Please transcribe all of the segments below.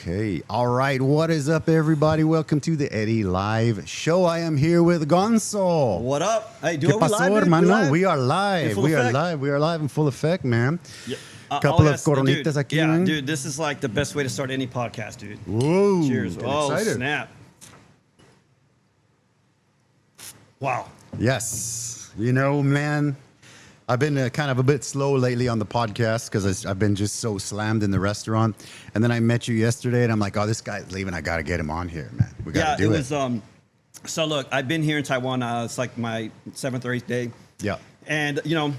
Okay. All right. What is up, everybody? Welcome to the Eddy Live Show. I am here with Gonzo. What up? Hey, ¿Qué pasó, hermano? We are live. We are live. We are live in full effect, man. Yeah. Couple of coronitas aquí, yeah, man. dude, this is like the best way to start any podcast, dude. Whoa. Cheers. Oh, excited. snap. Wow. Yes. You know, man, I've been kind of a bit slow lately on the podcast because I've been just so slammed in the restaurant. And then I met you yesterday, and I'm like, oh, this guy's leaving. I got to get him on here, man. We got to do it. So, look, I've been here in Taiwan. It's like my 7th or 8th day. Yeah. And, you know,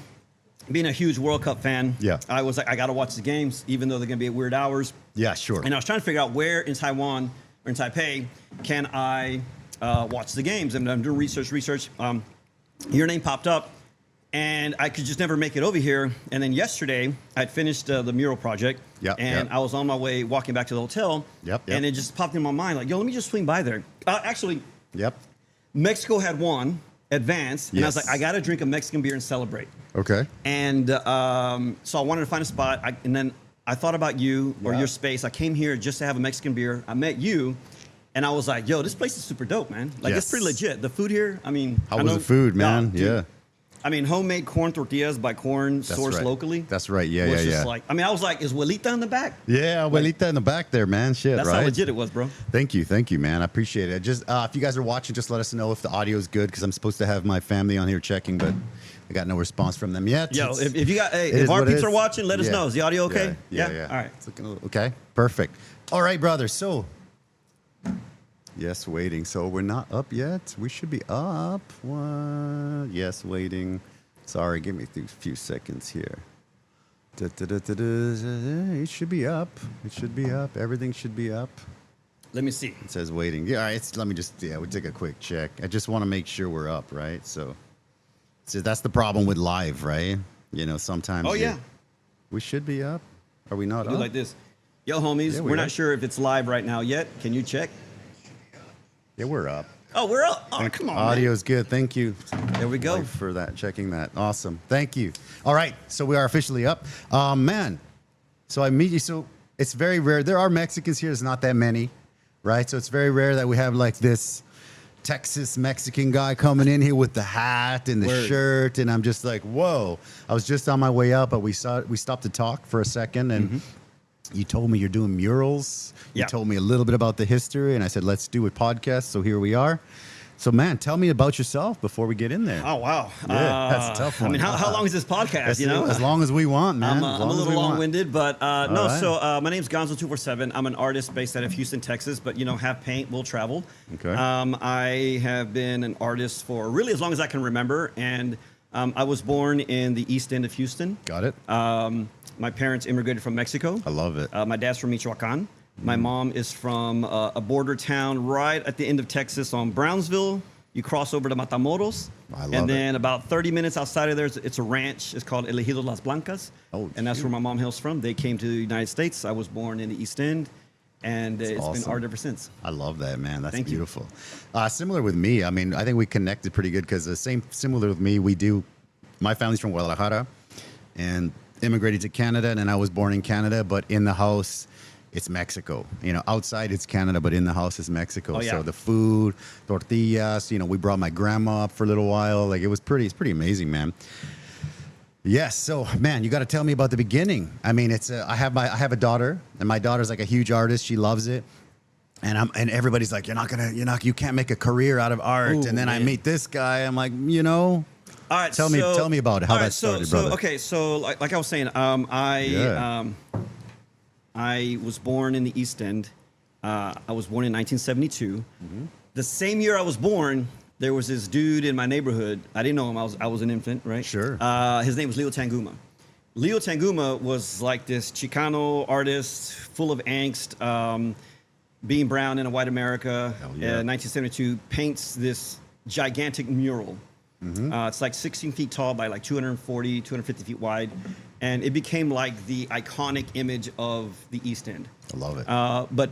being a huge World Cup fan, yeah. I was like, I got to watch the games, even though they're going to be at weird hours. Yeah, sure. And I was trying to figure out where in Taiwan or in Taipei can I watch the games. And I'm doing research. Your name popped up. And I could just never make it over here. And then yesterday, I'd finished the mural project. Yep, and I was on my way walking back to the hotel. Yep. And it just popped in my mind, like, yo, let me just swing by there. Actually, Mexico had won, advanced. And I was like, I got to drink a Mexican beer and celebrate. Okay. And so I wanted to find a spot. And then I thought about you or your space. I came here just to have a Mexican beer. I met you. And I was like, yo, this place is super dope, man. Like, it's pretty legit. The food here, I mean. How was the food, man? Dude, I mean, homemade corn tortillas by corn sourced locally. That's right. Yeah. Like, I mean, I was like, is Abuelita in the back? Yeah, Abuelita in the back there, man. Shit, that's right? how legit it was, bro. Thank you, man. I appreciate it. Just if you guys are watching, just let us know if the audio is good because I'm supposed to have my family on here checking, but I got no response from them yet. Yo, if you got, if our peeps are watching, let us know. Is the audio okay? Yeah. All right. It's looking okay. Perfect. All right, brother. So. Yes, waiting. So we're not up yet. We should be up. What? Yes, waiting. Sorry, give me a few seconds here. It should be up. It should be up. Everything should be up. Let me see. It says waiting. Yeah, all right. Let me just, we'll take a quick check. I just want to make sure we're up, right? So that's the problem with live, right? You know, sometimes. Oh, yeah. We should be up. Are we not up? Do like this. Yo, homies, we're not sure if it's live right now yet. Can you check? Yeah, we're up. Oh, we're up. Oh, come on. Audio's good. Thank you. There we go. For that, checking that. Awesome. Thank you. All right. So we are officially up. Man. So I meet you. So it's very rare. There are Mexicans here. There's not that many, right? So it's very rare that we have like this Texas Mexican guy coming in here with the hat and the shirt. And I'm just like, whoa. I was just on my way out, but we stopped to talk for a second. And you told me you're doing murals. You told me a little bit about the history, and I said, let's do a podcast. So here we are. So, man, tell me about yourself before we get in there. Oh, wow. Yeah, that's a tough one. I mean, how long is this podcast, you know? As long as we want, man. I'm a little long-winded, but no. Right. So my name's Gonzo247. I'm an artist based out of Houston, Texas, but, you know, have paint, will travel. Okay. I have been an artist for really as long as I can remember, and I was born in the East End of Houston. Got it. My parents immigrated from Mexico. I love it. My dad's from Michoacan. My mom is from a border town right at the end of Texas on Brownsville. You cross over to Matamoros. I love and then about 30 minutes outside of there, it's a ranch. It's called El Ejido Las Blancas. Oh, and that's where my mom hails from. They came to the United States. I was born in the East End. And it's been art ever since. I love that, man. That's Thank beautiful. Similar with me. I mean, I think we connected pretty good because similar with me, my family's from Guadalajara and immigrated to Canada, and then I was born in Canada, but in the house, it's Mexico. You know, outside it's Canada, but in the house is Mexico. Oh, yeah. So the food, tortillas, you know, we brought my grandma up for a little while. Like it's pretty amazing, man. Yes. So, man, you got to tell me about the beginning. I mean, I have a daughter, and my daughter's like a huge artist. She loves it. And everybody's like, you can't make a career out of art. Ooh, and then man. I meet this guy. I'm like, you know. All right, tell me about it, how that started, brother. Okay, so like I was saying, I was born in the East End. I was born in 1972. Mm-hmm. The same year I was born, there was this dude in my neighborhood. I didn't know him. I was an infant, right? Sure. His name was Leo Tanguma. Leo Tanguma was like this Chicano artist, full of angst, being brown in a white America. 1972, paints this gigantic mural. Mm-hmm. It's like 16 feet tall by like 240, 250 feet wide. And it became like the iconic image of the East End. I love it. But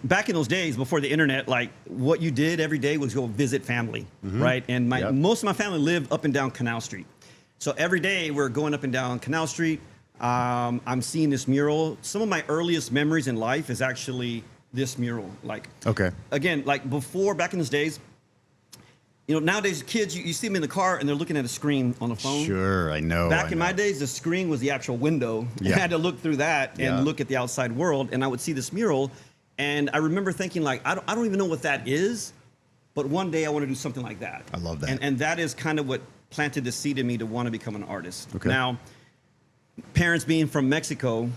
back in those days, before the internet, like what you did every day was go visit family, right? And most of my family lived up and down Canal Street. So every day we're going up and down Canal Street, I'm seeing this mural. Some of my earliest memories in life is actually this mural. Like, Okay. again, like before, back in those days, nowadays kids, you see them in the car and they're looking at a screen on a phone. Sure, I know. Back in my days, the screen was the actual window. Yeah. I had to look through that and Yeah. look at the outside world, and I would see this mural, and I remember thinking, like, I don't even know what that is, but one day I want to do something like that. I love that. And that is kind of what planted the seed in me to want to become an artist. Okay. Now, parents being from Mexico,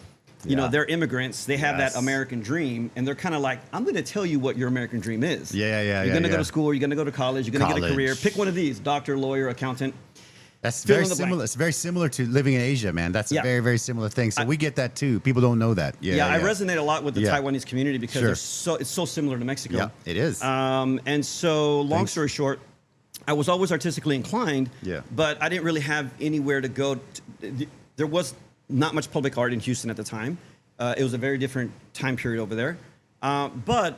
Yeah. they're immigrants. They have Yes. that American dream, and they're kind of like, I'm going to tell you what your American dream is. Yeah, You're going to go yeah. to school. You're going to go to college. You're going to get a career. College. Pick one of these: doctor, lawyer, accountant. That's Fill very in the blank. similar. It's very similar to living in Asia, man. That's Yeah. a very, very similar thing. So we get that too. People don't know that. Yeah, I resonate a lot with the Yeah. Taiwanese community because Sure. it's so similar to Mexico. Yeah, it is. And so, long Thanks. story short, I was always artistically inclined. Yeah. But I didn't really have anywhere to go. There was not much public art in Houston at the time. It was a very different time period over there. But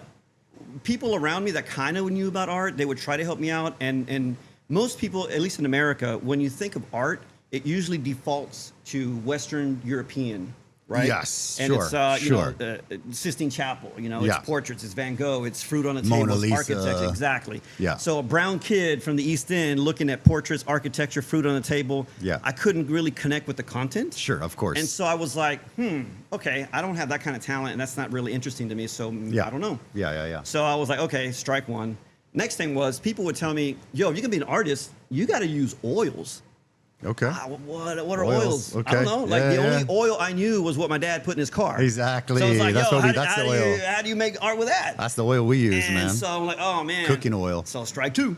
people around me that kind of knew about art, they would try to help me out. And most people, at least in America, when you think of art, it usually defaults to Western European, right? Yes, and sure, it's sure. Sistine Chapel, Yeah. it's portraits, it's Van Gogh, it's fruit on the table, Mona it's Lisa. architecture, exactly. Yeah. So a brown kid from the East End looking at portraits, architecture, fruit on the table. Yeah. I couldn't really connect with the content. Sure, of course. And so I was like, okay, I don't have that kind of talent, and that's not really interesting to me. So Yeah. I don't know. Yeah. So I was like, okay, strike one. Next thing was people would tell me, yo, if you're gonna be an artist, you got to use oils. Okay. What are Oils, oils? okay. I don't know. Like Yeah, the yeah. only oil I knew was what my dad put in his car. Exactly. So I was like, That's yo, what we- how, that's how the do you, oil. how do you make art with that? That's the oil we use, And man. so I'm like, oh man, Cooking oil. So strike two.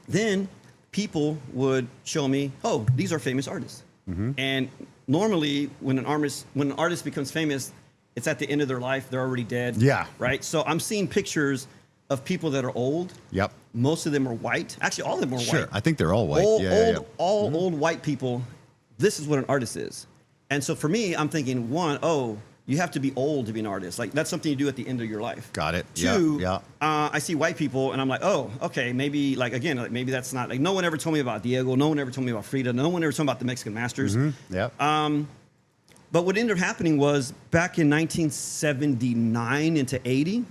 Then people would show me, oh, these are famous artists. Mm-hmm. And normally, when an artist becomes famous, it's at the end of their life. They're already dead. Yeah. Right. So I'm seeing pictures of people that are old. Yep. Most of them are white. Actually, all of them are Sure. white. I think they're all white. Old, yeah. old white people. This is what an artist is. And so for me, I'm thinking, one, you have to be old to be an artist. Like that's something you do at the end of your life. Got it. Two, Yeah. I see white people and I'm like, oh, okay, maybe like again, like maybe that's not like no one ever told me about Diego, no one ever told me about Frida, no one ever told me about the Mexican masters. Yep. But what ended up happening was back in 1979 into 80,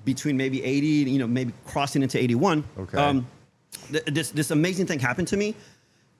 between maybe 80, maybe crossing into 81. Okay. This amazing thing happened to me.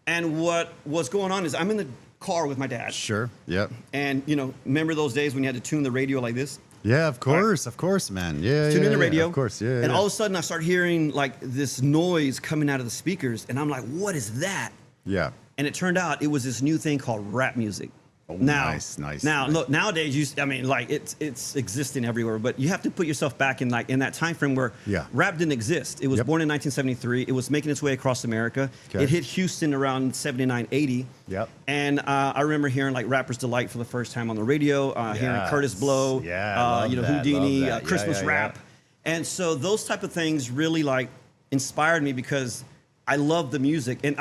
And what was going on is I'm in the car with my dad. Sure. Yep. And, remember those days when you had to tune the radio like this? Yeah, of course, man. Yeah, Tune in the yeah, radio. Of course, yeah. And yeah. all of a sudden I start hearing like this noise coming out of the speakers. And I'm like, what is that? Yeah. And it turned out it was this new thing called rap music. Oh, now, nice. Now, look, nowadays, it's existing everywhere, but you have to put yourself back in that time frame where Yeah. rap didn't exist. It was Yep. born in 1973. It was making its way across America. Okay. It hit Houston around 79, 80. Yep. And I remember hearing like Rapper's Delight for the first time on the radio, hearing Curtis Blow, Yeah, I love that, Houdini, love that. Yeah, Christmas yeah, rap. And so those type of things really like inspired me because I love the music. And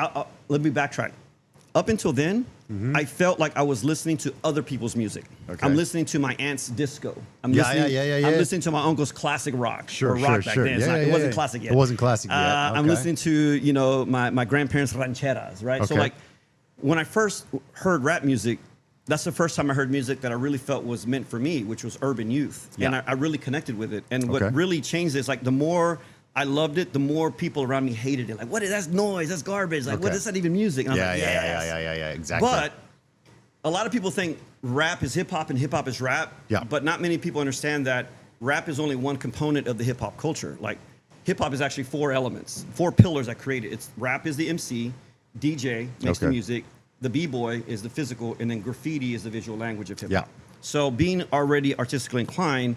let me backtrack. Up until then, I felt like I was listening to other people's music. Okay. I'm listening to my aunt's disco. I'm Yeah, listening, yeah. I'm listening to my uncle's classic rock. Sure, or rock back sure. then. Yeah, It yeah, wasn't yeah. classic yet. It wasn't classic yet. I'm Okay. listening to, my grandparents' rancheras, right? So Okay. like when I first heard rap music, that's the first time I heard music that I really felt was meant for me, which was urban youth. Yeah. And I really connected with it. And what Okay. really changed is like the more I loved it, the more people around me hated it. Like, what is that noise? That's garbage. Like, what Okay. is that even music? And I was like, yes. Yeah. Exactly. But a lot of people think rap is hip hop and hip hop is rap. Yeah. But not many people understand that rap is only one component of the hip hop culture. Like hip hop is actually 4 elements, 4 pillars that create it. It's rap is the MC, DJ makes the Okay. music, the b-boy is the physical, and then graffiti is the visual language of hip hop. Yeah. So being already artistically inclined,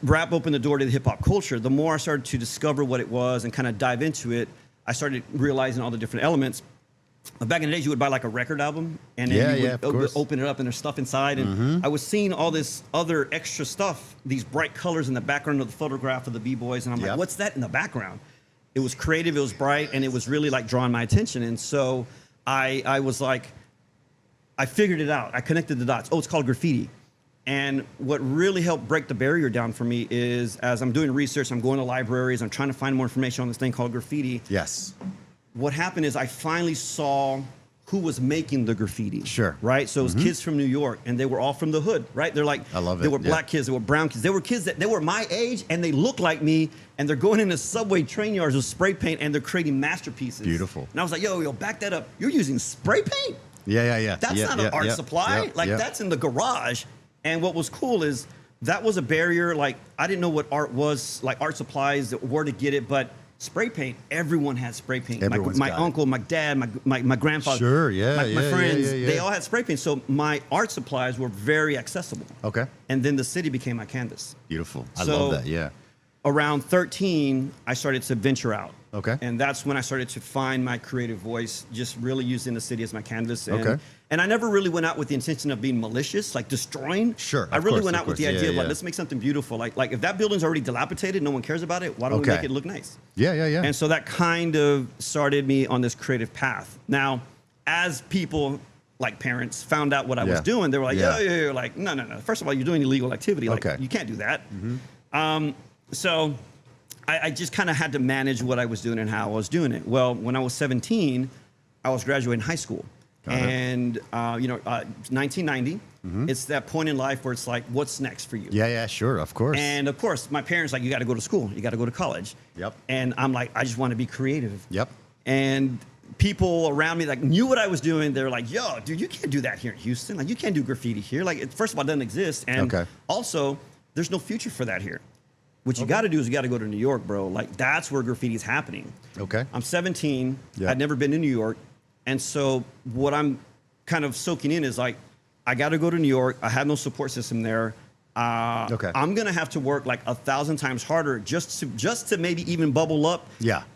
rap opened the door to the hip hop culture. The more I started to discover what it was and kind of dive into it, I started realizing all the different elements. Back in the days, you would buy like a record album, and then you of would course. open it up, and there's stuff inside. And I was seeing all this other extra stuff, these bright colors in the background of the photograph of the b-boys, and I'm Yep. like, what's that in the background? It was creative, it was bright, and it was really like drawing my attention. And so I was like, I figured it out. I connected the dots. Oh, it's called graffiti. And what really helped break the barrier down for me is as I'm doing research, I'm going to libraries, I'm trying to find more information on this thing called graffiti. Yes. What happened is I finally saw who was making the graffiti. Sure. Right? So it was kids from New York, and they were all from the hood, right? They're like, I love it. They were black kids, they were brown kids. They were kids they were my age, and they looked like me, and they're going into subway train yards with spray paint, and they're creating masterpieces. Beautiful. And I was like, yo, back that up. You're using spray paint? Yeah. That's not an art supply. That's in the garage. And what was cool is that was a barrier. Like, I didn't know what art was, like art supplies, where to get it, but spray paint, everyone had spray paint. My uncle, my dad, my grandfather, sure, my friends, they all had spray paint. So my art supplies were very accessible. Okay. And then the city became my canvas. Beautiful. I love that, yeah. Around 13, I started to venture out. Okay. And that's when I started to find my creative voice, just really using the city as my canvas. And, okay. And I never really went out with the intention of being malicious, like destroying. Sure. I really went out with the idea of like, let's make something beautiful. Like if that building's already dilapidated, no one cares about it, why don't we make it look nice? Yeah. And so that kind of started me on this creative path. Now, as people like parents found out what I was doing, they were like, yo, like, no. First of all, you're doing illegal activity. Like, you can't do that. So I just kind of had to manage what I was doing and how I was doing it. Well, when I was 17, I was graduating high school. And, 1990, it's that point in life where it's like, what's next for you? Yeah, sure, of course. And of course, my parents like, you got to go to school. You got to go to college. Yep. And I'm like, I just want to be creative. Yep. And people around me like knew what I was doing. They're like, yo, dude, you can't do that here in Houston. Like, you can't do graffiti here. Like, first of all, it doesn't exist. And also, there's no future for that here. What you got to do is you got to go to New York, bro. Like, that's where graffiti is happening. Okay. I'm 17. I'd never been to New York. And so what I'm kind of soaking in is like, I got to go to New York. I have no support system there. I'm going to have to work like 1,000 times harder just to maybe even bubble up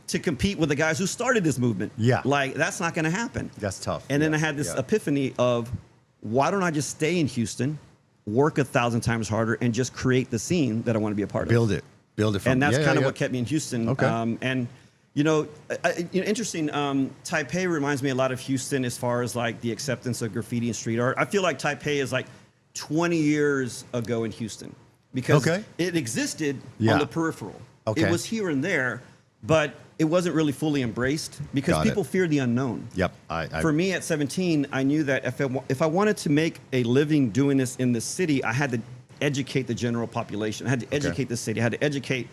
to compete with the guys who started this movement. Yeah. Like, that's not going to happen. That's tough. And then I had this epiphany of, why don't I just stay in Houston, work 1,000 times harder, and just create the scene that I want to be a part of? Build it from. And that's kind of what kept me in Houston. Okay. Interesting. Taipei reminds me a lot of Houston as far as like the acceptance of graffiti and street art. I feel like Taipei is like 20 years ago in Houston because it existed on the peripheral. It was here and there, but it wasn't really fully embraced because people fear the unknown. Yep. For me at 17, I knew that if I wanted to make a living doing this in the city, I had to educate the general population. I had to educate the city. I had to educate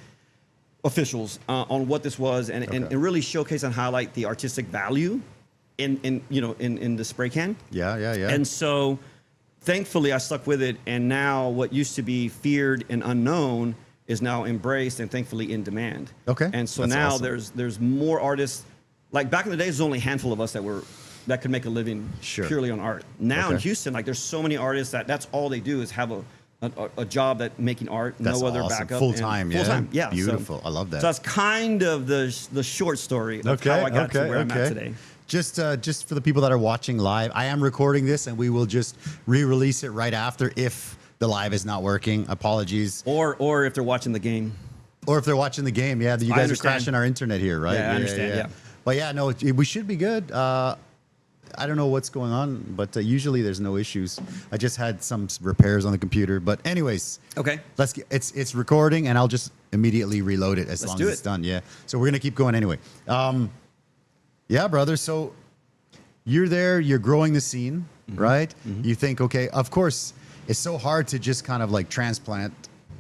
officials on what this was and really showcase and highlight the artistic value in the spray can. Yeah. And so thankfully I stuck with it, and now what used to be feared and unknown is now embraced and thankfully in demand. Okay. And so now there's more artists. Like back in the days, there's only a handful of us that could make a living purely on art. Now in Houston, like there's so many artists that's all they do is have a job that making art, no other backup. Full time, yeah. Beautiful. I love that. So that's kind of the short story of how I got to where I'm at today. Just for the people that are watching live, I am recording this, and we will just re-release it right after if the live is not working. Apologies. Or if they're watching the game. Or if they're watching the game, you guys are crashing our internet here, right? Yeah, I understand. Yeah. But yeah, no, we should be good. I don't know what's going on, but usually there's no issues. I just had some repairs on the computer, but anyways, it's recording, and I'll just immediately reload it as long as it's done. Yeah. So we're gonna keep going anyway. Yeah, brother. So you're there, you're growing the scene, right? You think, okay, of course, it's so hard to just kind of like transplant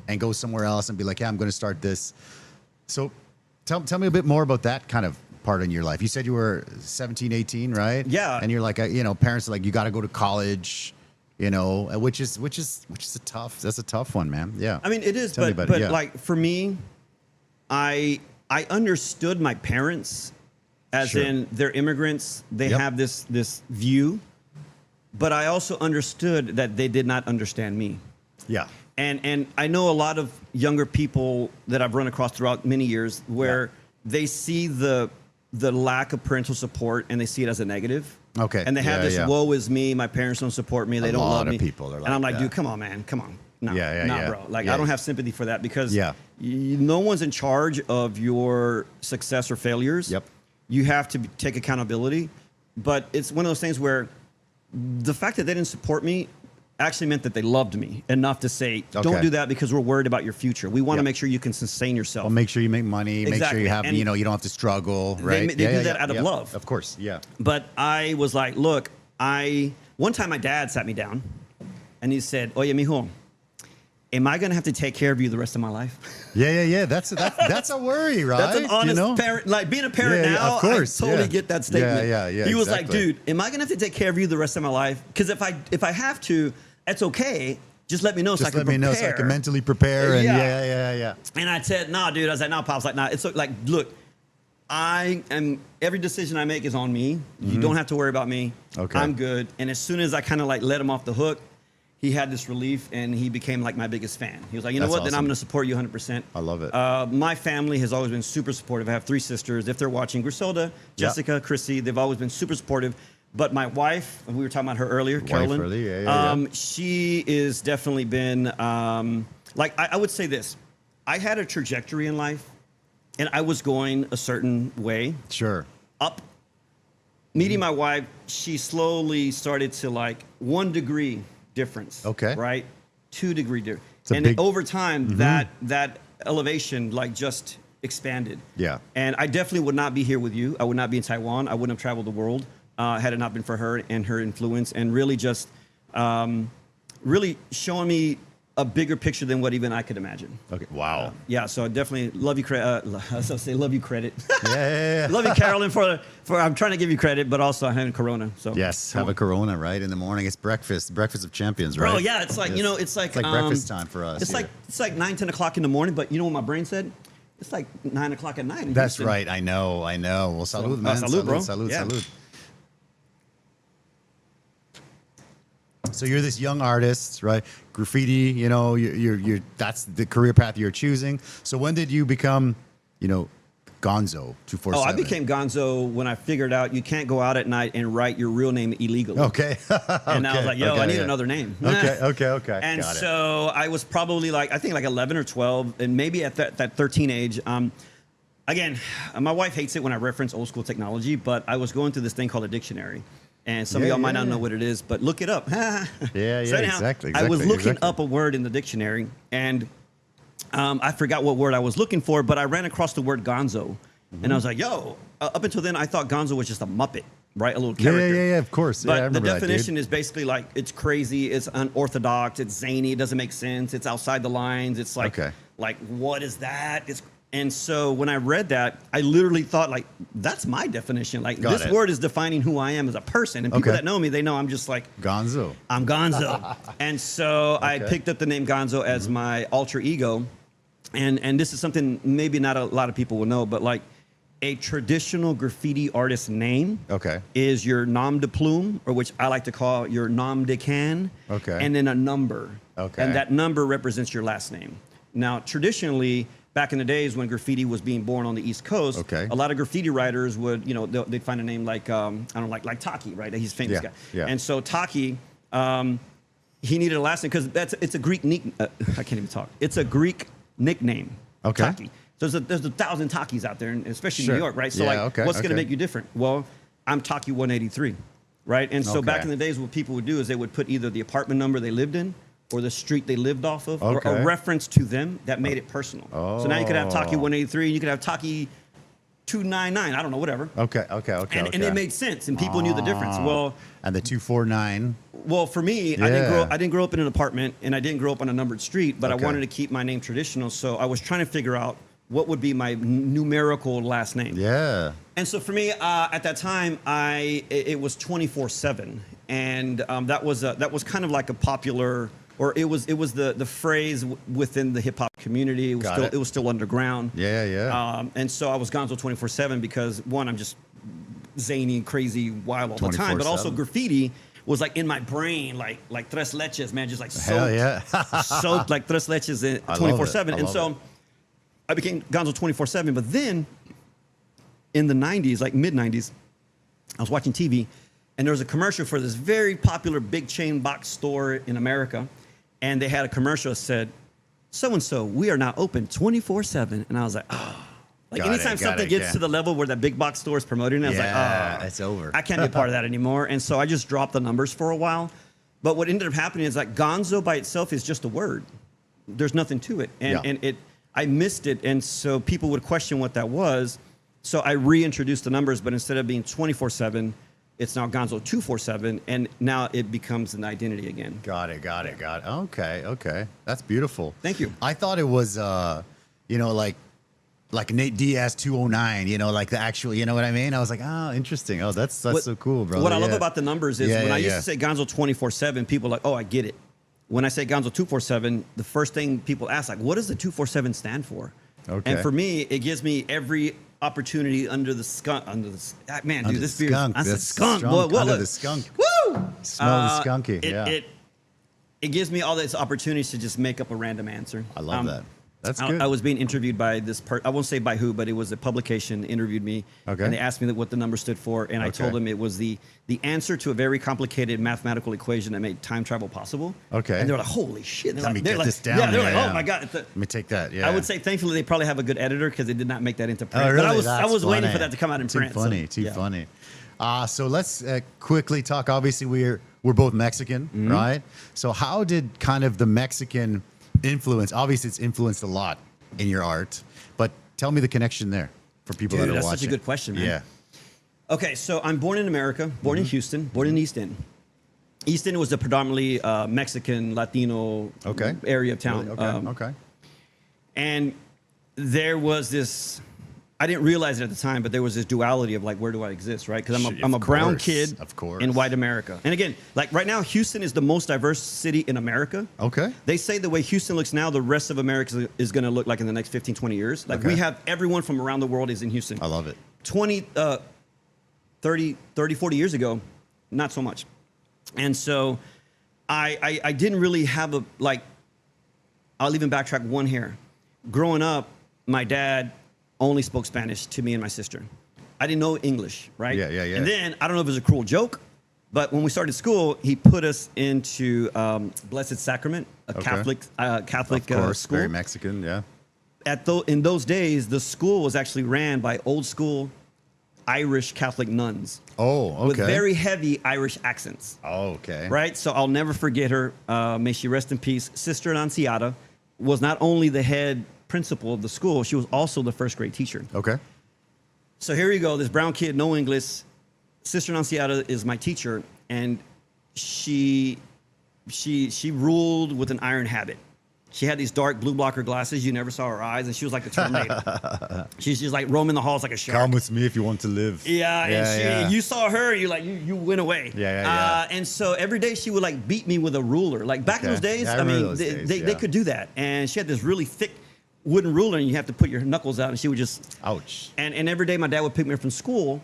and go somewhere else and be like, yeah, I'm going to start this. So tell me a bit more about that kind of part in your life. You said you were 17, 18, right? Yeah. And you're like, parents are like, you got to go to college, which is that's a tough one, man. Yeah. I mean, it is, but like for me, I understood my parents as in they're immigrants. They have this view, but I also understood that they did not understand me. Yeah. And I know a lot of younger people that I've run across throughout many years where they see the lack of parental support and they see it as a negative. Okay. And they have this woe is me, my parents don't support me, they don't love me. A lot of people are like that. And I'm like, dude, come on, man, come on. No, bro. Like, I don't have sympathy for that because no one's in charge of your success or failures. Yep. You have to take accountability. But it's one of those things where the fact that they didn't support me actually meant that they loved me enough to say, Okay. don't do that because we're worried about your future. We want to Yep. make sure you can sustain yourself. Well, make sure you make money. Make sure Exactly. you have, And you know, you don't have to struggle, right? They do that out of love. Of course, yeah. But I was like, look, one time my dad sat me down and he said, oye, mijo, am I going to have to take care of you the rest of my life? Yeah. That's a worry, right? That's an honest you know? parent. Like being a parent Yeah, now, of course, I totally yeah. get that statement. Yeah, He was like, exactly. dude, am I going to have to take care of you the rest of my life? Because if I have to, that's okay. Just let me know so I Just can let me know so I can mentally prepare. And yeah. And I said, nah, dude. I was like, nah, Pops. Like, nah. It's like, look, every decision I make is on me. You don't have to worry about me. Okay. I'm good. And as soon as I kind of like let him off the hook, he had this relief and he became like my biggest fan. He was like, you know That's what? Then I'm awesome. going to support you 100%. I love it. My family has always been super supportive. I have 3 sisters. If they're watching, Griselda, Jessica, Chrissy, they've always been super supportive. But my wife, we were talking about her earlier, Carolyn. Yeah. She is definitely been, like, I would say this. I had a trajectory in life, and I was going a certain way. Sure. Up. Meeting my wife, she slowly started to, like, 1 degree difference. Okay. Right? 2 degree difference. It's a And big- over time, that elevation, like, just expanded. Yeah. And I definitely would not be here with you. I would not be in Taiwan. I wouldn't have traveled the world. Had it not been for her and her influence, and really just really showing me a bigger picture than what even I could imagine. Okay. Wow. Yeah, so I definitely love you. Love you credit. Yeah. Love you, Carolyn, for I'm trying to give you credit, but also I'm having Corona. So Yes, have a Corona, right? In the morning, it's breakfast of champions, right? Bro, yeah, it's like it's like breakfast time for us. It's like 9, 10 o'clock in the morning, but you know what my brain said? It's like 9 o'clock at night. in That's Houston. right. I know. Well, salud, man. salud, bro. Salud. Yeah. So you're this young artist, right? Graffiti, you know, you're that's the career path you're choosing. So when did you become, you know, Gonzo 247? Oh, I became Gonzo when I figured out you can't go out at night and write your real name illegally. Okay. And I was like, yo, I need another name. Okay. And Got it. so I was probably like, I think like 11 or 12, and maybe at that 13 age. Again, my wife hates it when I reference old school technology, but I was going through this thing called a dictionary. And some of y'all might not know what it is, but look it up. So anyhow, exactly. I was looking up a word in the dictionary, and I forgot what word I was looking for, but I ran across the word gonzo. And I was like, yo, up until then, I thought gonzo was just a Muppet, right? A little character. Yeah, of course. But I the remember definition that, is basically like, it's crazy, it's unorthodox, it's zany, it doesn't make sense, it's outside the lines, it's like, like what is that? And so when I read that, I literally thought, like, that's my definition. Like, this word is defining who I am as a person. And people that know me, they know I'm just like... Gonzo. I'm Gonzo. And so I picked up the name Gonzo as my alter ego. And this is something maybe not a lot of people will know, but like a traditional graffiti artist name is your nom de plume, or which I like to call your nom de can, and then a number. And that number represents your last name. Now, traditionally... Back in the days when graffiti was being born on the East Coast, a lot of graffiti writers would, you know, they'd find a name like, I don't know, like Taki, right? He's a famous guy. Yeah. And so Taki, he needed a last name because it's a Greek I can't even talk. It's a Greek nickname. Taki. So there's 1,000 Takis out there, and especially in New York, right? So what's going to make you different? Well, I'm Taki 183, right? And so back in the days, what people would do is they would put either the apartment number they lived in, or the street they lived off of, or a reference to them that made it personal. So now you could have Taki 183, and you could have Taki 299. I don't know, whatever. And it made sense, and people knew the difference. Well, and the 249. Well, for me, I didn't grow up in an apartment, and I didn't grow up on a numbered street, but I wanted to keep my name traditional. So I was trying to figure out what would be my numerical last name. Yeah. And so for me, at that time, it was 24/7, and that was kind of like a popular. Or it was the phrase within the hip hop community. It was still underground. And so I was Gonzo 24/7 because one, I'm just zany, crazy, wild all the time. But also graffiti was like in my brain, like tres leches, man, just like soaked like tres leches 24/7. And so I became Gonzo 24/7. But then in the 90s, like mid 90s, I was watching TV, and there was a commercial for this very popular big chain box store in America. And they had a commercial that said, so-and-so, we are now open 24/7. And I was like, oh. Like anytime something gets to the level where that big box store is promoting it, I was like, oh. It's over. I can't be a part of that anymore. And so I just dropped the numbers for a while. But what ended up happening is that gonzo by itself is just a word. There's nothing to it. And I missed it. And so people would question what that was. So I reintroduced the numbers, but instead of being 24/7, it's now gonzo 247. And now it becomes an identity again. Got it. Okay. That's beautiful. Thank you. I thought it was, like Nate Diaz 209, like the actual, you know what I mean? I was like, oh, interesting. Oh, that's so cool, bro. What I love about the numbers is when I used to say gonzo 24/7, people are like, oh, I get it. When I say gonzo 247, the first thing people ask, like, what does the 247 stand for? Okay. And for me, it gives me every opportunity under the skunk. Man, dude, this beer. I said skunk. Under the skunk. Woo! Smell the skunky. It gives me all these opportunities to just make up a random answer. I love that. That's good. I was being interviewed by this I won't say by who, but it was a publication interviewed me. Okay. And they asked me what the number stood for. And I told them it was the answer to a very complicated mathematical equation that made time travel possible. Okay. And they're like, holy shit. Let me get this down. Yeah, they're like, oh my God. Let me take that. Yeah. I would say, thankfully, they probably have a good editor because they did not make that into print. Oh, really? But I was waiting for that to come out in print. Too funny. So let's quickly talk. Obviously, we're both Mexican, right? So how did kind of the Mexican influence, obviously it's influenced a lot in your art, but tell me the connection there for people that are watching. That's such a good question, man. Yeah. Okay, so I'm born in America, born in Houston, born in East End. East End was a predominantly Mexican, Latino area of town. Really? Okay. And there was this, I didn't realize it at the time, but there was this duality of like, where do I exist, right? Because I'm a brown kid in white America. And again, like right now, Houston is the most diverse city in America. Okay. They say the way Houston looks now, the rest of America is going to look like in the next 15, 20 years. Like we have everyone from around the world is in Houston. I love it. 30, 40 years ago, not so much. And so I didn't really have I'll even backtrack one hair. Growing up, my dad only spoke Spanish to me and my sister. I didn't know English, right? Yeah. And then, I don't know if it was a cruel joke, but when we started school, he put us into Blessed Sacrament, a Catholic of course, school. Very Mexican, yeah. In those days, the school was actually ran by old school Irish Catholic nuns. Oh, okay. With very heavy Irish accents. Oh, okay. Right? So I'll never forget her. May she rest in peace. Sister Annunciata was not only the head principal of the school, she was also the first grade teacher. Okay. So here you go, this brown kid, no English. Sister Annunciata is my teacher, and she ruled with an iron habit. She had these dark blue blocker glasses. You never saw her eyes, and she was like a tornado. She's just like roaming the halls like a shark. Come with me if you want to live. And you saw her, you went away. Yeah. And so every day she would like beat me with a ruler. Like back in those days, they could do that. And she had this really thick wooden ruler, and you have to put your knuckles out, and she would just... Ouch. And every day my dad would pick me up from school,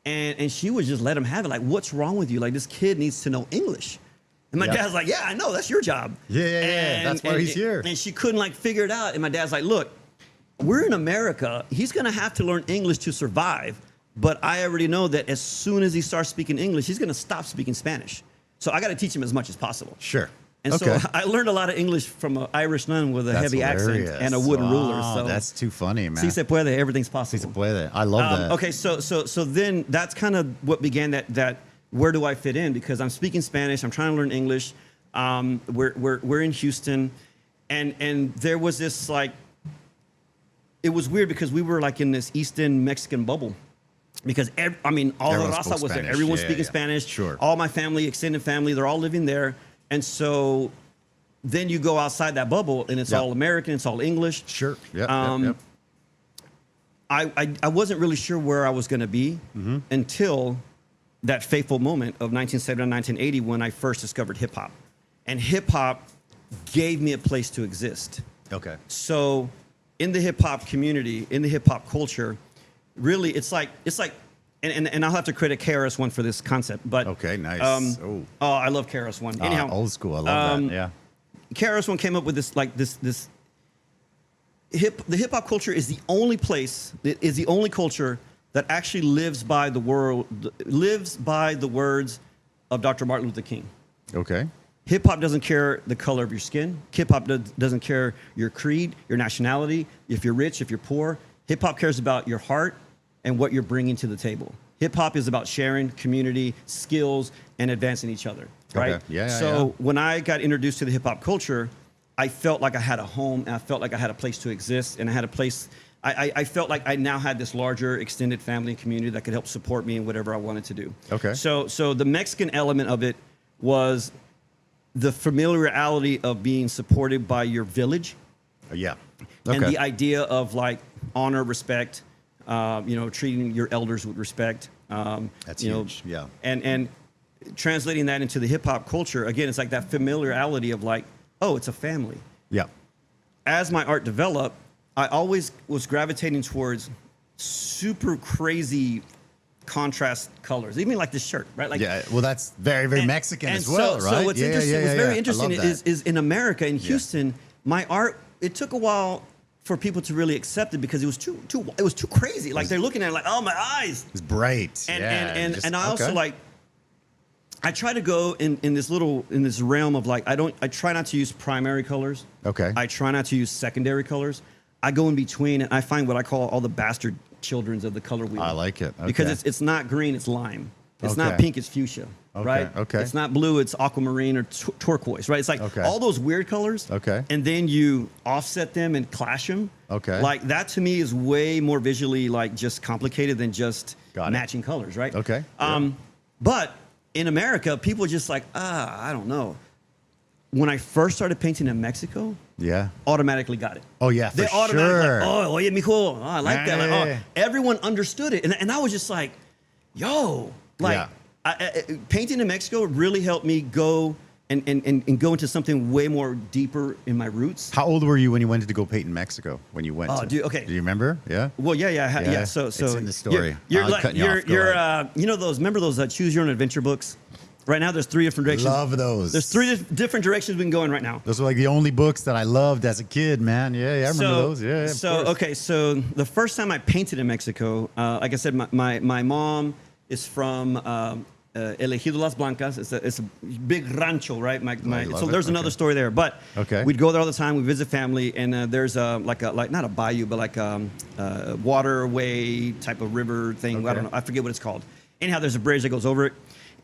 and she would just let him have it. Like, what's wrong with you? Like, this kid needs to know English. And my dad's like, yeah, I know, that's your job. Yeah. That's why he's here. And she couldn't like figure it out. And my dad's like, look, we're in America. He's going to have to learn English to survive. But I already know that as soon as he starts speaking English, he's going to stop speaking Spanish. So I got to teach him as much as possible. Sure. And so I learned a lot of English from an Irish nun with a heavy accent and a wooden ruler. So that's too funny, man. Si se puede, everything's possible. Si se puede. I love that. Okay, so then that's kind of what began that where do I fit in? Because I'm speaking Spanish, I'm trying to learn English. We're in Houston, and there was this like, it was weird because we were like in this Eastern Mexican bubble. Because all the raza was there. Everyone speaking Spanish. Sure. All my family, extended family, they're all living there. And so then you go outside that bubble, and it's all American, it's all English. Sure. Yep. I wasn't really sure where I was going to be until that fateful moment of 1979, 1980 when I first discovered hip hop. And hip hop gave me a place to exist. Okay. So in the hip hop community, in the hip hop culture, really it's like and I'll have to credit KRS-One for this concept, but okay, nice. I love KRS-One. Anyhow, old school. I love that. Yeah. KRS-One came up with this the hip hop culture is the only culture that actually lives by the words of Dr. Martin Luther King. Okay. Hip hop doesn't care the color of your skin. Hip hop doesn't care your creed, your nationality, if you're rich, if you're poor. Hip hop cares about your heart and what you're bringing to the table. Hip hop is about sharing, community, skills, and advancing each other. right? Okay. Yeah. So when I got introduced to the hip hop culture, I felt like I had a home, and I felt like I had a place to exist, and I had a place. I felt like I now had this larger extended family and community that could help support me in whatever I wanted to do. Okay. So the Mexican element of it was the familiarity of being supported by your village. Yeah. And the idea of like honor, respect, treating your elders with respect. That's huge. Yeah. And translating that into the hip hop culture, again, it's like that familiarity of like, oh, it's a family. Yeah. As my art developed, I always was gravitating towards super crazy contrast colors, even like this shirt, right? Like, yeah, well, that's very, very Mexican as well, right? So what's interesting, what's very interesting is in America, in Houston, Yeah. my art, it took a while for people to really accept it because it was too crazy. Like they're looking at it like, oh, my eyes. It's bright. And I also like, I try to go in this realm of like, I try not to use primary colors. Okay. I try not to use secondary colors. I go in between and I find what I call all the bastard childrens of the color wheel. I like it. Okay. Because it's not green, it's lime. It's not Okay. pink, it's fuchsia, right? Okay. It's not blue, it's aquamarine or turquoise, right? It's like all those weird colors. Okay. And then you offset them and clash them. Okay. Like that to me is way more visually like just complicated than just matching colors, right? Okay. But in America, people are just like, I don't know. When I first started painting in Mexico, automatically got it. Oh, yeah, They for automatically sure. like, oh, oye, mijo, I like that. Like, everyone understood it. And I was just like, yo, like, painting in Mexico really helped me go and go into something way more deeper in my roots. How old were you when you went to go paint in Mexico? When you went? Oh, dude, okay. Do you remember? Yeah. Well, yeah. So it's in the story. You're I'm like cutting you off. Go ahead. you know those. Remember those Choose Your Own Adventure books? Right now, there's 3 different directions. Love those. There's 3 different directions we can go in right now. Those were like the only books that I loved as a kid, man. Yeah, I remember those. Yeah. Of course. Okay, so the first time I painted in Mexico, like I said, my mom is from El Ejido Las Blancas. It's a big rancho, right? So there's another story there, but we'd go there all the time. We visit family, and there's like not a bayou, but like a waterway type of river thing. I don't know. I forget what it's called. Anyhow, there's a bridge that goes over it.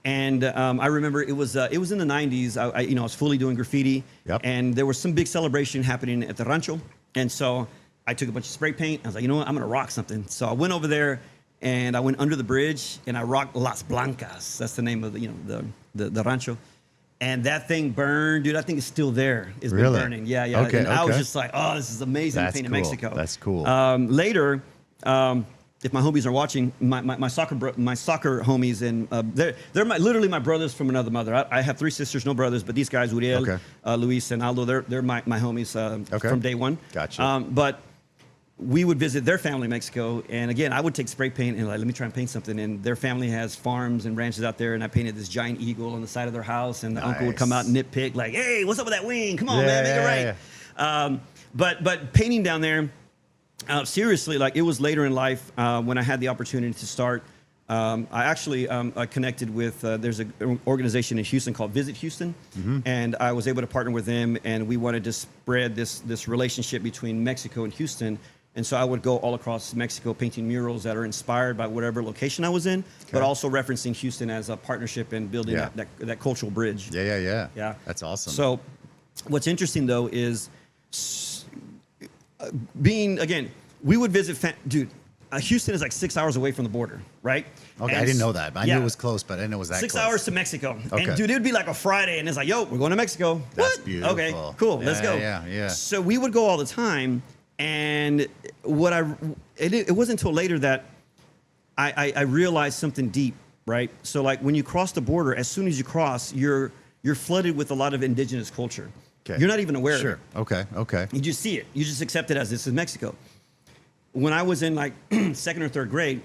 And I remember it was in the 90s. I was fully doing graffiti, and there was some big celebration happening at the rancho. And so I took a bunch of spray paint. I was like, you know what, I'm gonna rock something. So I went over there, and I went under the bridge, and I rocked Las Blancas. That's the name of the rancho. And that thing burned, dude. I think it's still there. It's been burning. Yeah. Okay, and I was just like, oh, this is amazing. That's painting cool. in Mexico. That's cool. Later. If my homies are watching, my soccer homies, and they're literally my brothers from another mother. I have 3 sisters, no brothers, but these guys, Uriel, Luis, and Aldo, they're my homies from day one. Gotcha. But we would visit their family in Mexico, and again, I would take spray paint and like, let me try and paint something. And their family has farms and ranches out there, and I painted this giant eagle on the side of their house, and the uncle would come out and nitpick, like, hey, what's up with that wing? Come on, man, make it right. But painting down there, seriously, like it was later in life when I had the opportunity to start. I actually connected with, there's an organization in Houston called Visit Houston, and I was able to partner with them, and we wanted to spread this relationship between Mexico and Houston. And so I would go all across Mexico painting murals that are inspired by whatever location I was in, but also referencing Houston as a partnership and building that cultural bridge. Yeah. That's awesome. So what's interesting, though, is again, we would visit, dude, Houston is like 6 hours away from the border, right? Okay, I didn't know that. I knew it was close, but I didn't know it was that 6 close. hours to Mexico. Okay. And dude, it would be like a Friday, and it's like, yo, we're going to Mexico. That's what? beautiful. Okay, cool, let's go. Yeah. So we would go all the time, and it wasn't until later that I realized something deep, right? So like when you cross the border, as soon as you cross, you're flooded with a lot of indigenous culture. Okay. You're not even aware of it. Okay. You just see it. You just accept it as this is Mexico. When I was in like 2nd or 3rd grade,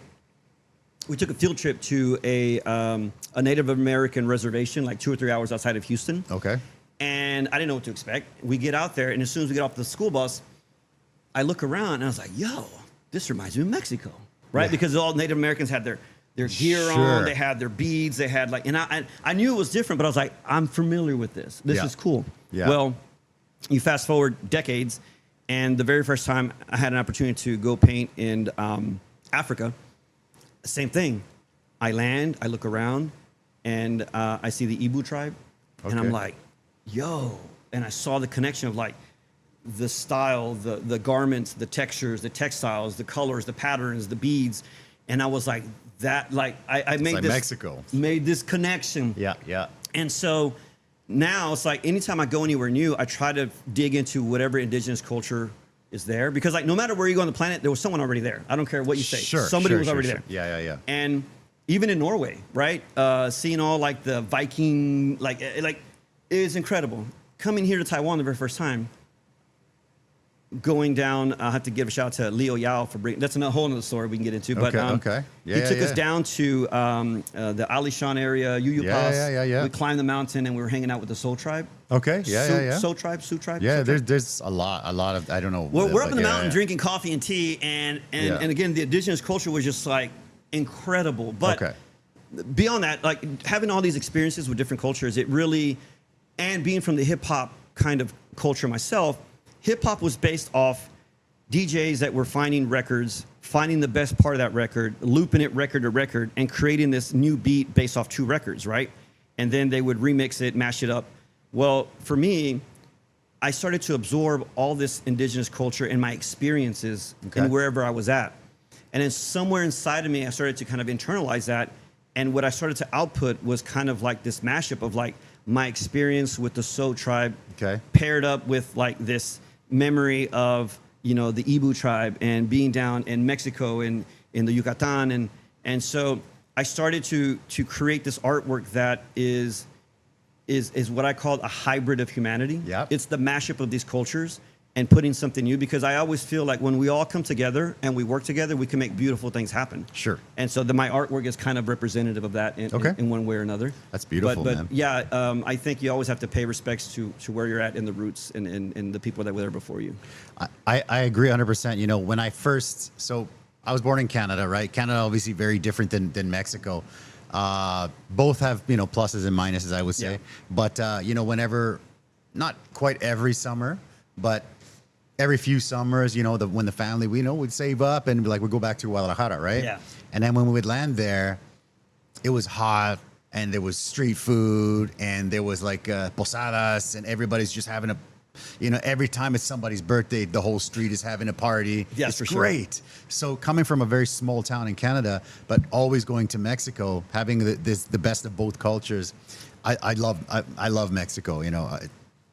we took a field trip to a Native American reservation, like 2 or 3 hours outside of Houston. Okay. And I didn't know what to expect. We get out there, and as soon as we get off the school bus, I look around, and I was like, yo, this reminds me of Mexico, right? Yeah. Because all Native Americans had their gear on, they had their beads, they had like, and I knew it was different, but I was like, I'm familiar with this. This is cool. Yeah. Well, you fast forward decades, and the very first time I had an opportunity to go paint in Africa, same thing. I land, I look around, and I see the Ibu tribe, And I'm like, yo. And I saw the connection of like the style, the garments, the textures, the textiles, the colors, the patterns, the beads. And I was like, I made this connection. Yeah, yeah. And so now it's like anytime I go anywhere new, I try to dig into whatever indigenous culture is there, because like no matter where you go on the planet, there was someone already there. I don't care what you say. Somebody was already there. Yeah, yeah, yeah. And even in Norway, right? Seeing all like the Viking, like it is incredible. Coming here to Taiwan the very first time, going down, I have to give a shout out to Leo Yao for bringing. That's a whole other story we can get into. But he took us down to the Alishan area, Yu Pass. Yeah. We climbed the mountain and we were hanging out with the Soul Tribe. Okay, yeah. Soul Tribe, Sioux Tribe. Yeah, Soul Tribe. there's a lot of, I don't know. We're up in the mountain drinking coffee and tea, and again, the indigenous culture was just like incredible. But beyond that, like having all these experiences with different cultures, it really, and being from the hip hop kind of culture myself. Hip-hop was based off DJs that were finding records, finding the best part of that record, looping it record to record, and creating this new beat based off 2 records, right? And then they would remix it, mash it up. Well, for me, I started to absorb all this indigenous culture and my experiences in wherever I was at. And then somewhere inside of me, I started to kind of internalize that. And what I started to output was kind of like this mashup of like my experience with the Soul Tribe paired up with like this memory of, you know, the Ibu tribe and being down in Mexico and in the Yucatan. And so I started to create this artwork that is what I call a hybrid of humanity. It's the mashup of these cultures and putting something new, because I always feel like when we all come together and we work together, we can make beautiful things happen. Sure. And so my artwork is kind of representative of that in one way or another. That's beautiful, but man. Yeah, I think you always have to pay respects to where you're at in the roots and the people that were there before you. I agree 100%. You know, when I first, so I was born in Canada, right? Canada obviously very different than Mexico. Both have, you know, pluses and minuses, I would say. But, you know, whenever, not quite every summer, but every few summers, you know, when the family, we'd save up and like we'd go back to Guadalajara, right? Yeah. And then when we would land there, it was hot and there was street food and there was like posadas and everybody's just having a, you know, every time it's somebody's birthday, the whole street is having a party. Yes, it's for great. Sure. So coming from a very small town in Canada, but always going to Mexico, having the best of both cultures, I love Mexico. You know,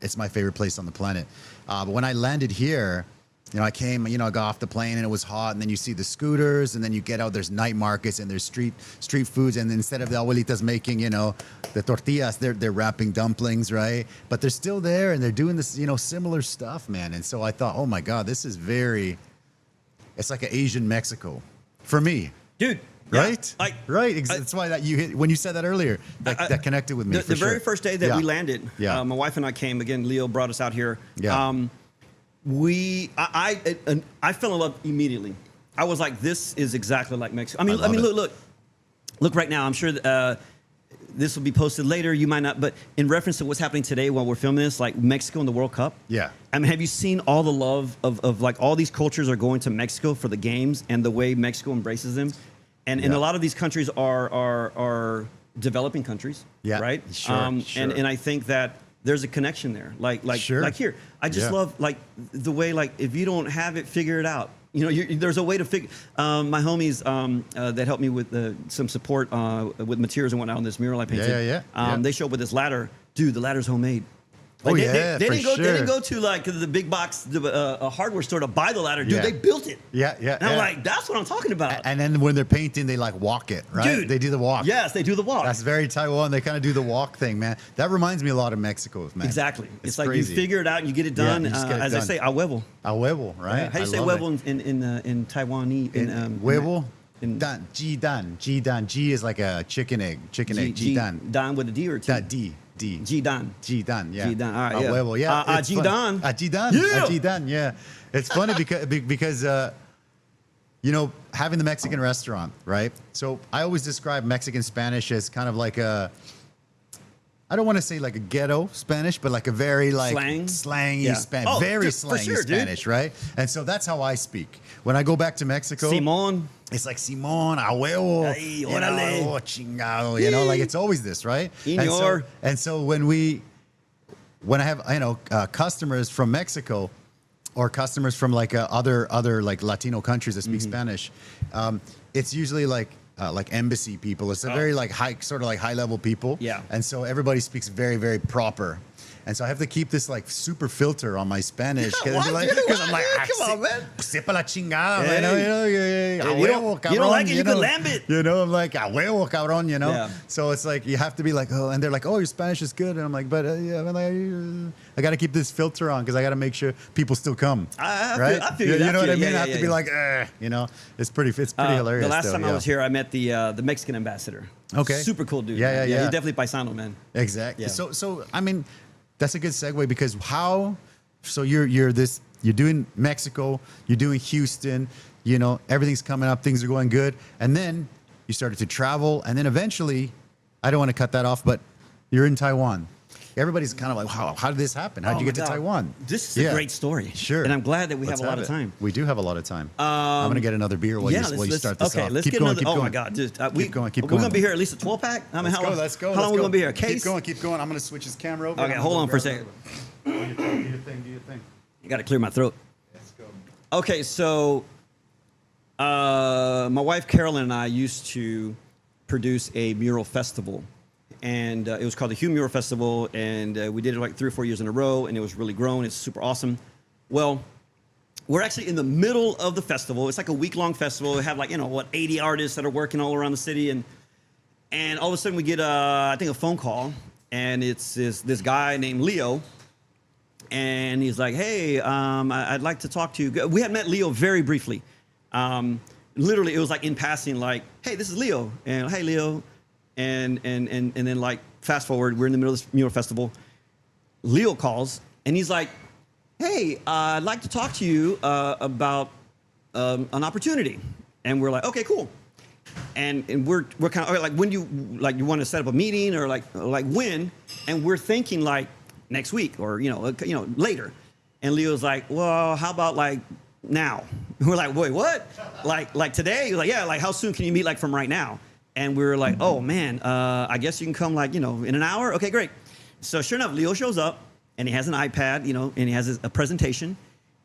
it's my favorite place on the planet. But when I landed here, you know, I came, you know, I got off the plane and it was hot, and then you see the scooters, and then you get out, there's night markets and there's street foods, and instead of the abuelitas making, you know, the tortillas, they're wrapping dumplings, right? But they're still there and they're doing this, you know, similar stuff, man. And so I thought, oh my God, this is it's like an Asian Mexico for me. Dude. Right? Yeah, right. That's why that you hit when you said that earlier. That connected with me. The very first day that we landed, my wife and I came. Again, Leo brought us out here. Yeah. I fell in love immediately. I was like, this is exactly like Mexico. I mean, look right now. I'm sure this will be posted later. You might not, but in reference to what's happening today while we're filming this, like Mexico and the World Cup. Yeah. I mean, have you seen all the love of like all these cultures are going to Mexico for the games and the way Mexico embraces them? And a lot of these countries are developing countries, right? Sure. And I think that there's a connection there. Like here, I just love like the way, like if you don't have it, figure it out. You know, there's a way to figure. My homies that helped me with some support with materials and whatnot on this mural I painted. They showed up with this ladder. Dude, the ladder's homemade. Like they didn't go to like the big box hardware store to buy the ladder. Dude, they built it. And I'm like, that's what I'm talking about. And then when they're painting, they like walk it, right? Dude, they do the walk. Yes, they do the walk. That's very Taiwan. They kind of do the walk thing, man. That reminds me a lot of Mexico, man. Exactly. It's like crazy. You figure it out and you get it done. As I say, a huevo. A huevo, right? How do you say huevo in Taiwanese? Huevo? Dan, G dan. G is like a chicken egg. G dan. Dan with a D or T? D. G-Dan, yeah. G-Dan, all right, yeah. Huevo, yeah. G-Dan. G-Dan, yeah. It's funny because you know, having the Mexican restaurant, right? So I always describe Mexican Spanish as kind of like I don't want to say like a ghetto Spanish, but like a very like slangy Spanish, very slangy sure, Spanish, right? And so that's how I speak. When I go back to Mexico, Simón. It's like Simón, a huevo, Ay, órale. oh, chingado, you know, like it's always this, right? Señor. And so when I have, customers from Mexico or customers from like other like Latino countries that speak Spanish, it's usually like embassy people. It's a very like high level people. Yeah. And so everybody speaks very, very proper. And so I have to keep this like super filter on my Spanish because I'm like, come on, man. Sepa la chingada, Hey. man. You don't like it, you can lamb it. You know, I'm like, a huevo, cabrón, you know? Yeah. So it's like, you have to be like, oh, and they're like, oh, your Spanish is good. And I'm like, but yeah, I got to keep this filter on because I got to make sure people still come. I feel you. You know what I mean? Yeah, I have to be like, you know, it's pretty hilarious. The last still, time I was here, I met the Mexican ambassador. Okay. Super cool dude. Yeah. He's definitely paisano, man. Exactly. Yeah. So I mean, that's a good segue because so you're doing Mexico, you're doing Houston, you know, everything's coming up, things are going good. And then you started to travel. And then eventually, I don't want to cut that off, but you're in Taiwan. Everybody's kind of like, how did this happen? How did you get to Taiwan? This is a great story. Sure. And I'm glad that we have a lot of time. We do have a lot of time. I'm going to get another beer while you start this okay, off. let's keep get going, another. keep oh going. my God. Just, keep going. We're going to be here at least a 12-pack? I mean, Let's go. How long are we going to be here? A case? Keep going. I'm going to switch his camera over. Okay, hold on for a second. Do your thing. You got to clear my throat. Let's go. Okay, so my wife Carolyn and I used to produce a mural festival. And it was called the Hue Mural Festival, and we did it like 3 or 4 years in a row, and it was really grown. It's super awesome. Well, we're actually in the middle of the festival. It's like a week-long festival. We have like, 80 artists that are working all around the city, and all of a sudden we get, I think, a phone call, and it's this guy named Leo, and he's like, hey, I'd like to talk to you. We had met Leo very briefly. Literally, it was like in passing, like, hey, this is Leo, and hey, Leo. And then like fast forward, we're in the middle of this mural festival. Leo calls and he's like, "Hey, I'd like to talk to you about an opportunity." And we're like, "Okay, cool." And we're kind of like, when you want to set up a meeting or like when? And we're thinking like next week or later. And Leo's like, "Well, how about like now?" We're like, "Wait, what? Like today?" He's like, "Yeah, like how soon can you meet like from right now?" And we were like, oh, man, I guess you can come like, in an hour? Okay, great. So sure enough, Leo shows up, and he has an iPad, and he has a presentation.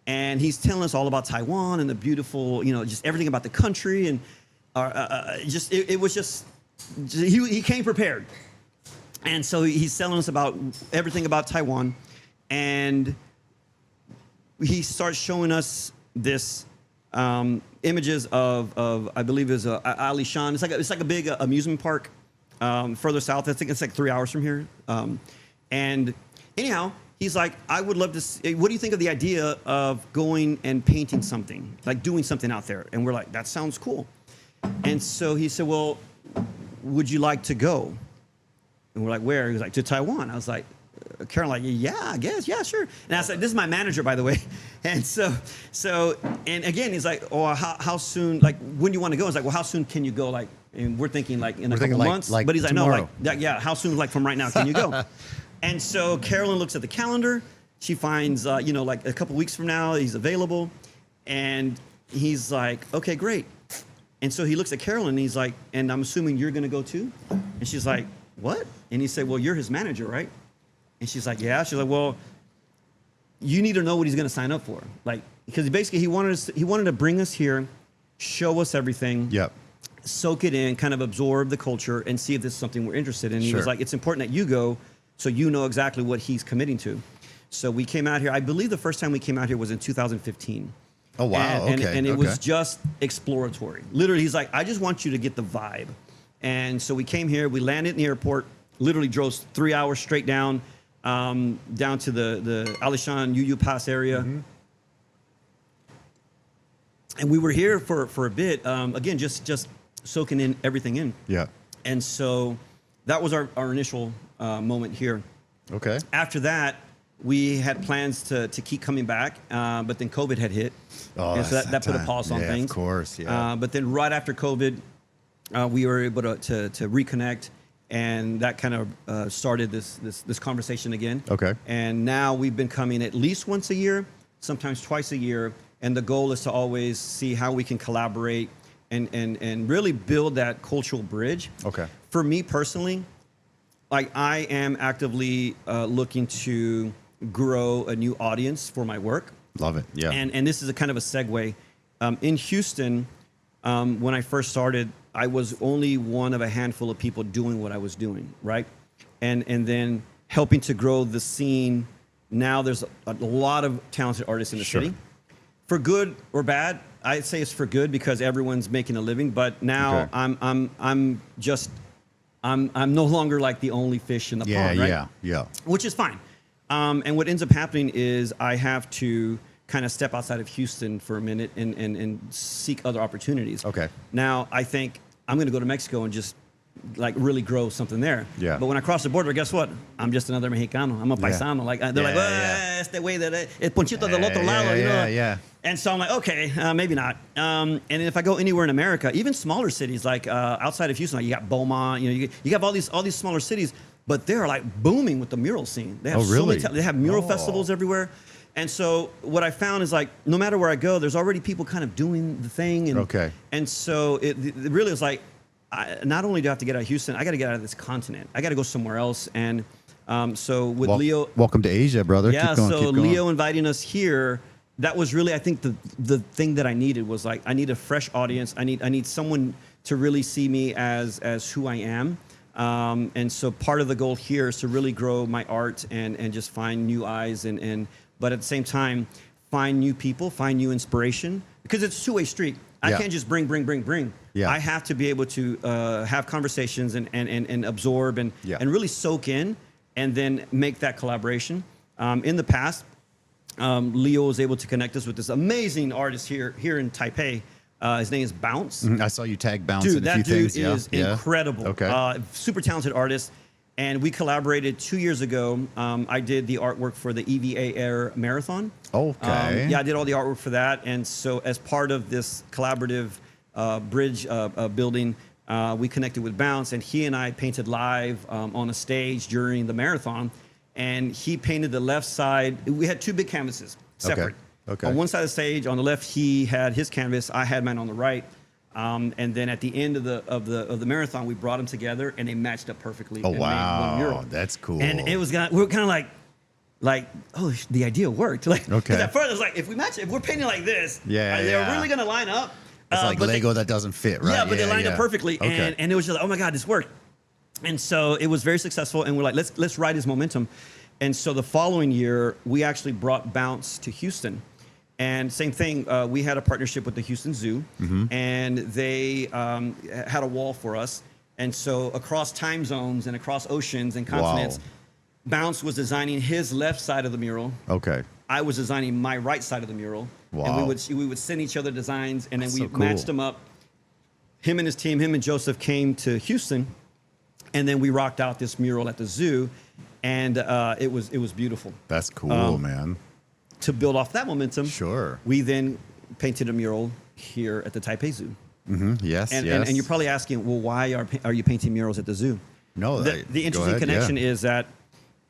And he's telling us all about Taiwan and the beautiful, just everything about the country. And he came prepared. And so he's telling us about everything about Taiwan. And he starts showing us this images of I believe is Alishan. It's like a big amusement park further south. I think it's like 3 hours from here. And anyhow, he's like, I would love to see, what do you think of the idea of going and painting something, like doing something out there? And we're like, that sounds cool. And so he said, well, would you like to go? And we're like, where? He was like, to Taiwan. I was like, Karen, like, yeah, I guess, yeah, sure. And I said, this is my manager, by the way. And so, and again, he's like, oh, how soon, like, when do you want to go? He's like, well, how soon can you go? Like, and we're thinking like in a couple months. But he's like, tomorrow. no, like, yeah, how soon, like from right now, can you go? And so Carolyn looks at the calendar. She finds, like a couple weeks from now, he's available. And he's like, okay, great. And so he looks at Carolyn and he's like, and I'm assuming you're going to go too? And she's like, what? And he said, well, you're his manager, right? And she's like, yeah. She's like, well, you need to know what he's going to sign up for. Like, because basically he wanted to bring us here, show us everything. Yep. Soak it in, kind of absorb the culture and see if this is something we're interested in. He was like, it's important that you go so you know exactly what he's committing to. So we came out here. I believe the first time we came out here was in 2015. Oh, wow. And it was just exploratory. Literally, he's like, I just want you to get the vibe. And so we came here. We landed in the airport, literally drove 3 hours straight down to the Alishan UU Pass area. Mm-hmm. And we were here for a bit, again, just soaking in everything in. Yeah. And so that was our initial moment here. Okay. After that, we had plans to keep coming back, but then COVID had hit. Oh, and so that put a pause on things. Of course, yeah. But then right after COVID, we were able to reconnect and that kind of started this conversation again. Okay. And now we've been coming at least once a year, sometimes twice a year, and the goal is to always see how we can collaborate and really build that cultural bridge. Okay. For me personally, like I am actively looking to grow a new audience for my work. Love it. Yeah. And this is a kind of a segue. In Houston, when I first started, I was only one of a handful of people doing what I was doing, right? And then helping to grow the scene. Now there's a lot of talented artists in the Sure. city. For good or bad, I'd say it's for good because everyone's making a living. But now Okay. I'm no longer like the only fish in the pond, right? Yeah. Which is fine. And what ends up happening is I have to kind of step outside of Houston for a minute and seek other opportunities. Okay. Now, I think I'm going to go to Mexico and just like really grow something there. Yeah. But when I cross the border, guess what? I'm just another Mexicano. I'm a paisano. Like they're like, este güey de el ponchito del otro lado, you know? Yeah. And so I'm like, okay, maybe not. And if I go anywhere in America, even smaller cities like outside of Houston, like you got Beaumont, you have all these smaller cities, but they're like booming with the mural scene. They have really? they have mural festivals everywhere. And so what I found is like, no matter where I go, there's already people kind of doing the thing. And, Okay. And so it really is like, not only do I have to get out of Houston, I got to get out of this continent. I got to go somewhere else. And so with Leo, welcome to Asia, brother. yeah. Keep going. Leo inviting us here, that was really, I think, the thing that I needed was like, I need a fresh audience. I need someone to really see me as who I am. And so part of the goal here is to really grow my art and just find new eyes but at the same time, find new people, find new inspiration, because it's a two-way street. I can't just bring. Yeah. I have to be able to have conversations and absorb and really soak in and then make that collaboration. In the past, Leo was able to connect us with this amazing artist here in Taipei. His name is Bounce. I saw you tag Bounce Dude, in a that few dude things. is incredible. Okay. Super talented artist. And we collaborated 2 years ago. I did the artwork for the EVA Air Marathon. Okay. I did all the artwork for that. And so as part of this collaborative bridge building, we connected with Bounce. And he and I painted live on a stage during the marathon. And he painted the left side. We had two big canvases, separate. Okay. On one side of the stage, on the left, he had his canvas. I had mine on the right. And then at the end of the marathon, we brought them together, and they matched up perfectly. Oh, and made one mural. wow, that's cool. And it was we were kind of like, oh, the idea worked. Like, Okay. 'cause at first, it was like, if we're painting like this, they're really gonna line up. It's like but Lego that doesn't fit, right? Yeah, but they lined up perfectly, Okay. and it was just like, oh my God, this worked. And so it was very successful, and we're like, let's ride his momentum. And so the following year, we actually brought Bounce to Houston. And same thing, we had a partnership with the Houston Zoo, and they had a wall for us. And so across time zones and across oceans and continents, Bounce was designing his left side of the mural. Okay. I was designing my right side of the mural. Wow. And we would send each other designs, and then That's we so cool. matched them up. Him and his team, him and Joseph, came to Houston, and then we rocked out this mural at the zoo, and it was beautiful. That's cool, man. To build off that momentum, Sure. we then painted a mural here at the Taipei Zoo. Yes, And yes. you're probably asking, well, why are you painting murals at the zoo? No, The interesting connection is that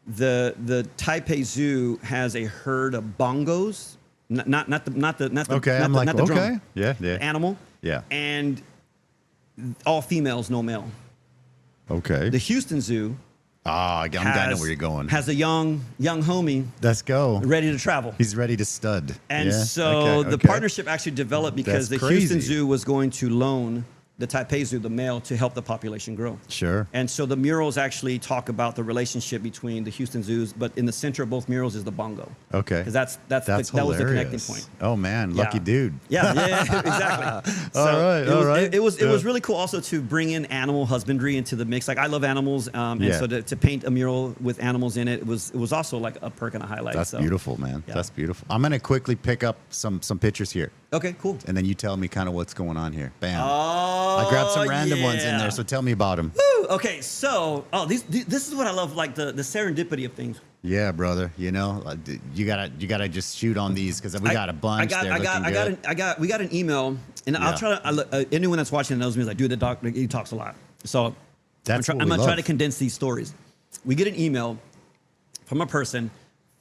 the Taipei Zoo has a herd of bongos, not the Okay, not I'm the, like, not the drum, okay. Yeah. animal. Yeah. And all females, no male. Okay. The Houston Zoo I know where you're going. has a young homie Let's go. ready to travel. He's ready to stud. And Yeah? so Okay, the okay. partnership actually developed because That's the Houston crazy. Zoo was going to loan the Taipei Zoo, the male, to help the population grow. Sure. And so the murals actually talk about the relationship between the Houston Zoos, but in the center of both murals is the bongo. Okay. Because that was the hilarious. connecting point. Oh man, lucky Yeah. dude. Yeah, exactly. All right. It was really cool also to bring in animal husbandry into the mix. Like I love animals, and Yeah. so to paint a mural with animals in it was also like a perk and a highlight. That's so. beautiful, man. Yeah. That's beautiful. I'm gonna quickly pick up some pictures here, Okay, cool. and then you tell me kind of what's going on here. Bam. Oh, I grabbed some random ones in there, so tell me about them. Woo! Okay, so this is what I love, like the serendipity of things. Yeah, brother. You know, you gotta just shoot on these because we got a bunch. We got an email, and I'll try to. Anyone that's watching knows me is like, dude, the doc, he talks a lot. So That's I'm what we gonna try love. to condense these stories. We get an email from a person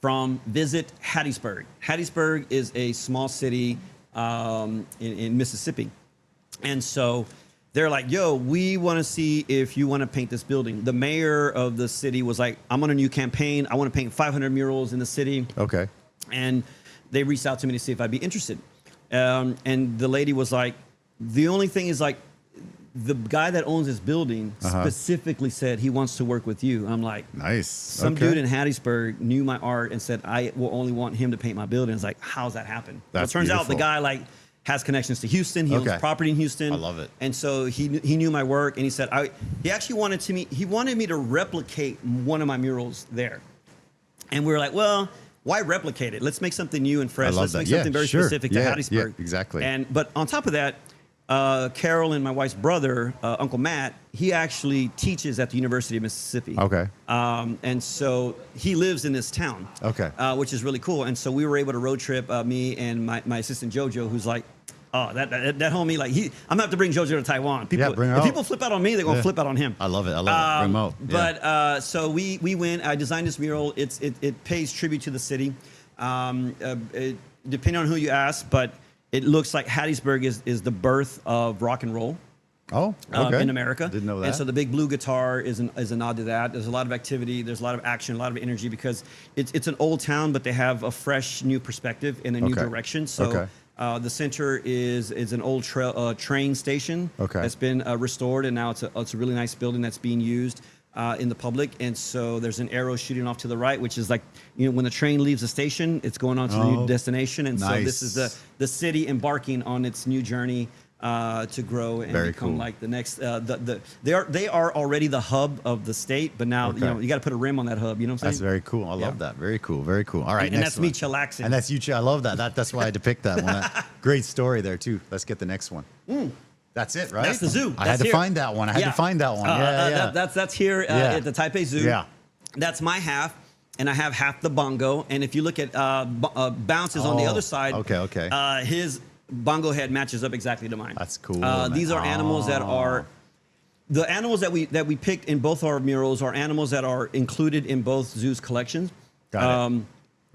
from Visit Hattiesburg. Hattiesburg is a small city in Mississippi. And so they're like, yo, we want to see if you want to paint this building. The mayor of the city was like, I'm on a new campaign. I want to paint 500 murals in the city. Okay. And they reached out to me to see if I'd be interested. And the lady was like, the only thing is like, the guy that owns this building specifically said he wants to work with you. I'm like, Nice. Some dude in Hattiesburg knew my art and said, I will only want him to paint my building. It's like, how's that happen? That's Well, it turns out the beautiful. guy like has connections to Houston. He owns property in Houston. I love it. And so he knew my work, and he said he actually wanted me to replicate one of my murals there. And we were like, well, why replicate it? Let's make something new and fresh. Let's make something very specific to Hattiesburg. Yeah, exactly. But on top of that, Carol and my wife's brother, Uncle Matt, he actually teaches at the University of Mississippi. Okay. And so he lives in this town. Okay. Which is really cool. And so we were able to road trip, me and my assistant JoJo, who's like, oh, that homie, like I'm gonna have to bring JoJo to Taiwan. People, bring her if out. people flip out on me, they're gonna flip out on him. I love it. I love it. Bring him out. Yeah. But so we went. I designed this mural. It pays tribute to the city, depending on who you ask. But it looks like Hattiesburg is the birth of rock and roll. Oh, okay. In America. Didn't know that. And so the big blue guitar is a nod to that. There's a lot of activity. There's a lot of action, a lot of energy because it's an old town, but they have a fresh new perspective and a new direction. So the center is an old train station that's been restored, and now it's a really nice building that's being used in the public. And so there's an arrow shooting off to the right, which is like, when the train leaves the station, it's going on to the new destination. And so this is the city embarking on its new journey to grow and become like the next. They are already the hub of the state, but now you got to put a rim on that hub. You know what I'm saying? That's very cool. I love that. Very cool. Very cool. All right, and that's me chillaxing. And that's you. I love that. That's why I had to pick that one. Great story there too. Let's get the next one. That's it, right? That's the zoo. I had to find that one. That's here at the Taipei Zoo. Yeah. That's my half, and I have half the bongo. And if you look at Bounces on the other side, his bongo head matches up exactly to mine. That's cool. These are animals that are the animals that we picked in both our murals are animals that are included in both zoos' collections. Got it.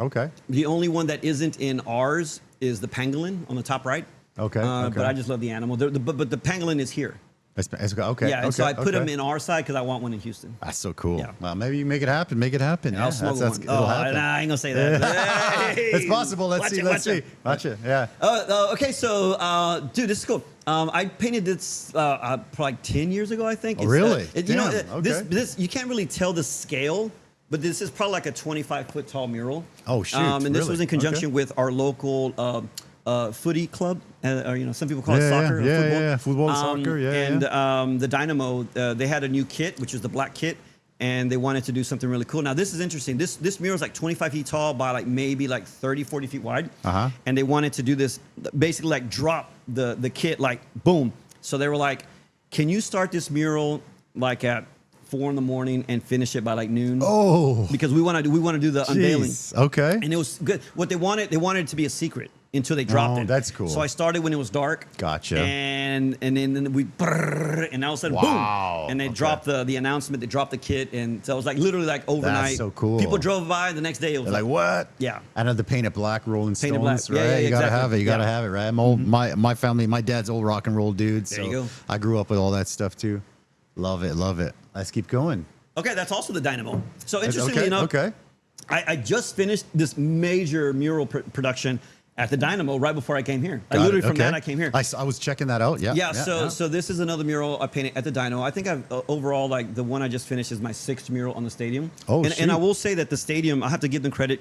Okay. The only one that isn't in ours is the pangolin on the top right. Okay. But I just love the animal. But the pangolin is here. Okay. Yeah, and so I put them in our side because I want one in Houston. That's so cool. Yeah. Well, maybe you make it happen. Make it happen. I'll smuggle one. It'll happen. Nah, I ain't gonna say that. Hey, it's possible. Let's see. Watch it. Yeah. Okay, so dude, this is cool. I painted this probably like 10 years ago, I think. Oh, really? This you can't really tell the scale, but this is probably like a 25-foot tall mural. Oh shoot! And this was in conjunction with our local footy club, or some people call it soccer or football. Yeah, football, soccer, And the Dynamo, they had a new kit, which is the black kit, and they wanted to do something really cool. Now, this is interesting. This mural is like 25 feet tall by like maybe like 30, 40 feet wide. And they wanted to do this, basically like drop the kit, like boom. So they were like, can you start this mural like at 4 a.m. and finish it by like noon? Oh. Because we want to do the unveiling. Okay. And it was good. What they wanted it to be a secret until they dropped it. That's cool. So I started when it was dark. Gotcha. And then we and all of a sudden boom. And they dropped the announcement. They dropped the kit, and so it was like literally like overnight. That's so cool. People drove by the next day. It was like what? Yeah. I know the painted black Rolling Stones, black. right? Yeah, you gotta exactly. have it. You gotta have it, right? I'm old. My family, my dad's old rock and roll dude. There you go. I grew up with all that stuff too. Love it. Love it. Let's keep going. Okay, that's also the Dynamo. So interestingly enough, I just finished this major mural production at the Dynamo right before I came here. From that I came here. I was checking that out. Yeah. So this is another mural I painted at the Dynamo. I think I've overall, like the one I just finished is my 6th mural on the stadium. Oh, and I will say that the stadium, I have to give them credit,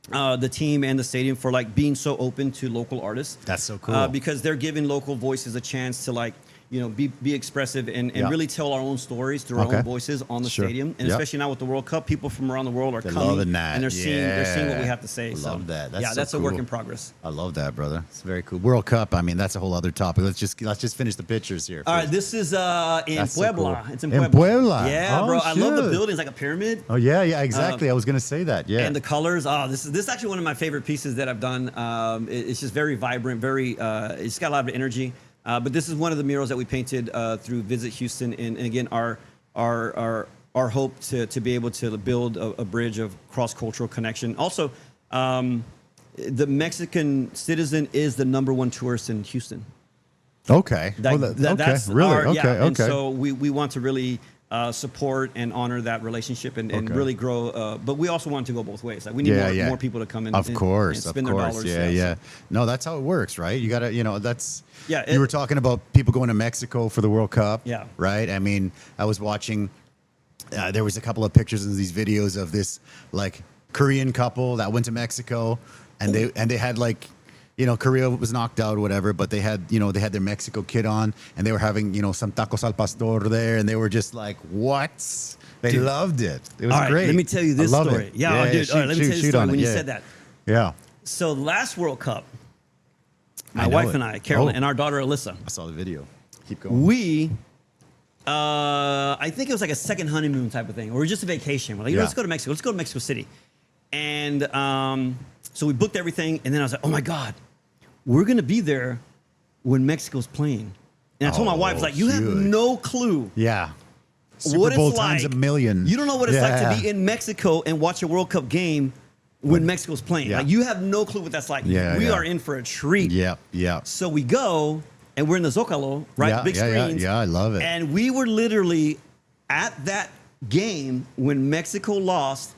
the team and the stadium, for like being so open to local artists. That's so cool. Because they're giving local voices a chance to like, be expressive and really tell our own stories through our own voices on the stadium. And especially now with the World Cup, people from around the world are coming and they're seeing what we have to say. Love that. That's so a cool. work in progress. I love that, brother. It's very cool. World Cup. I mean, that's a whole other topic. Let's just finish the pictures here. All right, this is in Puebla. So cool. It's in Puebla. Yeah, bro. I love the building. It's like a pyramid. Oh yeah, exactly. I was gonna say that. Yeah. And the colors. This is actually one of my favorite pieces that I've done. It's just very vibrant. It's got a lot of energy. But this is one of the murals that we painted through Visit Houston, and again, our our hope to be able to build a bridge of cross-cultural connection. Also, the Mexican citizen is the #1 tourist in Houston. Okay. That's really? our, okay. yeah. And Okay. so we want to really support and honor that relationship and really grow. But we also want to go both ways. Like we need more people to come in. Of course. and spend their dollars. Yeah. No, that's how it works, right? You gotta, that's. Yeah. You were talking about people going to Mexico for the World Cup. Yeah. Right. I mean, I was watching. There was a couple of pictures in these videos of this like Korean couple that went to Mexico, and they had like, Korea was knocked out or whatever, but they had their Mexico kit on, and they were having some tacos al pastor there, and they were just like, what? They loved it. It was all right, great. Let me tell you this story. It. Yeah, dude. All right, let me tell you this story when you said that. Yeah. So last World Cup, my wife and I, Carolyn, and our daughter Alyssa. I saw the video. Keep going. We, I think it was like a second honeymoon type of thing, or just a vacation. We're like, let's go to Mexico. Let's go to Mexico City. And so we booked everything, and then I was like, oh my God, we're gonna be there when Mexico's playing. And I told my wife, like, you have no clue. Yeah. Super Bowl it's times like, a million. You don't know what it's like to be in Mexico and watch a World Cup game when Mexico's playing. Yeah. Like, you have no clue what that's like. Yeah, we are in for a treat. Yeah. So we go, and we're in the Zocalo, right? Big screens. Yeah, I love it. And we were literally at that game when Mexico lost,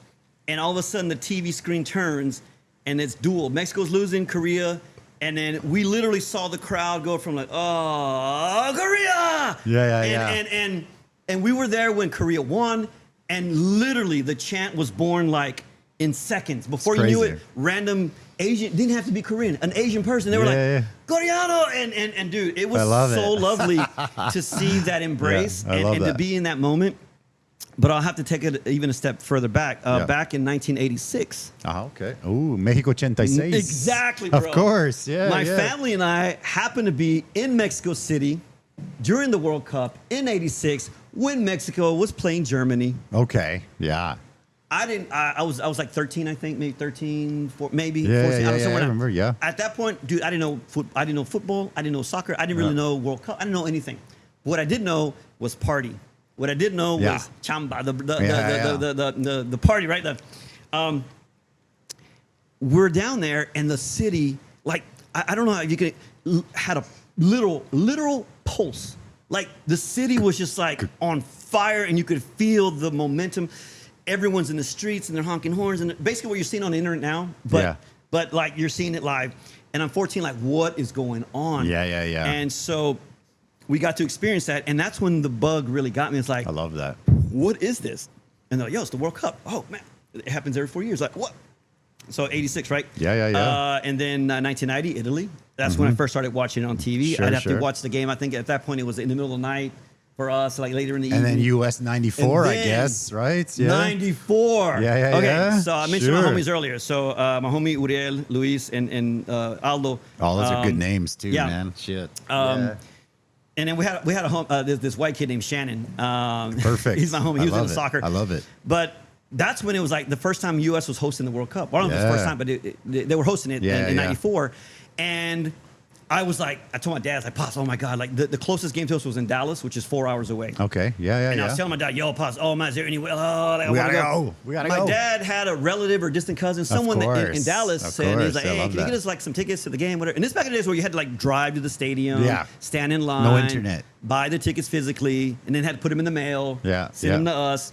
and all of a sudden the TV screen turns, and it's dual. Mexico's losing, Korea. And then we literally saw the crowd go from like, oh, Korea! And we were there when Korea won, and literally the chant was born like in seconds. Before you knew it, random Asian, didn't have to be Korean, an Asian person, they were like, Coreano! And dude, it was so lovely to see that embrace and to be in that moment. But I'll have to take it even a step further back. Back in 1986. Okay. Ooh, Mexico 86. Exactly, bro. Of course, My family and I happened to be in Mexico City during the World Cup in 86 when Mexico was playing Germany. Okay, yeah. I was like 13, I think, maybe 13, 14, maybe 14. I remember, At that point, dude, I didn't know football, I didn't know soccer, I didn't really know World Cup, I didn't know anything. But what I did know was party. What I did know was chamba, the party, right? We're down there, and the city, like, I don't know how you could, had a literal pulse. Like, the city was just like on fire, and you could feel the momentum. Everyone's in the streets, and they're honking horns, and basically what you're seeing on the internet now, but like you're seeing it live. And I'm 14, like, what is going on? Yeah. And so we got to experience that, and that's when the bug really got me. It's like, I love that. What is this? And they're like, yo, it's the World Cup. Oh, man, it happens every 4 years. Like, what? So 86, right? Yeah. And then 1990, Italy. That's when I first started watching it on TV. I'd have to watch the game. I think at that point it was in the middle of the night for us, like later in the evening. And then US 94, I guess, right? Yeah. 94. Yeah. Okay, so I mentioned my homies earlier. So my homie Uriel, Luis, and Aldo. Oh, those are good names too, man. Shit. And then we had this white kid named Shannon. Perfect. He's my homie. He was into soccer. I love it. But that's when it was like the first time U.S. was hosting the World Cup. Well, I don't know if it was the first time, but they were hosting it in 94. And I was like, I told my dad, I was like, Pops, oh my God, like the closest game to us was in Dallas, which is 4 hours away. Okay, yeah. And I was telling my dad, yo, Pops, oh man, is there any way? Oh, like, we gotta go. We gotta go. My dad had a relative or distant cousin, someone in Dallas, and he was like, hey, can you get us like some tickets to the game? Whatever. And this back in the days where you had to like drive to the stadium, stand in line, no internet, buy the tickets physically, and then had to put them in the mail, send them to us.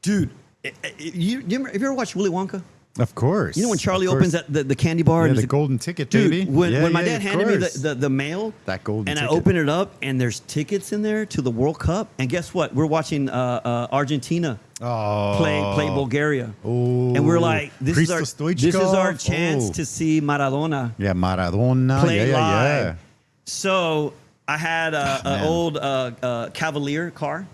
Dude, have you ever watched Willy Wonka? Of course. You know when Charlie opens the candy bar? Yeah, the golden ticket, dude, baby. When my dad handed me the mail, that golden and ticket. I opened it up, and there's tickets in there to the World Cup. And guess what? We're watching Argentina play Bulgaria. Oh, and we're like, this is our chance to see Maradona. Yeah, Maradona. Play live. So I had an old Cavalier car.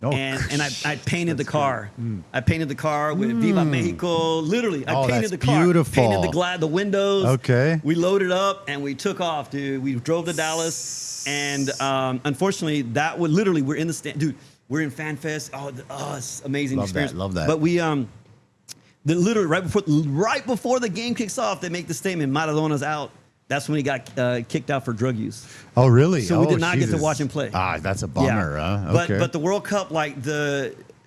And I painted the car. I painted the car with Viva Mexico. Literally, I painted the car. Beautiful. Painted the windows. Okay. We loaded up and we took off, dude. We drove to Dallas, and unfortunately, that would literally we're in the stand, dude. We're in Fan Fest. Oh, it's amazing experience. Love that. But we literally right before the game kicks off, they make the statement: Maradona's out. That's when he got kicked out for drug use. Oh, really? So we did not get to watch him play. Ah, that's a bummer. Okay. But the World Cup, like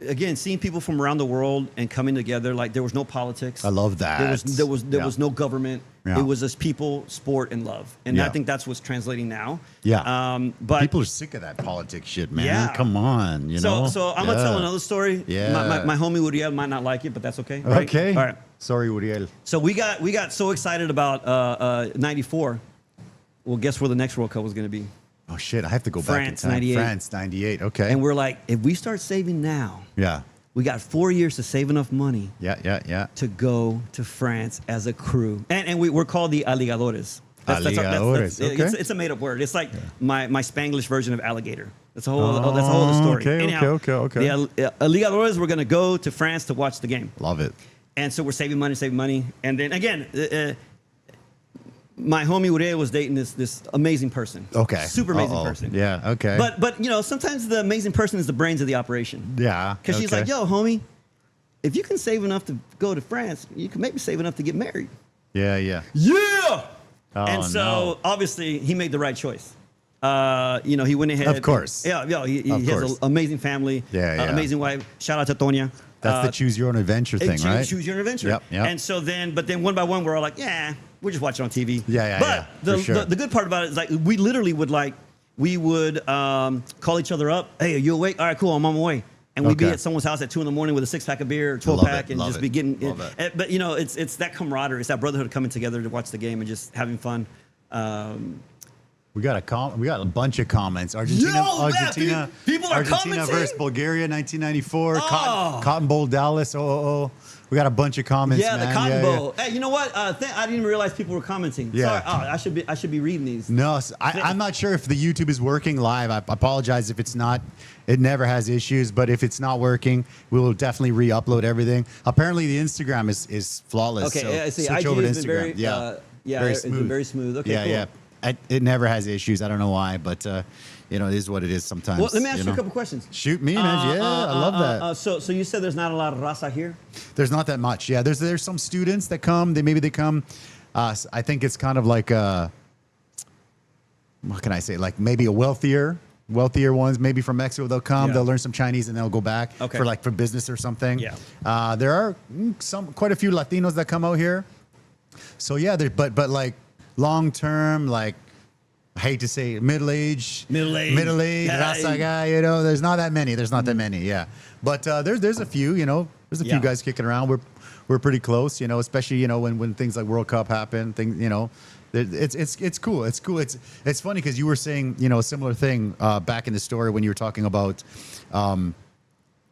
again, seeing people from around the world and coming together, like there was no politics. I love that. There was no government. Yeah. It was just people, sport, and love. And I think that's what's translating now. Yeah. But people are sick of that politics shit, man. Yeah. Come on, you know. So I'm gonna tell another story. Yeah. My homie Uriel might not like it, but that's okay. Right? Okay. All right. Sorry, Uriel. So we got so excited about '94. Well, guess where the next World Cup was gonna be? Oh shit! I have to go France, back in time. 98. France, 98. Okay. And we're like, if we start saving now, yeah. we got 4 years to save enough money. Yeah. To go to France as a crew, and we're called the Alligadores. Alligadores. Okay. It's a made up word. It's like my Spanglish version of alligator. That's a whole other story. Okay. Anyhow, Okay. The Alligadores were gonna go to France to watch the game. Love it. And so we're saving money, and then again. My homie Uriel was dating this amazing person. Okay. Super amazing person. Yeah. Okay. But you know, sometimes the amazing person is the brains of the operation. Yeah. Because she's like, yo, homie, if you can save enough to go to France, you can maybe save enough to get married. Yeah. Yeah. Oh, And so obviously he made the right choice. You know, he went ahead. Of course. He has an amazing family. Yeah. Amazing wife. Shout out to Tonya. That's the choose your own adventure thing, right? Choose your own adventure. Yep. And so but then one by one, we're all like, we're just watching on TV. Yeah. But the good part about it is like we literally would call each other up. Hey, are you awake? All right, cool. I'm on my way. And we'd be at someone's house at 2 a.m. with a 6-pack of beer, 12-pack, and just be getting. But you know, it's that camaraderie, it's that brotherhood coming together to watch the game and just having fun. We got a bunch of comments. Argentina people are Argentina commenting? versus Bulgaria, 1994. Cotton Bowl, Dallas. We got a bunch of comments. Yeah, man. the Cotton Bowl. Hey, you know what? I didn't even realize people were commenting. Yeah. Sorry. I should be reading these. No, I'm not sure if the YouTube is working live. I apologize if it's not. It never has issues, but if it's not working, we will definitely re-upload everything. Apparently, the Instagram is flawless. Okay, so I see. switch IG over to has Instagram. been very, it's been very smooth. Okay, cool. Yeah. It never has issues. I don't know why, but you know, it is what it is sometimes. Well, let me ask you a couple questions. Shoot me, man. I love that. So you said there's not a lot of raza here? There's not that much. Yeah, there's some students that come. They come. I think it's kind of like what can I say? Like maybe a wealthier ones, maybe from Mexico. They'll come. Yeah. They'll learn some Chinese and they'll go back for business or something. Yeah. There are quite a few Latinos that come out here. So yeah, but like long term, like I hate to say middle-aged raza guy, you know, there's not that many. Yeah. But there's a few, you know, there's a few guys kicking around. We're pretty close, you know, especially, you know, when things like World Cup happen, things, you know, it's cool. It's cool. It's funny because you were saying, you know, a similar thing back in the story when you were talking about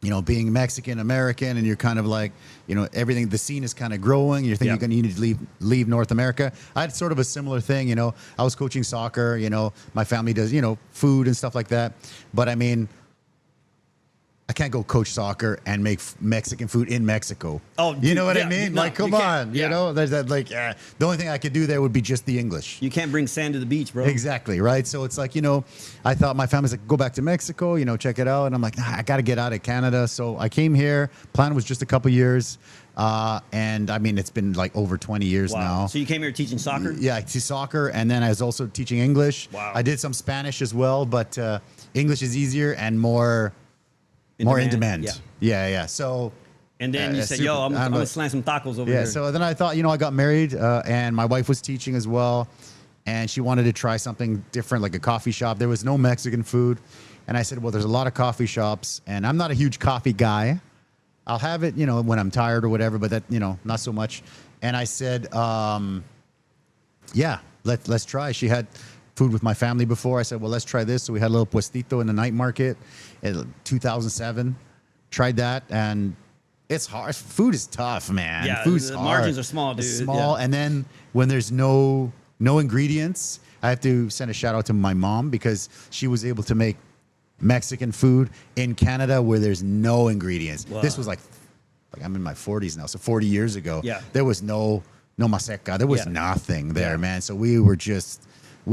you know, being Mexican American, and you're kind of like, you know, everything, the scene is kind of growing. You're thinking you need to leave North America. I had sort of a similar thing, you know. I was coaching soccer, you know, my family does, you know, food and stuff like that. But I mean, I can't go coach soccer and make Mexican food in Mexico. Oh, you know what I mean? Like, come on, you know, there's that, like, the only thing I could do there would be just the English. You can't bring sand to the beach, bro. Exactly, right? So it's like, you know, I thought my family's like, go back to Mexico, you know, check it out. And I'm like, I got to get out of Canada. So I came here. Plan was just a couple years. And I mean, it's been like over 20 years now. So you came here teaching soccer? Yeah, I teach soccer. And then I was also teaching English. Wow. I did some Spanish as well, but English is easier and more in demand. Yeah. So, and then you said, yo, I'm going to slam some tacos over here. Yeah, so then I thought, you know, I got married and my wife was teaching as well. And she wanted to try something different, like a coffee shop. There was no Mexican food. And I said, well, there's a lot of coffee shops. And I'm not a huge coffee guy. I'll have it, you know, when I'm tired or whatever, but that, you know, not so much. And I said, yeah, let's try. She had food with my family before. I said, well, let's try this. So we had a little puestito in the night market in 2007. Tried that, and it's hard. Food is tough, man. Yeah, Food's the hard. margins are small, dude. It's small, and then when there's no ingredients, I have to send a shout out to my mom because she was able to make Mexican food in Canada where there's no ingredients. Wow. This was like I'm in my 40s now, so 40 years ago. Yeah. There was no maseca. There was nothing there, man. So we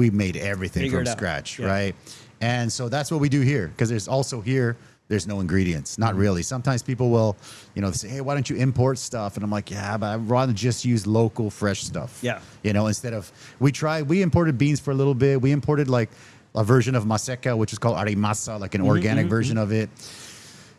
made everything from scratch, right? And so that's what we do here, because there's also here, there's no ingredients. Not really. Sometimes people will, you know, they say, hey, why don't you import stuff? And I'm like, yeah, but I'd rather just use local, fresh stuff. Yeah. You know, instead of, we imported beans for a little bit. We imported like a version of maseca, which is called arimasa, like an organic version of it.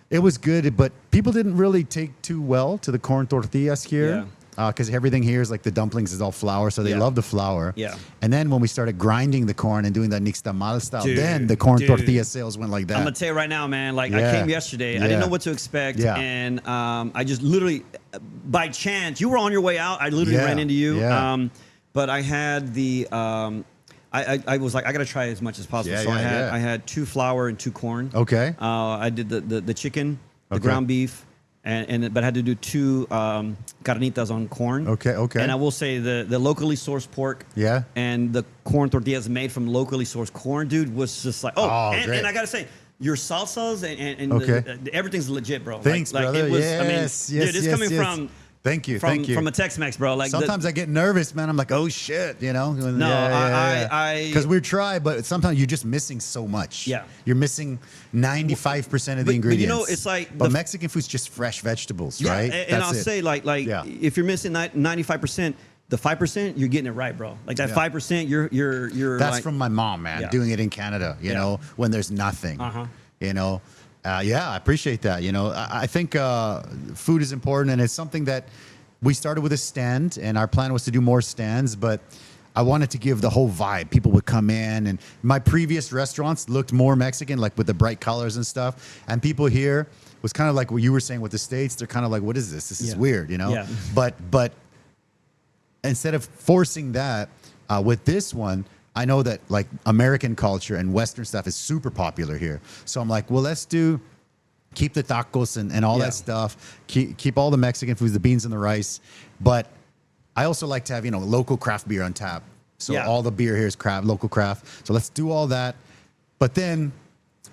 It was good, but people didn't really take too well to the corn tortillas here. Because everything here is like the dumplings is all flour, so they love the flour. Yeah. And then when we started grinding the corn and doing that nixtamal style, then the corn tortilla sales went like that. I'm gonna tell you right now, man. Like I came yesterday, I didn't know what to expect, and I just literally, by chance, you were on your way out. I literally ran into you. But I had the, I was like, I gotta try as much as possible. So I had 2 flour and 2 corn. Okay. I did the chicken, the ground beef. But I had to do 2 carnitas on corn. Okay. And I will say the locally sourced pork. Yeah. And the corn tortillas made from locally sourced corn, dude, was just like, and I gotta say, your salsas and everything's legit, bro. Thanks, brother. It was, yes, I mean, dude, it's coming from. Thank you. From a Tex-Mex, bro. Like sometimes I get nervous, man. I'm like, oh shit, you know. No, because we're try, but sometimes you're just missing so much. Yeah, you're missing 95% of the ingredients. But you know, it's like Mexican food's just fresh vegetables, right? And I'll say like if you're missing 95%. The 5%, you're getting it right, bro. Like that 5%, you're. That's like, from my mom, man. Doing it in Canada, you know, when there's nothing. You know. I appreciate that. You know, I think food is important, and it's something that we started with a stand, and our plan was to do more stands, but I wanted to give the whole vibe. People would come in, and my previous restaurants looked more Mexican, like with the bright colors and stuff, and people here was kind of like what you were saying with the States. They're kind of like, what is this? This is weird, you know? Yeah. But instead of forcing that, with this one, I know that like American culture and Western stuff is super popular here. So I'm like, well, let's keep the tacos and all that stuff. Keep all the Mexican foods, the beans and the rice. But I also like to have, you know, local craft beer on tap. So all the beer here is local craft. So let's do all that. But then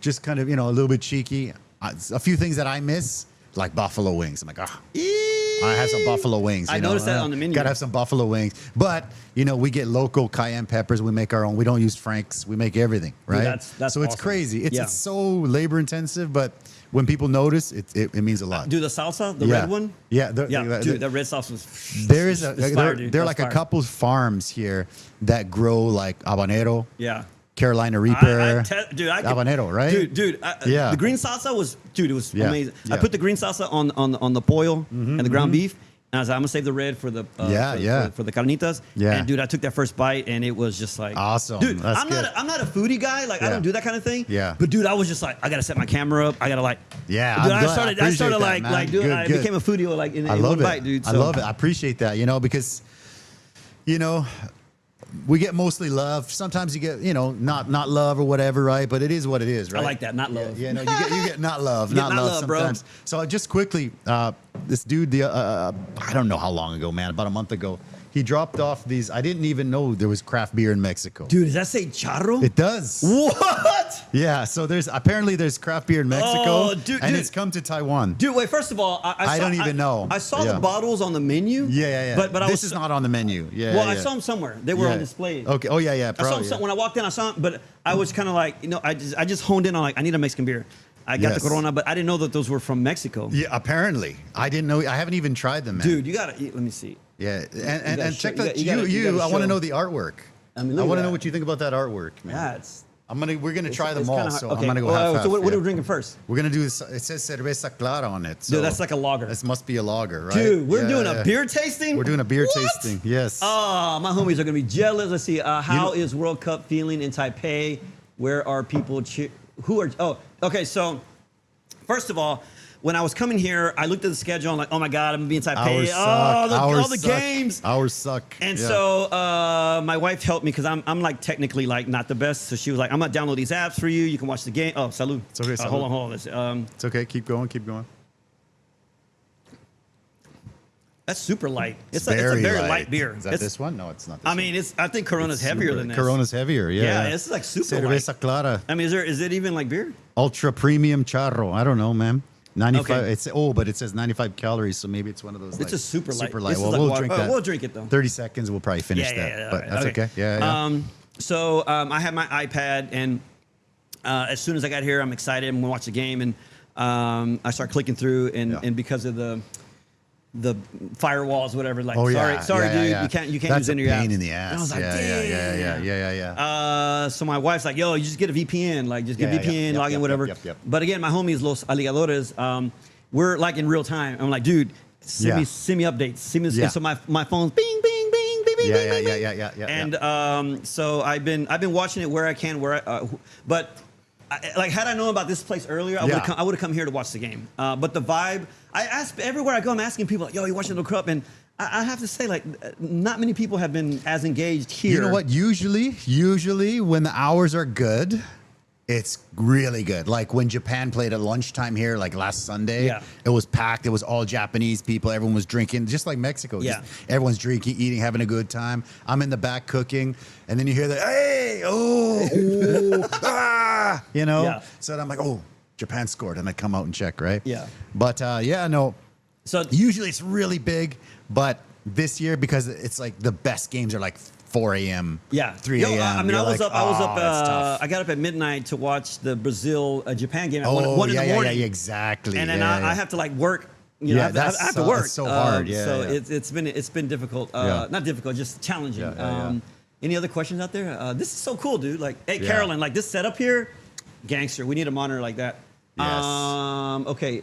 just kind of, you know, a little bit cheeky. A few things that I miss, like buffalo wings. I'm like, I have some buffalo wings. I noticed that on the menu. Gotta have some buffalo wings. But, you know, we get local cayenne peppers. We make our own. We don't use Frank's. We make everything, right? Dude, that's so it's awesome. crazy. It's so labor intensive, but when people notice, it means a lot. Do the salsa, the red one? Yeah. Dude, that red sauce was. There is fire, there are like a couple farms here that grow like habanero. Yeah. Carolina Reaper, habanero, right? Dude, the green salsa was, it was amazing. I put the green salsa on the pollo and the ground beef, and I was like, I'm gonna save the red for the for the carnitas. Yeah, and dude, I took that first bite, and it was just like awesome. Dude, I'm not a foodie guy. Like I don't do that kind of thing. Yeah, but dude, I was just like, I gotta set my camera up. I gotta like. Yeah, dude, I started I became a foodie like in one bite, dude. So. I love it. I appreciate that. You know, because, you know, we get mostly love. Sometimes you get, you know, not love or whatever, right? But it is what it is, right? I like that, not love. Yeah, no, you get not love, not love sometimes. Bro. So just quickly, this dude, I don't know how long ago, man, about a month ago, he dropped off these. I didn't even know there was craft beer in Mexico. Dude, does that say charro? It does. What? Yeah. So apparently there's craft beer in Mexico, and it's come to Taiwan. Dude, wait. First of all, I don't even know. I saw the bottles on the menu. Yeah. But this is not on the menu. Yeah. Well, I saw them somewhere. They were on display. Okay. Oh yeah. Probably, I saw them when I walked in. I saw them, but I was kind of like, you know, I just honed in on like, I need a Mexican beer. I got the Corona, but I didn't know that those were from Mexico. Yeah, apparently. I didn't know. I haven't even tried them, man. Dude, you gotta eat. Let me see. Yeah, and check that. I want to know the artwork. I want to know what you think about that artwork, man. Yeah, we're gonna try them all. So okay. I'm gonna go half. So what are we drinking first? We're gonna do this. It says cerveza clara on it. So dude, that's like a lager. This must be a lager, right? Dude, we're doing a beer tasting. We're doing a beer tasting. Yes. Oh, my homies are gonna be jealous. Let's see. How is World Cup feeling in Taipei? Where are people? Who are? Oh, okay. So, first of all, when I was coming here, I looked at the schedule. I'm like, oh my God, I'm gonna be in Taipei. All the games. Ours suck. And so my wife helped me because I'm like technically like not the best. So she was like, I'm gonna download these apps for you. You can watch the game. Oh, salud. It's okay. Salud. Hold on. It's okay. Keep going. That's super light. It's a very light beer. Is that this one? No, it's not. This one. I think Corona's heavier than this. Corona's heavier. Yeah. This is like super cerveza light. clara. I mean, is it even like beer? Ultra premium charro. I don't know, man. 95. Okay. But it says 95 calories, so maybe it's one of those. It's just super light. Well, we'll drink that. We'll drink it though. 30 seconds, we'll probably finish that. But that's okay. Yeah. So I had my iPad, and as soon as I got here, I'm excited. I'm gonna watch the game, and I start clicking through, and because of the firewalls, whatever. Like, sorry, dude, you can't use any of your apps. That's a pain in the ass. And I was like, yeah. So my wife's like, yo, you just get a VPN, like just get VPN, log in, whatever. Yep. But again, my homies, Los Alligadores, we're like in real time. I'm like, dude, send me updates. Send me, so my phone's bing, bing, bing, bing, bing, bing, bing. Yeah. And so I've been watching it where I can, but. Like, had I known about this place earlier, I would have come here to watch the game. But the vibe, I ask everywhere I go, I'm asking people, like, yo, you watching the Cup? And I have to say, like, not many people have been as engaged here. You know what? Usually when the hours are good, it's really good. Like when Japan played at lunchtime here, like last Sunday, it was packed. It was all Japanese people. Everyone was drinking, just like Mexico. Yeah. Everyone's drinking, eating, having a good time. I'm in the back cooking, and then you hear the, hey, you know? Yeah. So I'm like, oh, Japan scored. And I come out and check, right? Yeah. But no. So usually it's really big, but this year, because it's like the best games are like 4 a.m. 3 a.m. I mean, I was up. I got up at midnight to watch the Brazil-Japan game at 1 in the morning. Yeah, exactly. And then I have to like work. You know, I have to work. It's so hard. It's been difficult. Not difficult, just challenging. Any other questions out there? This is so cool, dude. Like, hey, Carolyn, like this setup here, gangster. We need a monitor like that. Yes. Okay.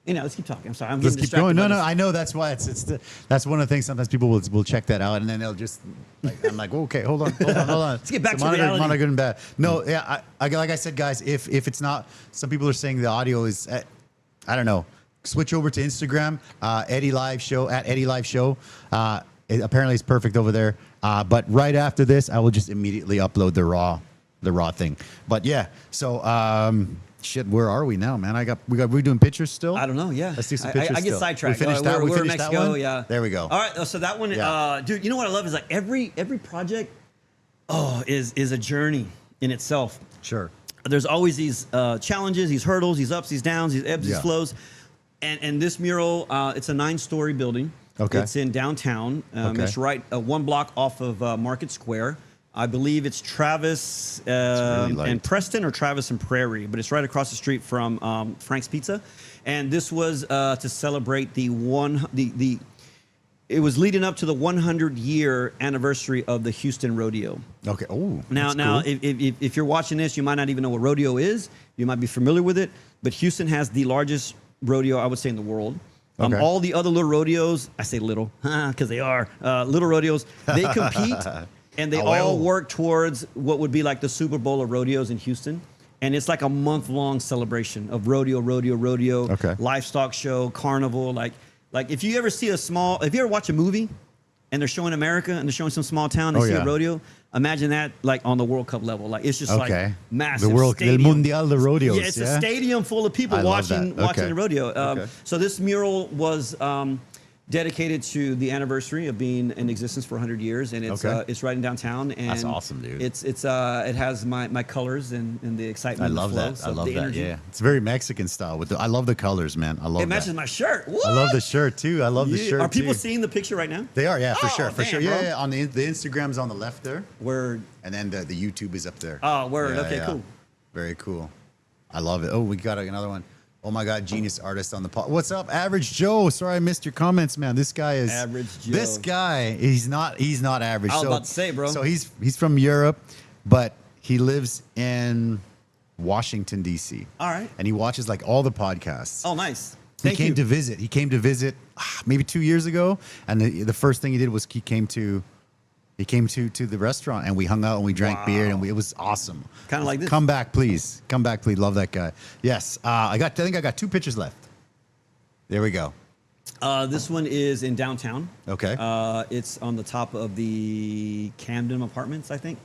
Let's keep talking. I'm sorry. Let's keep going. No. I know that's why that's one of the things. Sometimes people will check that out, and then they'll just like, I'm like, okay, hold on. Let's get back to reality. Monitor good and bad. No, I like I said, guys. If it's not, some people are saying the audio is, I don't know. Switch over to Instagram, Eddy Live Show at Eddy Live Show. Apparently, it's perfect over there. But right after this, I will just immediately upload the raw thing. But yeah, so. Shit, where are we now, man? We're doing pictures still? I don't know, yeah. Let's do some pictures I get still. sidetracked. We finished that? We're in Mexico, that one? Yeah. There we go. All right, so that one, dude, you know what I love is like every project, is a journey in itself. Sure. There's always these challenges, these hurdles, these ups, these downs, these ebbs, these flows. And this mural, it's a 9-story building. Okay. It's in downtown. It's right 1 block off of Market Square. I believe it's Travis and Preston, or Travis and Prairie, but it's right across the street from Frank's Pizza. And this was to celebrate it was leading up to the 100-year anniversary of the Houston Rodeo. Okay. Oh. Now, cool. if you're watching this, you might not even know what rodeo is. You might be familiar with it, but Houston has the largest rodeo, I would say, in the world. Okay. All the other little rodeos, I say little, because they are little rodeos. They compete. And they all work towards what would be like the Super Bowl of rodeos in Houston. And it's like a month-long celebration of rodeo, livestock show, carnival. Like if you ever watch a movie and they're showing America and they're showing some small town, they see a rodeo, imagine that like on the World Cup level. Like it's just like massive. The World, stadium. El Mundial de Rodeos. Yeah, it's a stadium full of people watching the rodeo. So this mural was dedicated to the anniversary of being in existence for 100 years, and it's right in downtown. And that's awesome, dude. It has my colors and the excitement. I love that. So I love that. energy. Yeah, it's very Mexican style. I love the colors, man. I love it matches my shirt. What? I love the shirt too. I love the shirt. Are people seeing the picture right now? They are, yeah, for sure, damn, sure. Bro. Yeah. On the Instagram's on the left there. Word. And then the YouTube is up there. Oh, word. Okay, cool. Very cool. I love it. Oh, we got another one. Oh my God, genius artist on the pod. What's up, Average Joe? Sorry I missed your comments, man. This guy is Average Joe. This guy, he's not average. I was about to say, bro. So he's from Europe, but he lives in Washington, D.C. All right. And he watches like all the podcasts. Oh, nice. He came to visit maybe 2 years ago, and the first thing he did was he came to the restaurant, and we hung out and we drank beer, and it was awesome. Kind of like this. Come back, please. Love that guy. Yes. I think I got 2 pictures left. There we go. This one is in downtown. Okay. It's on the top of the Camden Apartments, I think.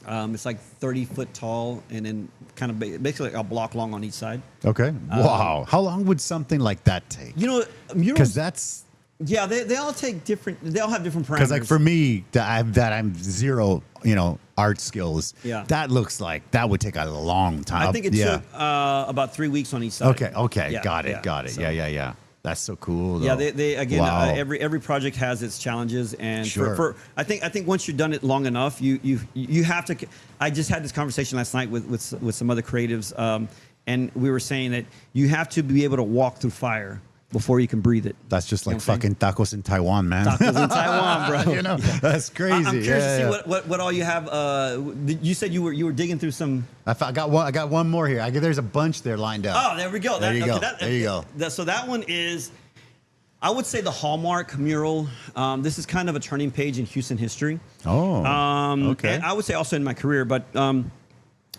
It's like 30 foot tall, and then kind of basically like a block long on each side. Okay. Wow. How long would something like that take? You know, murals. Because that's. Yeah, they all take different. They all have different parameters. Because like for me, I'm zero, art skills. Yeah. That looks like that would take a long time. I think it took about 3 weeks on each side. Okay. Yeah, Got it. So. Yeah. That's so cool. Though. Yeah, they again. Wow. Every project has its challenges, and sure. I think once you've done it long enough, you have to. I just had this conversation last night with some other creatives. And we were saying that you have to be able to walk through fire before you can breathe it. That's just like You know what I'm fucking tacos in Taiwan, man. Tacos in Taiwan, bro. You know, that's crazy. I'm curious to see what all you have. You said you were digging through some. I got one more here. There's a bunch there lined up. Oh, there we go. There you go. There you go. So that one is, I would say, the hallmark mural. This is kind of a turning page in Houston history. Oh, okay. And I would say also in my career, but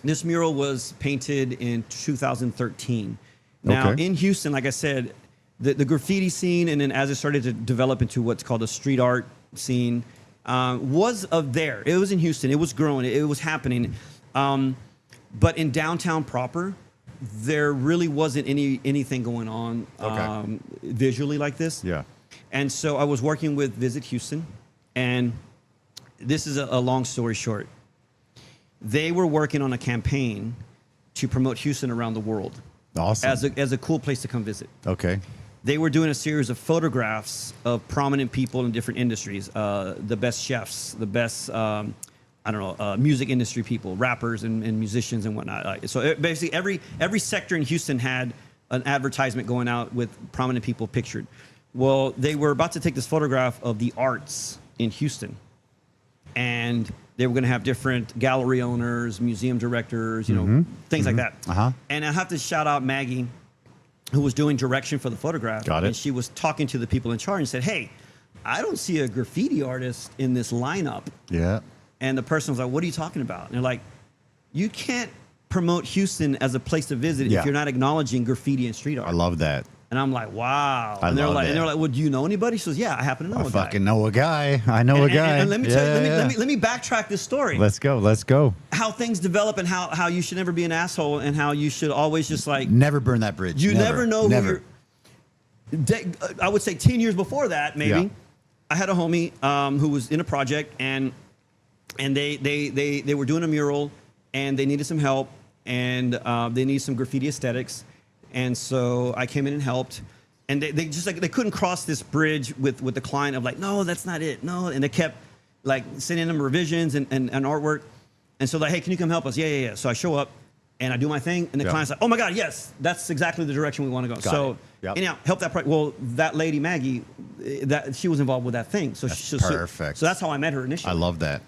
this mural was painted in 2013. Now, Okay. in Houston, like I said, the graffiti scene, and then as it started to develop into what's called a street art scene, was there. It was in Houston. It was growing. It was happening. But in downtown proper, there really wasn't anything going on visually like this. Yeah. And so I was working with Visit Houston, and this is a long story short. They were working on a campaign to promote Houston around the world. Awesome. As a cool place to come visit. Okay. They were doing a series of photographs of prominent people in different industries, the best chefs, the best, music industry people, rappers and musicians and whatnot. So basically every sector in Houston had an advertisement going out with prominent people pictured. Well, they were about to take this photograph of the arts in Houston. And they were going to have different gallery owners, museum directors, things like that. Uh-huh. And I have to shout out Maggie, who was doing direction for the photograph. Got it. And she was talking to the people in charge and said, hey, I don't see a graffiti artist in this lineup. Yeah. And the person was like, what are you talking about? And they're like, you can't promote Houston as a place to visit Yeah. if you're not acknowledging graffiti and street art. I love that. And I'm like, wow. I And they're love like, it. well, do you know anybody? She says, yeah, I happen to know I a guy. fucking know a guy. I know a guy. And let me tell you, Yeah. let me backtrack this story. Let's go. How things develop and how you should never be an asshole and how you should always just like Never burn that bridge. you never know Never. who you're. I would say 10 years before that, maybe, Yeah. I had a homie who was in a project and they were doing a mural and they needed some help and they needed some graffiti aesthetics, and so I came in and helped. And they just like they couldn't cross this bridge with the client of like, no, that's not it, no, and they kept like sending them revisions and artwork, and so like, hey, can you come help us? Yeah. So I show up and I do my thing, and the Yeah. client's like, oh my God, yes, that's exactly the direction we want to go. Got so it. Yep. anyhow, help that project. Well, that lady Maggie, that she was involved with that thing, so That's she, perfect. So that's how I met her initially. I love that.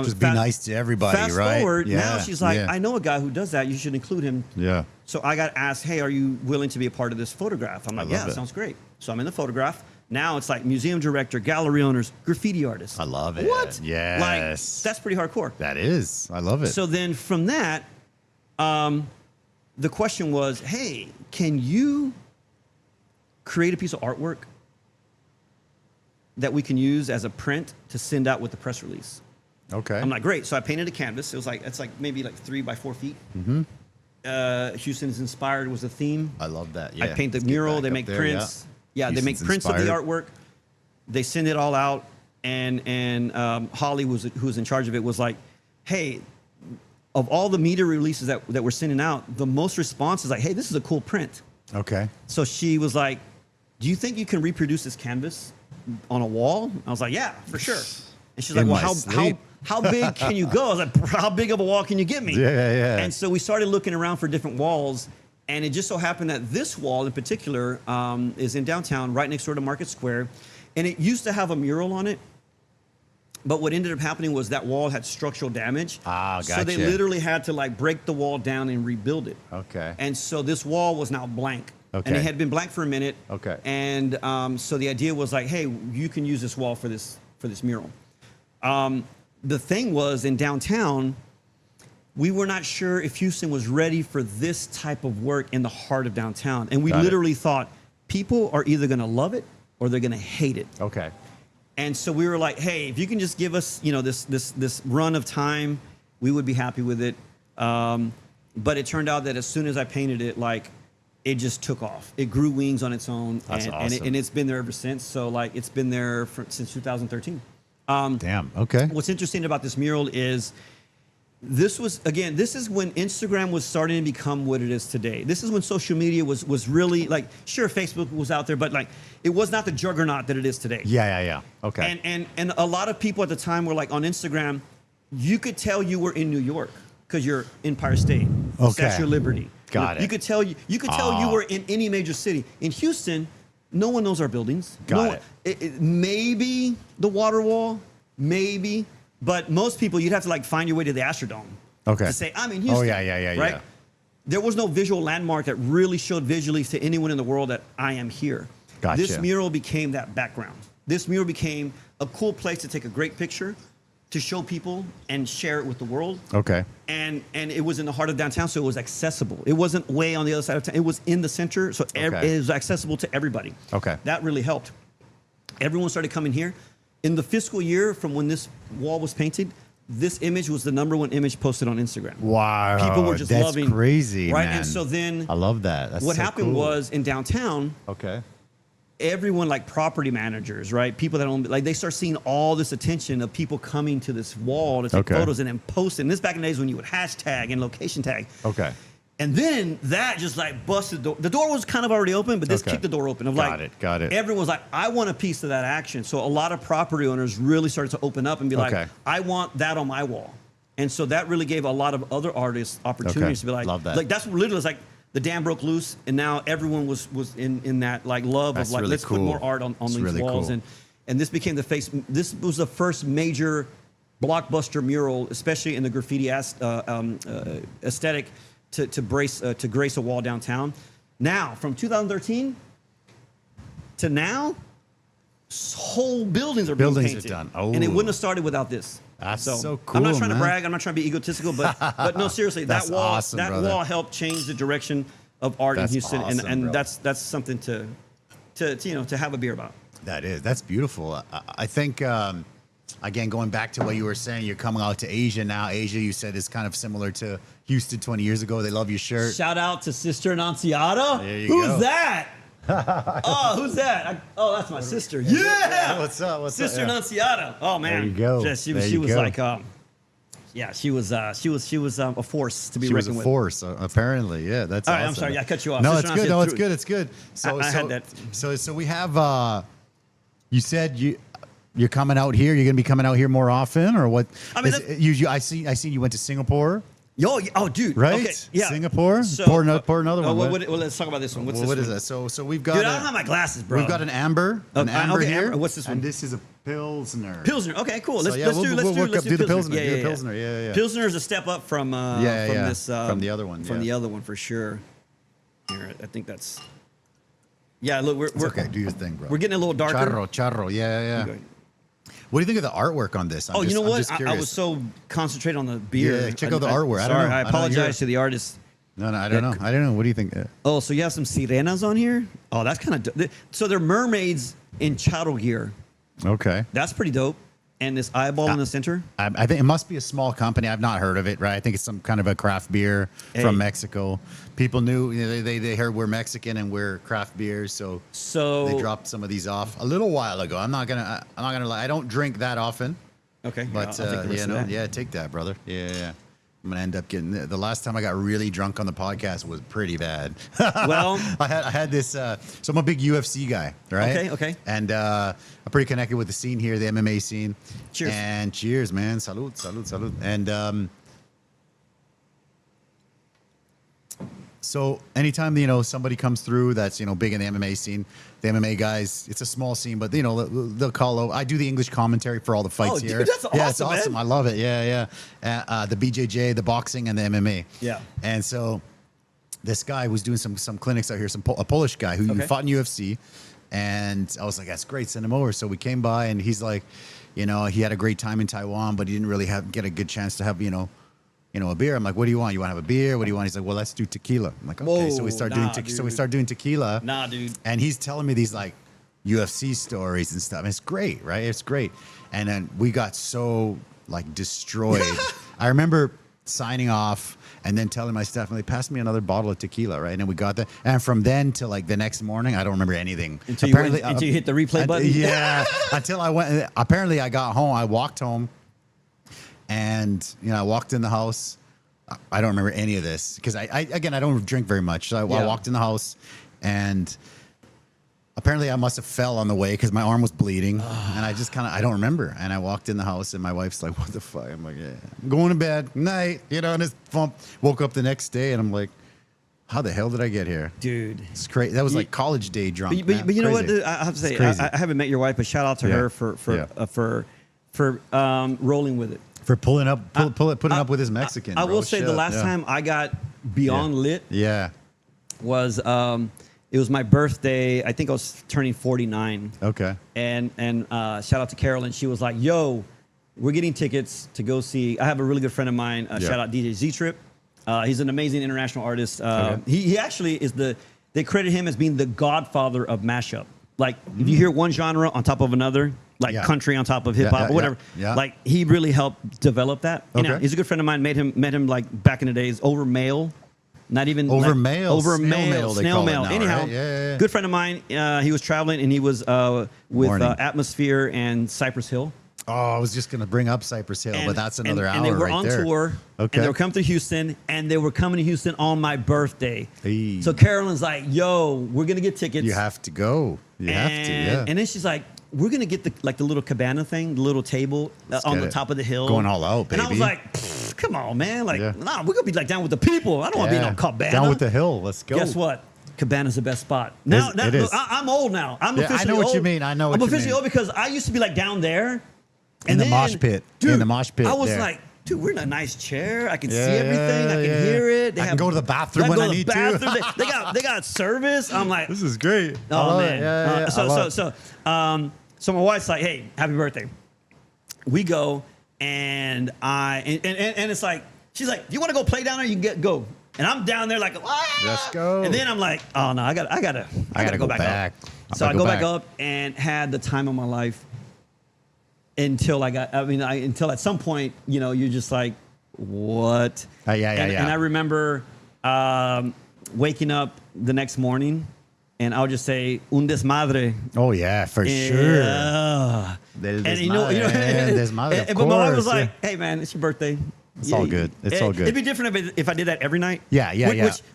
Just be nice to everybody, fast right? forward, Yeah, now she's like, yeah. I know a guy who does that. You should include him. Yeah. So I got asked, hey, are you willing to be a part of this photograph? I'm like, love yeah, it. sounds great. So I'm in the photograph. Now it's like museum director, gallery owners, graffiti artists. I love it. What? Yes. Like, that's pretty hardcore. That is. I love it. So then from that, the question was, hey, can you create a piece of artwork that we can use as a print to send out with the press release? Okay. I'm like, great. So I painted a canvas. It's like maybe like 3 by 4 feet. Mm-hmm. Houston's inspired was the theme. I love that. Yeah. I paint the Let's get mural. back They up make there, prints. Yeah, they make Houston's prints of the inspired. artwork. They send it all out, and Holly who was in charge of it was like, hey, of all the media releases that we're sending out, the most response is like, hey, this is a cool print. Okay. So she was like, do you think you can reproduce this canvas on a wall? I was like, yeah, for sure. And she's like, In well, my sleep. how big can you go? I was like, how big of a wall can you get me? Yeah. And so we started looking around for different walls. And it just so happened that this wall in particular is in downtown, right next door to Market Square. And it used to have a mural on it. But what ended up happening was that wall had structural damage. Ah, So they gotcha. literally had to like break the wall down and rebuild it. Okay. And so this wall was now blank. Okay. And it had been blank for a minute. Okay. And so the idea was like, hey, you can use this wall for this mural. The thing was in downtown, we were not sure if Houston was ready for this type of work in the heart of downtown. And we Got it. literally thought people are either going to love it or they're going to hate it. Okay. And so we were like, hey, if you can just give us, this run of time, we would be happy with it. But it turned out that as soon as I painted it, like, it just took off. It grew wings on its own. That's awesome. And it's been there ever since. So, like, it's been there since 2013. Damn. Okay. What's interesting about this mural is this is when Instagram was starting to become what it is today. This is when social media was really, like, sure, Facebook was out there, but, like, it was not the juggernaut that it is today. Yeah. Okay. And a lot of people at the time were like on Instagram, you could tell you were in New York because you're Empire State, Okay. Statue of Liberty, Got it. You could tell you were in any major city. In Houston, no one knows our buildings. Got it. Maybe the water wall, maybe, but most people you'd have to like find your way to the Astrodome. Okay. To say I'm in Houston. Oh yeah. Right. There was no visual landmark that really showed visually to anyone in the world that I am here. Gotcha. This mural became that background. This mural became a cool place to take a great picture, to show people and share it with the world. Okay. And it was in the heart of downtown, so it was accessible. It wasn't way on the other side of town. It was in the center, so it was accessible to everybody. Okay. That really helped. Everyone started coming here. In the fiscal year from when this wall was painted, this image was the #1 image posted on Instagram. Wow. People were just that's loving. Crazy, right? man. And so then I love that. That's what so happened cool. was in downtown, Okay. everyone like property managers, right? People that own, like they start seeing all this attention of people coming to this wall to take photos and then post. And this back in the days when you would hashtag and location tag. Okay. And then that just like busted the door was kind of already open, but this kicked the door open of Got it. Everyone was like, I want a piece of that action. So a lot of property owners really started to open up and be like, I want that on my wall. And so that really gave a lot of other artists opportunities to be like, love that. Like that's literally was like the dam broke loose, and now everyone was in that like love That's of like really let's put more art on these really walls, cool. and this became the face. This was the first major blockbuster mural, especially in the graffiti aesthetic, to grace a wall downtown. Now from 2013 to now, whole buildings are being painted, done. And it wouldn't have started without this. That's so cool. I'm not trying man. to brag. I'm not trying to be egotistical, but no, seriously, That's that wall awesome, brother. wall helped change the direction of art That's in Houston, awesome, and bro. that's something to have a beer about. That's beautiful. I think again, going back to what you were saying, you're coming out to Asia now. Asia, you said, is kind of similar to Houston 20 years ago. They love your shirt. Shout out to Sister Annunciata. There you Who's go. that? Oh, who's that? That's my sister. Yeah. What's up? Sister Yeah. Annunciata. Oh man. There you go. Yeah, she There was you go. like yeah, she was a force to be She was reckoned a with. force, apparently. Yeah, that's All awesome. right, I'm sorry. I cut you off. No, Sister it's good. Annunciata No, it's threw- good. It's good. So, I had that. So we have. You said you're coming out here. You're going to be coming out here more often, or what? I mean, I see you went to Singapore. Oh, dude. Right? Okay, yeah. Singapore? So, pour another one. Well, let's talk about this one. What's this What one? is that? So we've got. Dude, I don't have my glasses, bro. We've got an amber. An Okay, amber here. amber. What's this one? And this is a pilsner. Pilsner. Okay, cool. So, Let's yeah, do do the Pilsner. Yeah, Do the yeah, Pilsner. Yeah. Pilsner is a step up from this from the other one. From the other one for sure. Here, I think that's. Yeah, look, we're okay. Do your thing, bro. We're getting a little darker. Charro. Yeah. Okay. What do you think of the artwork on this? You know I'm what? just I curious. was so concentrated on the beer. Yeah, check out the artwork. I don't Sorry, know. I I don't know. apologize to the artist. No, I don't know. I don't know. What do you think? Oh, so you have some sirenas on here? Oh, that's kind of so they're mermaids in charro gear. Okay. That's pretty dope. And this eyeball in the center. I think it must be a small company. I've not heard of it, right? I think it's some kind of a craft beer from Mexico. People knew, they heard we're Mexican and we're craft beers, so they dropped some of these off a little while ago. I'm not gonna lie. I don't drink that often. Okay, But I'll take the rest of that. take that, brother. Yeah. I'm gonna end up getting the last time I got really drunk on the podcast was pretty bad. Well, I had this. So I'm a big UFC guy, right? Okay. And I'm pretty connected with the scene here, the MMA scene. Cheers. And cheers, man. Salud. And so anytime somebody comes through that's big in the MMA scene, the MMA guys, it's a small scene, but they'll call over. I do the English commentary for all the fights here. Dude, that's awesome, yeah, it's awesome. man. I love it. Yeah. The BJJ, the boxing, and the MMA. Yeah. And so this guy was doing some clinics out here, a Polish guy who fought in UFC. And I was like, that's great, send him over. So we came by, and he's like, he had a great time in Taiwan, but he didn't really get a good chance to have, a beer. I'm like, what do you want? You want to have a beer? What do you want? He's like, well, let's do tequila. I'm like, okay. So we start doing tequila. Nah, dude. And he's telling me these like UFC stories and stuff. And it's great, right? It's great. And then we got so like destroyed. I remember signing off and then telling my staff, they passed me another bottle of tequila, right? And then we got that. And from then till like the next morning, I don't remember anything. Until you hit the replay button? Yeah. Until I went. Apparently, I got home. I walked home. And, I walked in the house. I don't remember any of this because I don't drink very much. So I walked in the house and apparently I must have fell on the way because my arm was bleeding. And I just I don't remember. And I walked in the house and my wife's like, what the fuck? I'm like, yeah, I'm going to bed. Night. And just woke up the next day and I'm like, how the hell did I get here? Dude. It's crazy. That was like college day drunk. But you know what? Crazy. I have to say, Crazy. I haven't met your wife, but shout out to her for rolling with it. For putting up with his Mexican. I will say the last time I got beyond lit was it was my birthday. I think I was turning 49. Okay. And shout out to Carolyn. She was like, "Yo, we're getting tickets to go see." I have a really good friend of mine. Shout out DJ Z Trip. He's an amazing international artist. He actually is they credit him as being the godfather of mashup. Like if you hear one genre on top of another, like country on top of hip hop or whatever, like he really helped develop that. You know, he's a good friend of mine. Met him like back in the days over mail. Not even over like, mail, over snail mail. Now, Anyhow, right? good friend of mine. He was traveling and he was with Atmosphere and Cypress Hill. Oh, I was just gonna bring up Cypress Hill, but that's another hour and they were right on there. tour. Okay. And they were coming to Houston, and they were coming to Houston on my birthday. Hey. So Carolyn's like, "Yo, we're gonna get tickets. You have to go. You have to. Yeah. And then she's like, "We're gonna get the little cabana thing, the little table on the top of the hill, going all out, baby." And I was like, "Come on, man! Like, nah, we're gonna be like down with the people. I don't want to be no cabana. Down with the hill. Let's go." Guess what? Cabana's the best spot. Now, it is. I'm old now. I'm officially I know old. what you mean. I know what you mean. I'm officially old because I used to be like down there. In the mosh pit. Dude, in the mosh pit. I was there. like, dude, we're in a nice chair. I can see everything. I can hear it. I can go to the bathroom when I need to. They got service. I'm like, this is great. Oh man. Yeah. So my wife's like, hey, happy birthday. We go and it's like, she's like, do you want to go play down there? You can go. And I'm down there like, ah! Let's go. And then I'm like, oh no, I gotta go back up. So I go back up and had the time of my life. Until until at some point, you know, you're just like, what? And I remember waking up the next morning, and I'll just say, un desmadre. Oh yeah, for sure. And you know, desmadre, but my wife was like, hey man, it's your birthday. It's all good. It's all good. It'd be different if I did that every night. Yeah.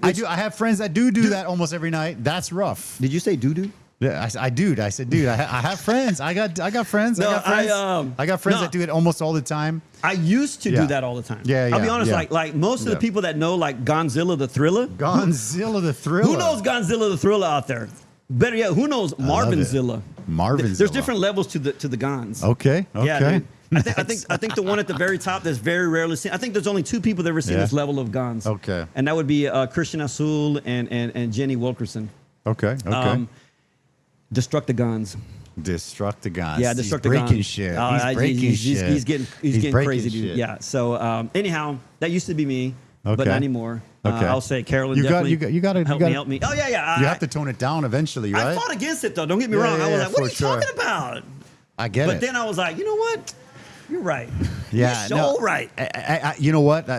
I have friends that do that almost every night. That's rough. Did you say doo-doo? Yeah, I said, dude, I have friends. I got friends. No, I got friends that do it almost all the time. I used to do that all the time. Yeah. I'll be honest, like most of the people that know like Godzilla the Thriller. Who knows Godzilla the Thriller out there? Better yet, who knows Marvinzilla? There's different levels to the Gons. Okay. Yeah, dude. I think the one at the very top that's very rarely seen. I think there's only two people that ever seen this level of Gons. Okay. And that would be Christian Azul and Jenny Wilkerson. Okay. Destructigons. Yeah, Destructigons. Breaking shit. He's breaking shit. He's getting crazy, dude. Yeah. So anyhow, that used to be me, but not anymore. Okay. I'll say Carolyn you definitely gotta help me. Oh yeah. You have to tone it down eventually, right? I fought against it though. Don't get me wrong. I was like, what are you talking about? I get it. But then I was like, you know what? You're right. Yeah. You're so right. You know what?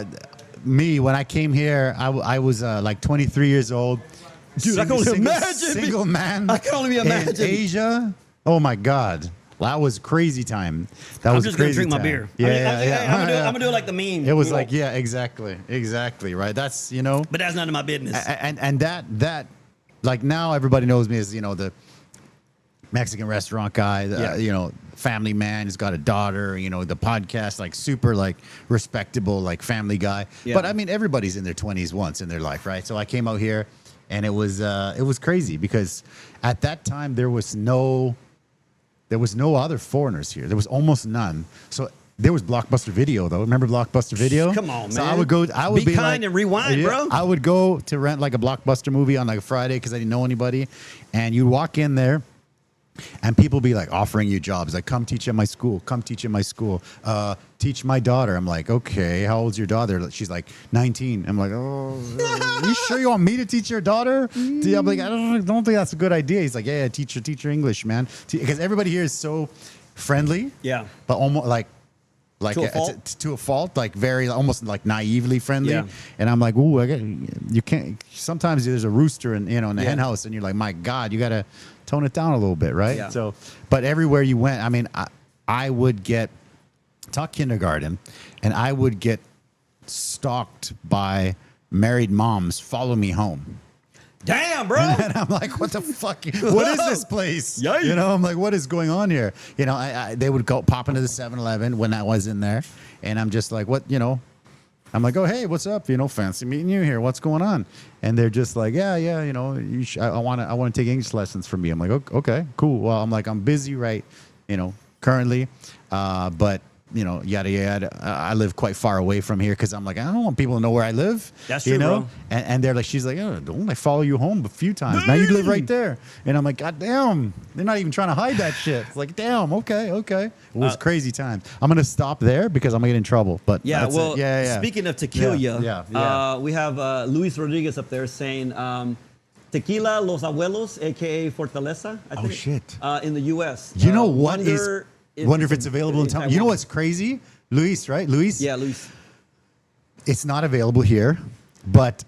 Me, when I came here, I was like 23 years old. Dude, I can only imagine. Single man. I can only imagine. In Asia. Oh my God. That was crazy time. I'm just gonna drink my beer. I'm gonna do it like the meme. It was like, yeah, exactly, right. That's But that's none of my business. And that like now everybody knows me as the Mexican restaurant guy, family man. He's got a daughter. The podcast, like super like respectable like family guy. Yeah. But I mean, everybody's in their 20s once in their life, right? So I came out here, and it was crazy because at that time there was no other foreigners here. There was almost none. So there was Blockbuster Video though. Remember Blockbuster Video? Come on, man. So I would be kind like, and rewind, bro. I would go to rent like a Blockbuster movie on like a Friday because I didn't know anybody, and you walk in there. And people be like offering you jobs, like come teach at my school, teach my daughter. I'm like, okay, how old's your daughter? She's like 19. I'm like, oh, you sure you want me to teach your daughter? I'm like, I don't think that's a good idea. He's like, yeah, teach her English, man, because everybody here is so friendly. Yeah, but almost like to a fault, like very almost like naively friendly. Yeah. And I'm like, ooh, you can't. Sometimes there's a rooster in the hen house, and you're like, my God, you gotta tone it down a little bit, right? Yeah. So, but everywhere you went, I mean, I would talk kindergarten, and I would get stalked by married moms follow me home. Damn, bro. And I'm like, what the fuck? What is this place? Yikes. I'm like, what is going on here? They would pop into the 7-Eleven when I was in there, and I'm just like, what, I'm like, oh, hey, what's up? You know, fancy meeting you here. What's going on? And they're just like, yeah, you know, I want to take English lessons from you. I'm like, okay, cool. Well, I'm like, I'm busy, right? You know, currently, but you know, yada yada. I live quite far away from here because I'm like, I don't want people to know where I live. That's true, you know. bro. And they're like, she's like, oh, don't I follow you home a few times? Now you live right there. And I'm like, God damn, they're not even trying to hide that shit. It's like, damn, okay. It was crazy time. I'm gonna stop there because I'm gonna get in trouble. But Yeah, that's well, it. Yeah. speaking of tequila, Yeah. We have Luis Rodriguez up there saying tequila Los Abuelos, aka Fortaleza. I think, shit. In the U.S. You know what wonder if it's available in Taiwan. You know what's crazy? Luis, right? Luis? Yeah, Luis. It's not available here, but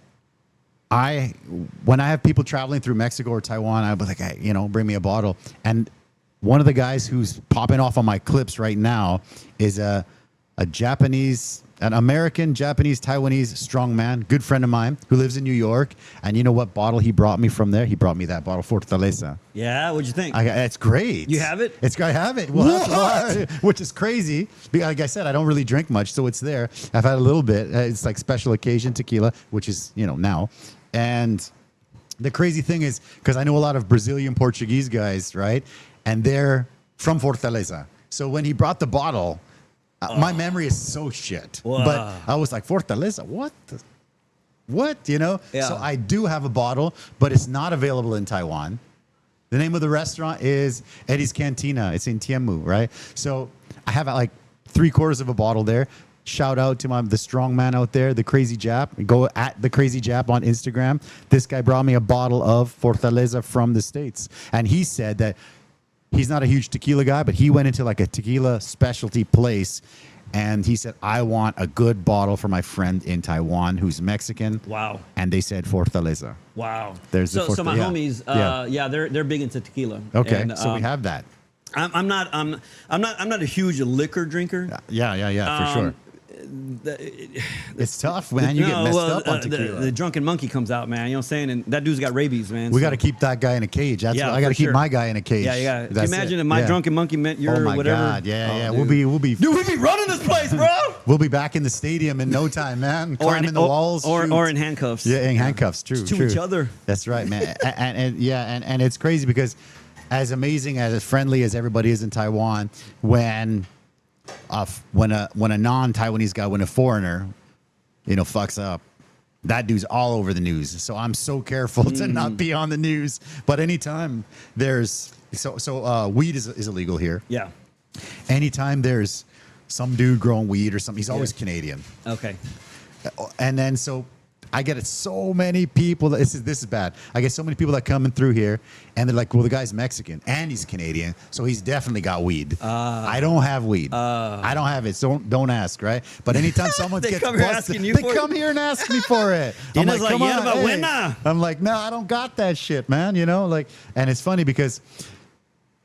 when I have people traveling through Mexico or Taiwan, I'll be like, hey, you know, bring me a bottle. And one of the guys who's popping off on my clips right now is an American, Japanese, Taiwanese strongman, good friend of mine who lives in New York. And you know what bottle he brought me from there? He brought me that bottle, Fortaleza. Yeah, what'd you think? It's great. You have it? I have it. Well, which is crazy. Like I said, I don't really drink much, so it's there. I've had a little bit. It's like special occasion tequila, which is, you know, now. And the crazy thing is, because I know a lot of Brazilian Portuguese guys, right? And they're from Fortaleza. So when he brought the bottle, my memory is so shit. Wow. But I was like, Fortaleza, what? You know? Yeah. So I do have a bottle, but it's not available in Taiwan. The name of the restaurant is Eddy's Cantina. It's in Tianmu, right? So I have like 3/4 of a bottle there. Shout out to the strong man out there, the Crazy Jap. Go at the Crazy Jap on Instagram. This guy brought me a bottle of Fortaleza from the States. And he said that he's not a huge tequila guy, but he went into like a tequila specialty place. And he said, I want a good bottle for my friend in Taiwan who's Mexican. Wow. And they said Fortaleza. Wow. There's so my homies, they're big into tequila. Okay, And, so we have that. I'm not a huge liquor drinker. Yeah, for sure. It's tough, man. You get messed up on tequila. The drunken monkey comes out, man. You know what I'm saying? And that dude's got rabies, man. We got to keep that guy in a cage. I got to keep my guy in a cage. Yeah. Can you imagine if my drunken monkey meant your whatever? Oh my God, yeah. Dude. We'll be running this place, bro. We'll be back in the stadium in no time, man. Climbing the walls, or in handcuffs. Yeah, in handcuffs. True. To each other. That's right, man. and it's crazy because as amazing as friendly as everybody is in Taiwan, when a non-Taiwanese guy, when a foreigner, you know, fucks up, that dude's all over the news. So I'm so careful to not be on the news. But anytime there's weed is illegal here. Yeah. Anytime there's some dude growing weed or something, he's always Canadian. Okay. And then so I get so many people that this is bad. I get so many people that coming through here and they're like, well, the guy's Mexican and he's Canadian, so he's definitely got weed. I don't have weed. I don't have it. So don't ask, right? But anytime someone gets busted, they come here and ask me for it. I'm like, come on, hey. I'm like, no, I don't got that shit, man. You know, like, and it's funny because,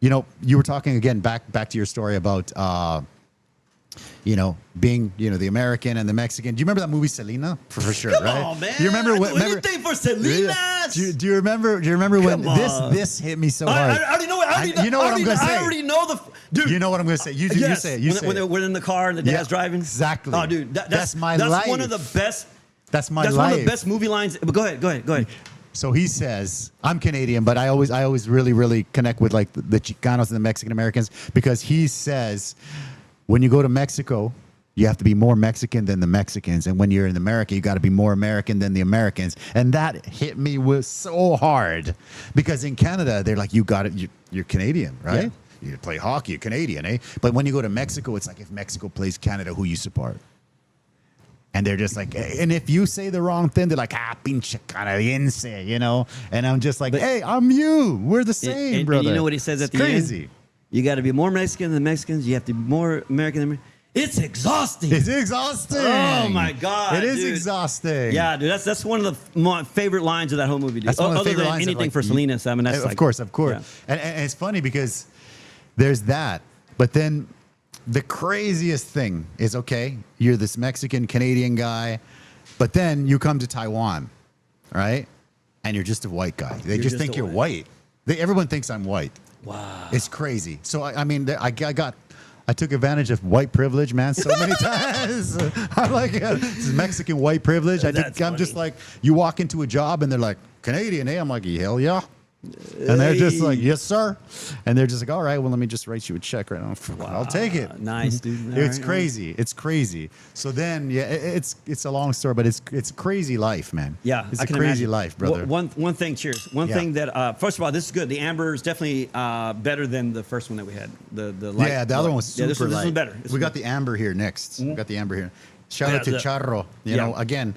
you know, you were talking again back to your story about you know, being, you know, the American and the Mexican. Do you remember that movie Selena? For sure, Come right? on, man. You remember what? Anything for Selena? Do you remember when this hit me so hard? I already know it. You know what I'm going to say. I already know dude. You know what I'm going to say. You say it. When we're in the car and the dad's driving. Exactly. Oh, dude, that's my life. That's one of the best. That's my life. That's one of the best movie lines. But go ahead. So he says, I'm Canadian, but I always really connect with like the Chicanos and the Mexican Americans because he says, when you go to Mexico, you have to be more Mexican than the Mexicans. And when you're in America, you got to be more American than the Americans. And that hit me so hard because in Canada, they're like, you got it. You're Canadian, right? Yeah. You play hockey, you're Canadian, eh? But when you go to Mexico, it's like if Mexico plays Canada, who you support? And they're just like, and if you say the wrong thing, they're like, pinche canadiense, you know? And I'm just like, hey, I'm you. We're the same, brother. And you know what he says at the end? You got to be more Mexican than the Mexicans. You have to be more American than It's exhausting. It's exhausting. Oh my God, it is exhausting. Yeah, dude, that's one of my favorite lines of that whole movie. Dude. That's one of the favorite lines. Anything for Selena, I mean, that's of course. Yeah. And it's funny because there's that, but then the craziest thing is, okay, you're this Mexican Canadian guy, but then you come to Taiwan, right? And you're just a white guy. They just think you're white. Everyone thinks I'm white. Wow. It's crazy. So I mean, I got I took advantage of white privilege, man, so many times. I'm like, this is Mexican white privilege. I'm just like, you walk into a job and they're like, Canadian, eh? I'm like, hell yeah. And they're just like, yes, sir. And they're just like, all right, well, let me just write you a check right now. Wow. I'll take it. Nice, dude. It's crazy. It's crazy. So then, yeah, it's a long story, but it's a crazy life, man. Yeah, it's I a can crazy imagine. life, brother. One thing, cheers. One thing that, first of all, this is good. The amber is definitely better than the first one that we had. The light. Yeah, the other one was super this light. one's better. We got the amber here next. We got the amber here. Shout out to the- Charro. You know, again,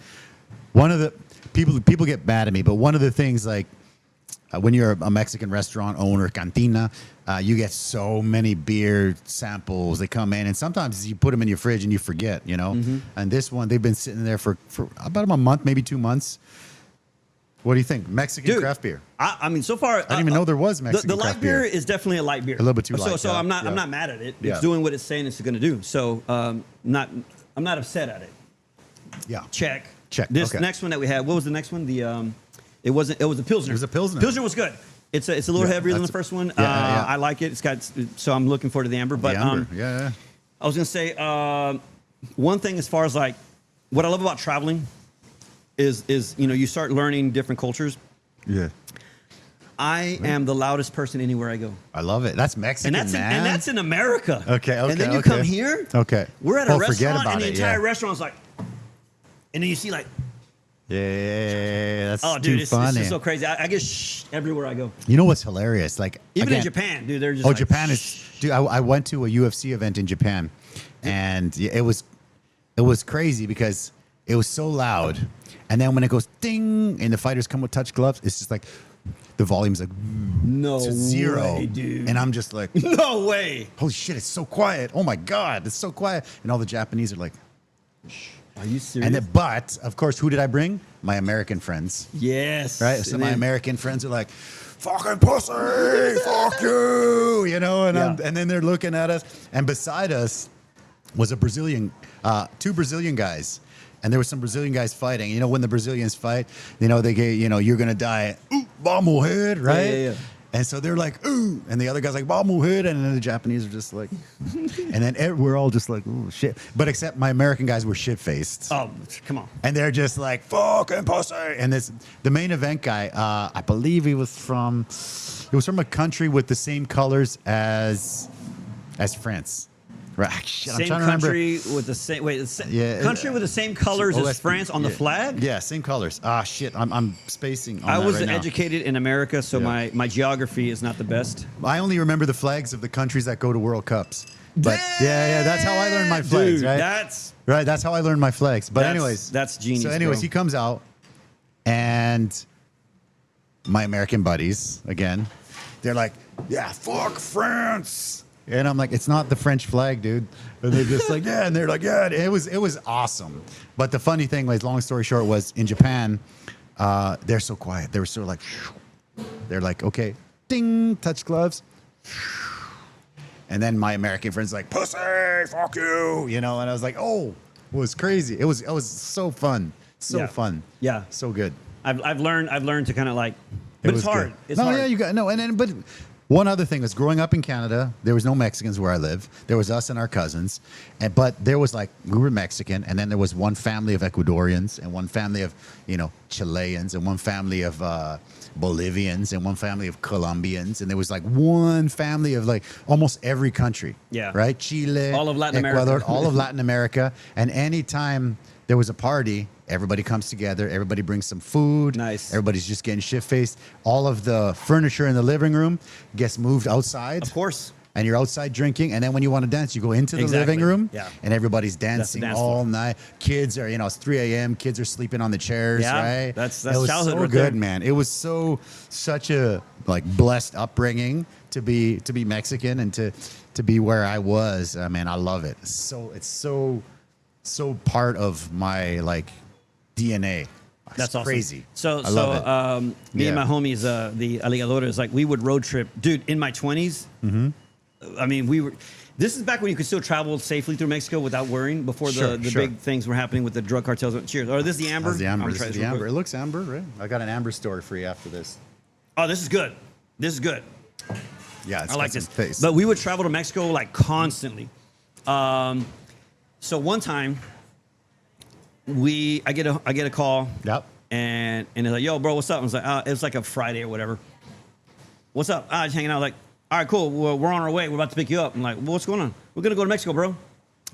one of the people get mad at me, but one of the things like when you're a Mexican restaurant owner, cantina, you get so many beer samples. They come in, and sometimes you put them in your fridge and you forget, you know. And this one, they've been sitting there for about a month, maybe 2 months. What do you think? Mexican craft beer. I mean, so far, I didn't even know there was Mexican the light craft beer. is definitely a light beer. A little bit too light. So I'm not mad at it. It's Yeah. doing what it's saying it's going to do. So I'm not upset at it. Yeah. Check. Okay. Next one that we had. What was the next one? It was a Pilsner. It was a Pilsner. Pilsner was good. It's a little heavier than the first one. I like it. It's got, so I'm looking forward to the amber. But The amber. Yeah. I was gonna say one thing as far as like what I love about traveling is you start learning different cultures. Yeah. I am the loudest person anywhere I go. I love it. That's Mexican, And man. that's in America. Okay. And then you come here. Okay. We're at a forget restaurant, about and the it, entire restaurant's like, and then you see like, Yeah, that's oh, dude, too it's funny. just so crazy. I get everywhere I go. You know what's hilarious? Like Even again, in Japan, dude, they're just Oh, like, Japan is. Dude, I went to a UFC event in Japan, and it was crazy because it was so loud, and then when it goes ding and the fighters come with touch gloves, it's just like the volume's like no to zero, way, dude. and I'm just like, no way. holy shit, it's so quiet. Oh my god, it's so quiet, and all the Japanese are like. Are you serious? And then, but of course, who did I bring? My American friends. Yes. Right? So And my then- American friends are like, fucking pussy, fuck you, you know, and then they're looking at us. And beside us was a Brazilian, two Brazilian guys. And there were some Brazilian guys fighting. You know, when the Brazilians fight, they get, you're going to die. Ooh, vamos head, right? Yeah. And so they're like, ooh. And the other guy's like, vamos head. And then the Japanese are just like, and then we're all just like, ooh, shit. But except my American guys were shit-faced. Oh, come on. And they're just like, fucking pussy. And the main event guy, I believe he was from a country with the same colors as France. Right. Shit, Same I'm trying to remember. country with the same country with the same colors as OSP, France on the yeah. flag? Yeah, same colors. Ah, shit. I'm spacing on I that was right now. educated in America, so Yeah. my geography is not the best. I only remember the flags of the countries that go to World Cups. But yeah, that's how I learned my flags, Dude, right? That's how I learned my flags. But anyways, that's genius. So anyways, bro. he comes out, and my American buddies again, they're like, "Yeah, fuck France," and I'm like, "It's not the French flag, dude." And they're just like, "Yeah," and they're like, "Yeah." It was awesome. But the funny thing was, long story short, was in Japan, they're so quiet. They were so like, they're like, "Okay, ding, touch gloves." And then my American friend's like, pussy, fuck you, and I was like, oh, it was crazy. It was so fun. So fun. Yeah. So good. I've learned to kind of like, but it's hard. Good. It's hard. Yeah, you got, no, and then, but one other thing was growing up in Canada, there was no Mexicans where I live. There was us and our cousins. But there was we were Mexican, and then there was one family of Ecuadorians and one family of, Chileans and one family of, Bolivians and one family of Colombians, and there was one family of almost every country. Yeah. Right? Chile, All of Latin Ecuador, America. all of Latin America. And anytime there was a party, everybody comes together, everybody brings some food. Nice. Everybody's just getting shit-faced. All of the furniture in the living room gets moved outside. Of course. And you're outside drinking, and then when you want to dance, you go into the Exactly. living room, Yeah. and everybody's dancing dance all floor. night. Kids are, it's 3 a.m. Kids are sleeping on the chairs, Yeah, right? that's it was childhood so right good, there. man. It was such a blessed upbringing to be Mexican and to be where I was. Man, I love it. It's so part of my DNA. It's That's awesome. crazy. So I love it. Me and Yeah. my homies, the alligadores, we would road trip, dude. In my 20s, I mean, we were. This is back when you could still travel safely through Mexico without worrying. Before Sure, the sure. big things were happening with the drug cartels. Cheers. Oh, this is the amber. That's the amber. I'm This trying is this the real amber. quick. It looks amber, right? I got an amber story for you after this. Oh, this is good. This is good. Yeah, it's I like got this. some face. But we would travel to Mexico like constantly. So one time, I get a call. Yep. And it's like, yo, bro, what's up? I was like, it was like a Friday or whatever. What's up? Just hanging out. Like, all right, cool. Well, we're on our way. We're about to pick you up. I'm like, well, what's going on? We're gonna go to Mexico, bro.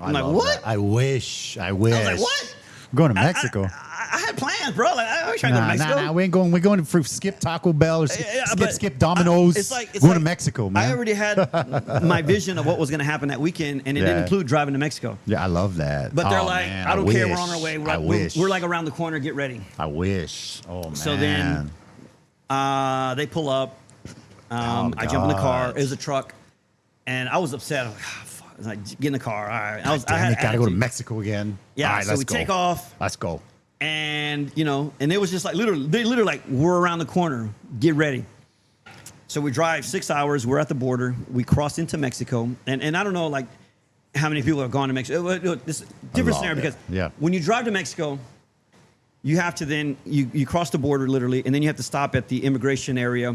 I'm like, what? That. I wish. I was like, what? I'm going to Mexico. I had plans, bro. Like, I was trying to go to Mexico. Nah, we ain't going. We're going to skip Taco Bell or skip Domino's. It's going like, to Mexico, man. I already had my vision of what was going to happen that weekend, and it didn't include driving to Mexico. Yeah, I love that. But they're like, man, I don't care. We're on our way. We're like around the corner. Get ready. I wish. Oh, man. So then they pull up. I jump in the car. It was a truck. And I was upset. I'm like, fuck. I was like, get in the car. All right. I had got to go to Mexico again. Yeah, all right, so we take off. Let's go. And, and it was just like, they literally like, we're around the corner. Get ready. So we drive 6 hours. We're at the border. We cross into Mexico. And I don't know, like, how many people have gone to Mexico. This different scenario because when you drive to Mexico, you have to then, you cross the border literally, and then you have to stop at the immigration area.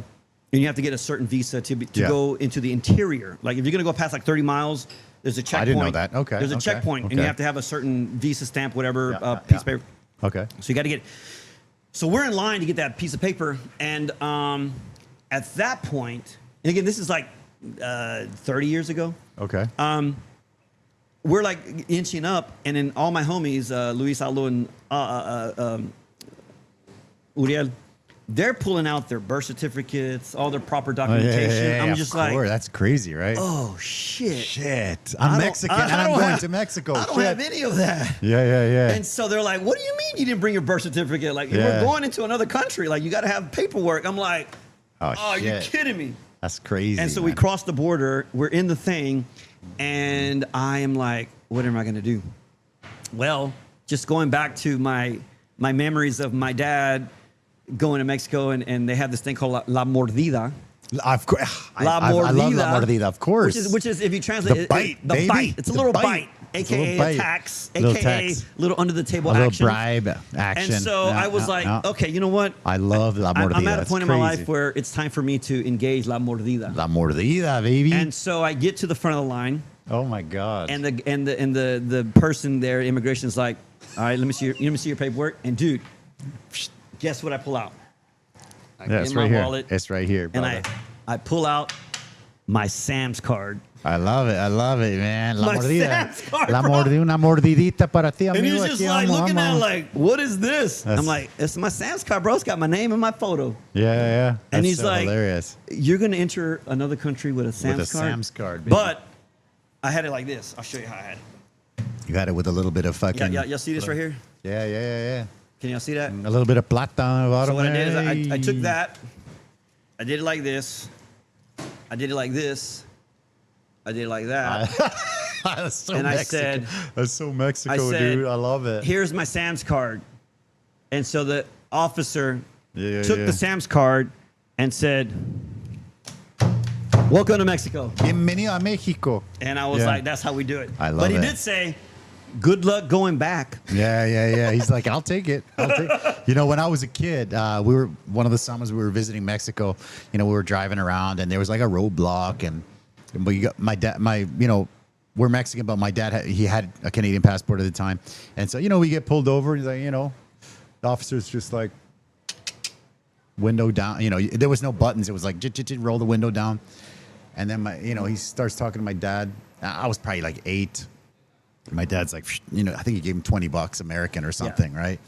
And you have to get a certain visa to go into the interior. Like if you're going to go past like 30 miles, there's a checkpoint. I didn't know that. Okay. There's a checkpoint, and you have to have a certain visa stamp, whatever, piece of paper. Okay. So you got to get. So we're in line to get that piece of paper, and at that point, and again, this is like 30 years ago. Okay. We're like inching up, and then all my homies, Luis, Aldo, and Uriel, they're pulling out their birth certificates, all their proper documentation. I'm just like, that's crazy, right? Oh shit! Shit, I'm Mexican and I'm going to Mexico. I don't have any of that. Yeah. And so they're like, "What do you mean you didn't bring your birth certificate? Like we're going into another country. Like you got to have paperwork." I'm like, "Oh, are you kidding me?" That's crazy. And so we cross the border. We're in the thing, and I am like, "What am I going to do?" Well, just going back to my memories of my dad going to Mexico, and they have this thing called La Mordida. Of course, I love La Mordida, of course. Which is if you translate the bite. It's a little bite, aka a tax, aka little under the table action. A little bribe action. And so I was like, okay, you know what? I love La Mordida. I'm at a point in my life where it's time for me to engage La Mordida. La Mordida, baby. And so I get to the front of the line. Oh my God. And the person there, immigration's like, all right, let me see your paperwork. And dude, guess what I pull out? It's right here. Wallet, it's right here, brother. And I pull out my Sam's card. I love it, man. La Mordida. Sam's card, La Mordida, una mordidita para ti, amigo. And he's just like looking at it like, what is this? I'm like, it's my Sam's card, bro. It's got my name and my photo. Yeah. And he's so like, hilarious. You're going to enter another country with a Sam's card? With a Sam's card, baby. But I had it like this. I'll show you how I had it. You had it with a little bit of fucking... Yeah, y'all see this right here? Yeah. Can y'all see that? A little bit of plata on the bottom. So what I did is I took that, I did it like this, I did it like this, I did it like that. That's so and Mexican. I said... That's so Mexico, dude. I love it. Here's my Sam's card. And so the officer took the Sam's card and said, welcome to Mexico. Bienvenido a Mexico. And I was like, that's how we do it. I love it. But he did say, good luck going back. Yeah. He's like, I'll take it. You know, when I was a kid, we were one of the summers we were visiting Mexico. You know, we were driving around and there was like a roadblock, and you got my dad. We're Mexican, but my dad he had a Canadian passport at the time, and so we get pulled over. He's like, the officer's just like window down. There was no buttons. It was like roll the window down, and then he starts talking to my dad. I was probably like 8. My dad's like, I think he gave him $20 American or something, right?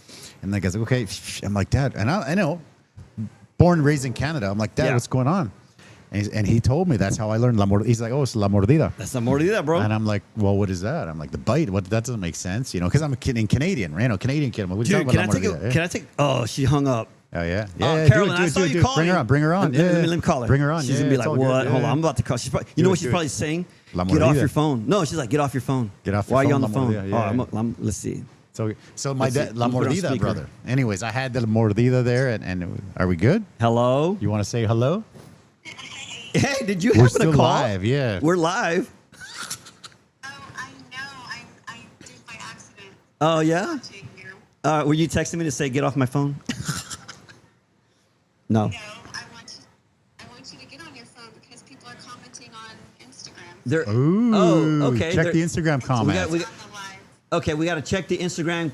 And the guy's like, okay. I'm like, Dad, and I know, born and raised in Canada. I'm like, Dad, what's going on? And he told me that's how I learned La Mordida. He's like, oh, it's La Mordida. That's La Mordida, bro. And I'm like, well, what is that? I'm like, the bite. What? That doesn't make sense, because I'm a kid in Canadian, right? Canadian kid. Dude, can I take? Oh, she hung up. Oh yeah. Carolyn, I saw you calling. Bring her on. Let me call her. Bring her on. She's gonna be like, what? Hold on, I'm about to call. She's probably, you know what she's probably saying? Get off your phone. No, she's like, get off your phone. Get off your phone. Why are you on the phone? Let's see. So my dad, La Mordida, brother. Anyways, I had the Mordida there, and are we good? Hello. You want to say hello? Hey, did you happen to call? We're still live, yeah. We're live. Oh, I know. I did by accident. Oh, yeah? Were you texting me to say, get off my phone? No. No, I want you to get on your phone because people are commenting There. Ooh, okay. Check the Instagram comments. We got, okay, we got to check the Instagram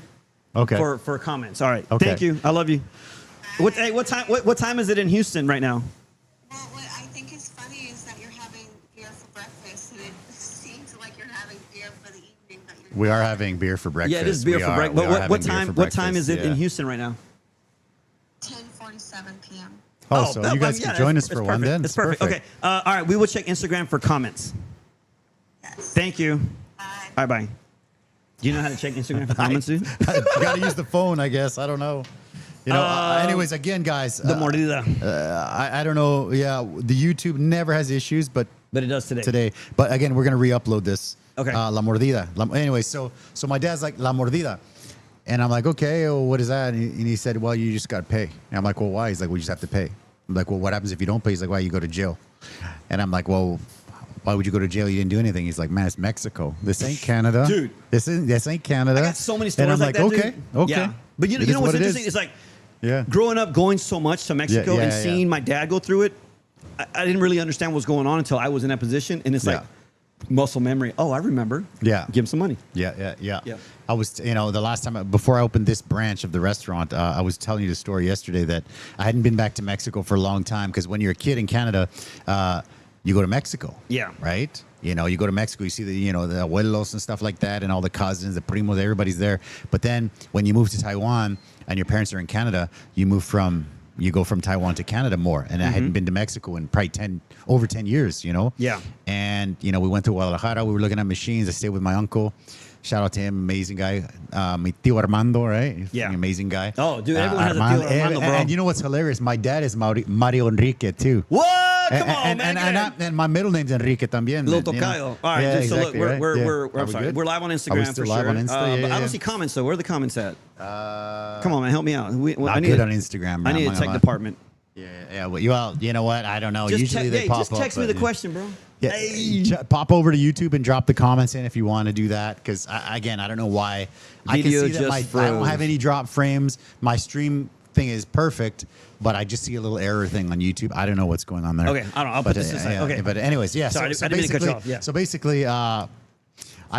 for comments. All right. Okay. Thank you. I love you. What time is it in Houston right now? Well, what I think is funny is that you're having beer for breakfast, and it seems like you're having beer for the evening. But you're We are having beer for breakfast. Yeah, it is beer for breakfast. We are But what having beer time? for What time is it breakfast, in yeah. Houston right now? 10:47 p.m. Oh, so you guys can join us for one then? It's perfect. Okay. All right. We will check Instagram for comments. Yes. Thank you. Bye. Bye bye. Do you know how to check Instagram for comments, dude? You got to use the phone, I guess. I don't know. You know. Anyways, again, guys. The mordida. I don't know. Yeah, the YouTube never has issues, but But it does today. But again, we're gonna re-upload this. Okay. La mordida. Anyway, so my dad's like la mordida, and I'm like, okay, well, what is that? And he said, well, you just gotta pay. And I'm like, well, why? He's like, well, you just have to pay. I'm like, well, what happens if you don't pay? He's like, why? You go to jail. And I'm like, well, why would you go to jail? You didn't do anything. He's like, man, it's Mexico. This ain't Canada, Dude. This ain't Canada. I got so many stories and I'm like like, that, okay, dude. okay. Yeah. But you It know is what's what it interesting? is. It's like Yeah. growing up, going so much to Mexico and seeing my dad go through it. I didn't really understand what was going on until I was in that position, and it's like muscle memory. Oh, I remember. Yeah. Give him some money. Yeah. Yeah. I was, the last time, before I opened this branch of the restaurant, I was telling you the story yesterday that I hadn't been back to Mexico for a long time because when you're a kid in Canada, you go to Mexico. Yeah. Right? You go to Mexico, you see the abuelos and stuff like that and all the cousins, the primos, everybody's there. But then when you move to Taiwan and your parents are in Canada, you go from Taiwan to Canada more. And I hadn't been to Mexico in probably over 10 years, Yeah. And, we went to Guadalajara. We were looking at machines. I stayed with my uncle. Shout out to him, amazing guy. Mi tío Armando, right? He's Yeah. an amazing guy. Oh, dude, everyone has a tío Armando, bro. And you know what's hilarious? My dad is Mario Enrique, too. What? Come on, man. And my middle name's Enrique también. Little Tocayo. All right, Yeah, so exactly, look, right? we're Yeah. I'm sorry. good? We're live on Are we Instagram still for live sure. on Insta? But I Yeah. don't see comments though. Where are the comments at? Come on, man, help me out. Not good on Instagram, man. I need I'm a not tech gonna lie. department. Yeah. Well, you know what? I don't know. Usually they pop up. Just text me but, the question, bro. Yeah, Hey. pop over to YouTube and drop the comments in if you want to do that. Because again, I don't know why. I can Video see that just I don't froze. have any drop frames. My stream thing is perfect, but I just see a little error thing on YouTube. I don't know what's going on there. Okay, I don't know. I'll put this aside. Okay. But anyways, yeah. Sorry, so I didn't mean to cut you basically, off. Yeah. So basically, I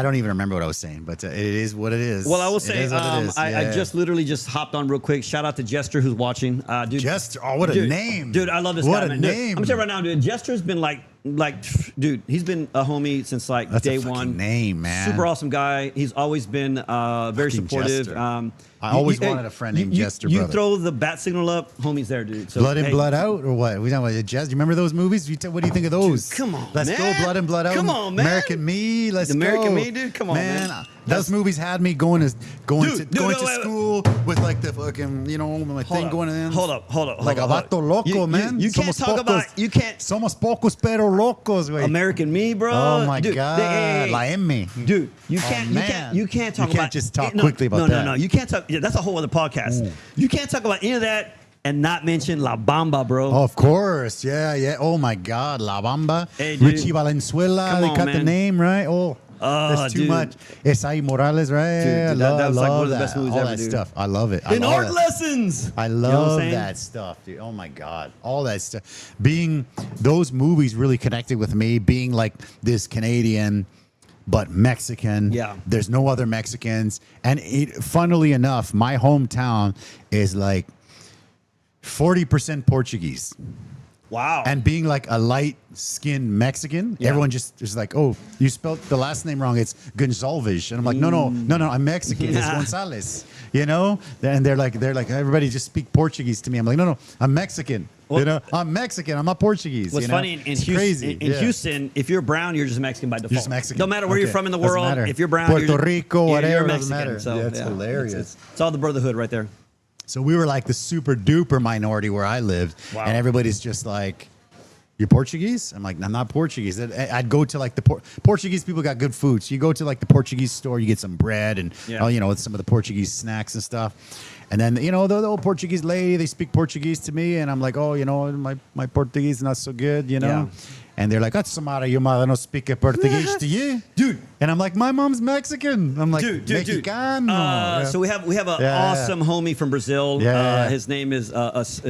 don't even remember what I was saying, but it is what it is. Well, I will It say, is what it is. I Yeah. just literally just hopped on real quick. Shout out to Jester who's watching. Dude, Jester, oh, what a dude, name. Dude, I love this What guy, a man. Dude, name. I'm telling you right now, dude, Jester's been like, dude, he's been a homie since like That's a day fucking one. name, man. Super awesome guy. He's always been very Fucking supportive. Jester. I always wanted a friend named Jester, You brother. throw the bat signal up, homie's there, dude. So, Blood in, hey, Blood out, or what? We talking about Jazz? Do you remember those movies? What do you think of those? Dude, come on, let's man. go. Blood in, Blood out. Come on, man. American Me. Let's go. American Me, dude. Come on, man. Those movies had me going to Dude, wait. school with like the fucking my thing going in. Hold up. Like a vato loco, man. You can't Somos talk about. pocos. You can't. Somos pocos pero locos, güey. American Me, bro. Oh my Dude, God, hey, La M. Dude, you Oh, can't, man. you can't talk You can't about. just talk no, quickly about that. No, you can't talk. Yeah, that's a whole other podcast. Ooh. You can't talk about any of that and not mention La Bamba, bro. Oh, of course, yeah. Oh my God, La Bamba, Hey, dude. Richie Valenzuela. Come They on, cut the man. name right. Oh, that's too dude. much. Esai Morales, right? Dude, that was like one of the best movies all ever, that dude. stuff. I love it. In I love art that. lessons. I You know what love I'm saying? that stuff, dude. Oh my God, all that stuff. Those movies really connected with me. Being like this Canadian, but Mexican. Yeah. There's no other Mexicans, and funnily enough, my hometown is like 40% Portuguese. Wow. And being like a light-skinned Mexican, Yeah. everyone just is like, "Oh, you spelled the last name wrong. It's Gonzalez." And I'm like, "No, I'm Mexican. It's Gonzalez." And they're like, everybody just speak Portuguese to me. I'm like, "No, I'm Mexican. Well, I'm Mexican. I'm not Portuguese." What's funny in It's Houston, crazy. in Houston, if you're brown, you're just Mexican by default. You're just Mexican. No matter where you're Okay. from in the Doesn't world, matter. if you're brown, Puerto you're Rico, whatever, you're doesn't Mexican. matter. So, That's hilarious. It's all the brotherhood right there. So we were like the super duper minority where I lived, Wow. and everybody's just like, "You're Portuguese?" I'm like, "I'm not Portuguese." I'd go to like the Portuguese people got good food. So you go to like the Portuguese store, you get some bread and some of the Portuguese snacks and stuff. And then the old Portuguese lady, they speak Portuguese to me, and I'm like, "Oh, my Portuguese is not so good, Yeah. And they're like, "That's Samara, your mother don't speak Portuguese to you, Dude. And I'm like, "My mom's Mexican." I'm like, Dude. Mexicano. Yeah. So we have an Yeah. awesome homie from Brazil. Yeah. His name is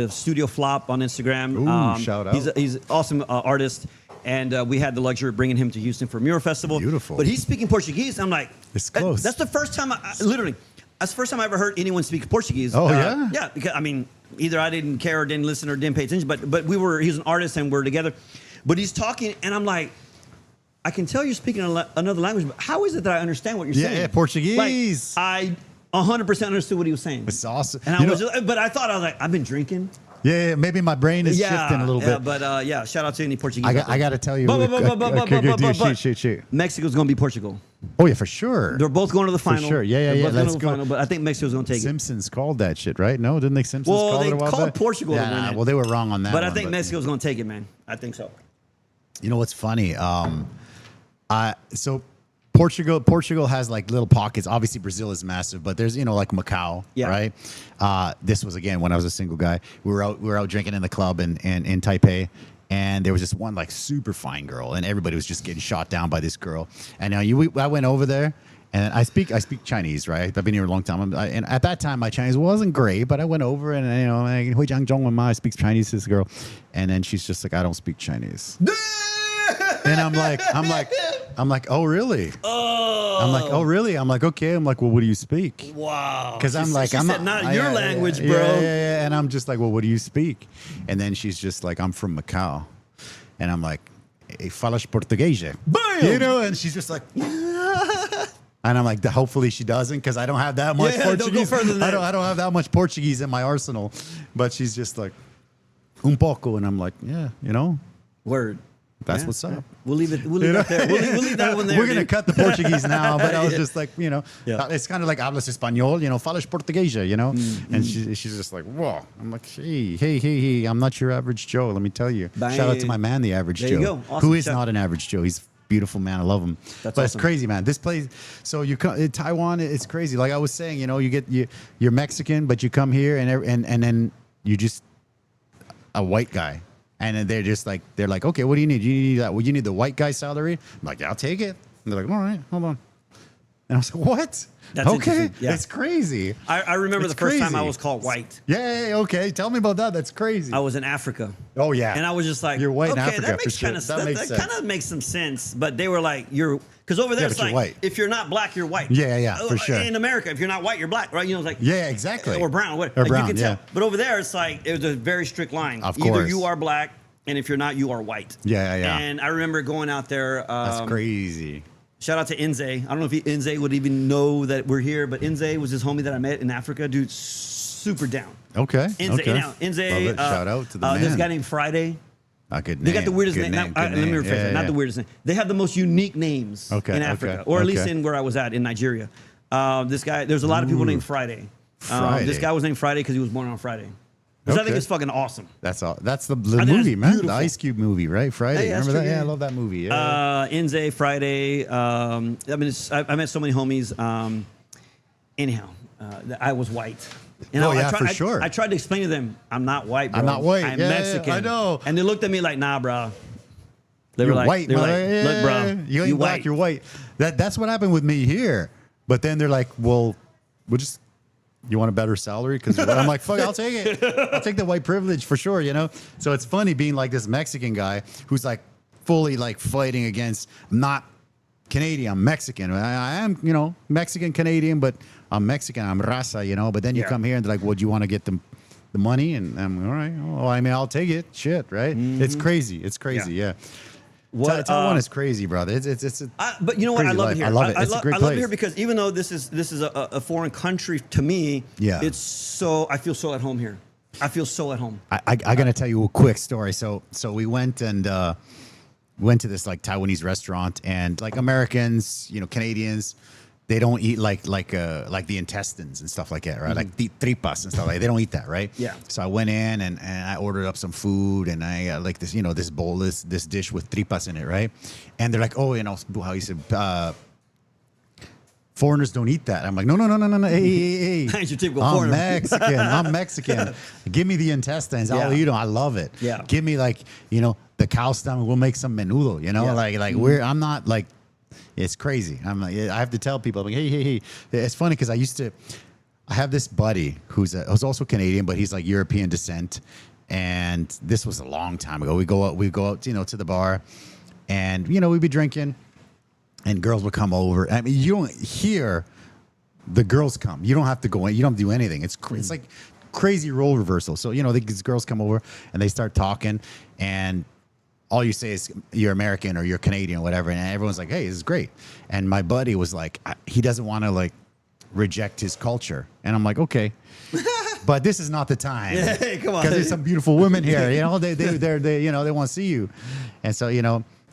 Studio Flop on Instagram. Ooh, shout out. He's an awesome artist. and we had the luxury of bringing him to Houston for a mural festival. Beautiful. But he's speaking Portuguese. I'm like, it's close. That's the first time, literally, that's the first time I ever heard anyone speak Portuguese. Oh, yeah? Yeah, because, I mean, either I didn't care or didn't listen or didn't pay attention, but he's an artist and we're together. But he's talking, and I'm like, I can tell you're speaking another language, but how is it that I understand what you're saying? Yeah, Portuguese. Like, I 100% understood what he was saying. It's awesome. And I was like, I've been drinking. Yeah, maybe my brain is shifting a little bit. But shout out to any Portuguese. I got to tell you. Shoot. Mexico's going to be Portugal. Oh, yeah, for sure. They're both going to the final. For sure. Yeah. Let's go. Final, but I think Mexico's going to take Simpsons called that shit, right? No, didn't they Simpsons call it a while back? Well, they called Portugal to win it. Well, they were wrong on that But I think Mexico's going to take it, man. I think so. You know what's funny? So Portugal has like little pockets. Obviously, Brazil is massive, but there's like Macau, right? This was again when I was a single guy. We were out drinking in the club in Taipei, and there was this one like super fine girl, and everybody was just getting shot down by this girl. And I went over there, and I speak Chinese, right? I've been here a long time, and at that time my Chinese wasn't great, but I went over and I speak Chinese to this girl, and then she's just like, I don't speak Chinese. And I'm like, oh really? Oh. I'm like, oh really? I'm like, okay. I'm like, well, what do you speak? Wow. Because I'm like, I'm not your language, bro. Yeah. And I'm just like, well, what do you speak? And then she's just like, I'm from Macau, and I'm like, falas português? Bam! And she's just like. And I'm like, hopefully she doesn't, because I don't have that much Portuguese. Don't go further than that. I don't have that much Portuguese in my arsenal. But she's just like, un poco, and I'm like, yeah, Word. That's what's up. We'll leave it. We'll leave that there. We'll leave that one there. We're gonna cut the Portuguese now, but I was just like, it's kind of like hablas español, falas portuguesa, And she's just like, whoa. I'm like, hey, I'm not your average Joe. Let me tell you. Bye. Shout out to my man, the average there Joe, you go. Awesome. who is not an average Joe. He's a beautiful man. I love him. That's but awesome. It's crazy, man. This place. So you come in Taiwan. It's crazy. Like I was saying, you're Mexican, but you come here and then you just a white guy. And then they're like, okay, what do you need? You need that? Well, you need the white guy salary? I'm like, yeah, I'll take it. And they're like, all right, hold on. And I was like, what? That's okay. Yeah. It's crazy. I remember It's the first time crazy. I was called white. Yeah, okay. Tell me about that. That's crazy. I was in Africa. Oh, yeah. And I was just like, you're white okay, in Africa. that makes kind of that kind of makes some sense. But they were like, because over there it's like, white. if you're not black, you're white. Yeah, for sure. In America, if you're not white, you're black, right? It's like, yeah, exactly. Or brown, whatever. Or like, brown, you can tell. But over there, it's like, it was a very strict line. Of Either course. you are black, and if you're not, you are white. Yeah. And I remember going out there. That's crazy. Shout out to Inze. I don't know if Inze would even know that we're here, but Inze was this homie that I met in Africa. Dude, super down. Okay. Inze, okay. Inze. Shout out to the man. There's a guy named Friday. Good name. They got the weirdest name. Let me rephrase that. Not the weirdest name. They have the most unique names in Africa, or at least in where I was at in Nigeria. This guy, there's a lot of people named Friday. This guy was named Friday because he was born on Friday. Which I think is fucking awesome. That's all. That's the movie, man. Beautiful. The Ice Cube movie, right? Friday. Hey, Remember that? true, Yeah, I love that movie. Yeah. Inze, Friday. I met so many homies. Anyhow, I was white. For sure. I tried to explain to them, I'm not white, bro. I'm not white. I'm yeah, Mexican. I know. And they looked at me like, nah, bro. They You're were like, white, they were man. like, look, bro. You ain't black, white. you're white. That's what happened with me here. But then they're like, well, we'll just... You want a better salary? Because I'm like, fuck, I'll take it. I'll take the white privilege for sure, So it's funny being like this Mexican guy who's like fully like fighting against not Canadian, I'm Mexican. I am, Mexican Canadian, but I'm Mexican. I'm raza, But then you come here and they're like, well, do you want to get the money? And I'm all right. Well, I mean, I'll take it. Shit, right? Mm-hmm. It's crazy. It's crazy. Yeah. Taiwan is crazy, brother. It's but you know what? I love it here. I love it. It's a great place. I love it here because even though this is a foreign country to me, I feel so at home here. I feel so at home. I gotta tell you a quick story. So we went and went to this like Taiwanese restaurant, and like Americans, Canadians, they don't eat like the intestines and stuff like that, right? Like the tripas and stuff like that. They don't eat that, right? Yeah. So I went in and I ordered up some food, and I got like this, this bowl, this dish with tripas in it, right? And they're like, oh, how you said, foreigners don't eat that. I'm like, no. Hey. Your typical I'm foreigner. Mexican. I'm Mexican. Give me the intestines. I'll eat them. I love it. Yeah. Give me the cow stomach. We'll make some menudo. I'm not like. It's crazy. I'm like, I have to tell people, I'm like, hey. It's funny because I have this buddy who's also Canadian, but he's like European descent. And this was a long time ago. We go out, to the bar, and we'd be drinking, and girls would come over. I mean, you don't hear the girls come. You don't have to go in. You don't do anything. It's like crazy role reversal. So these girls come over and they start talking, and all you say is you're American or you're Canadian or whatever, and everyone's like, hey, this is great. And my buddy was like, he doesn't want to like reject his culture, and I'm like, okay. But this is not the time. Hey, come on. Because there's some beautiful women here. They want to see you. And so,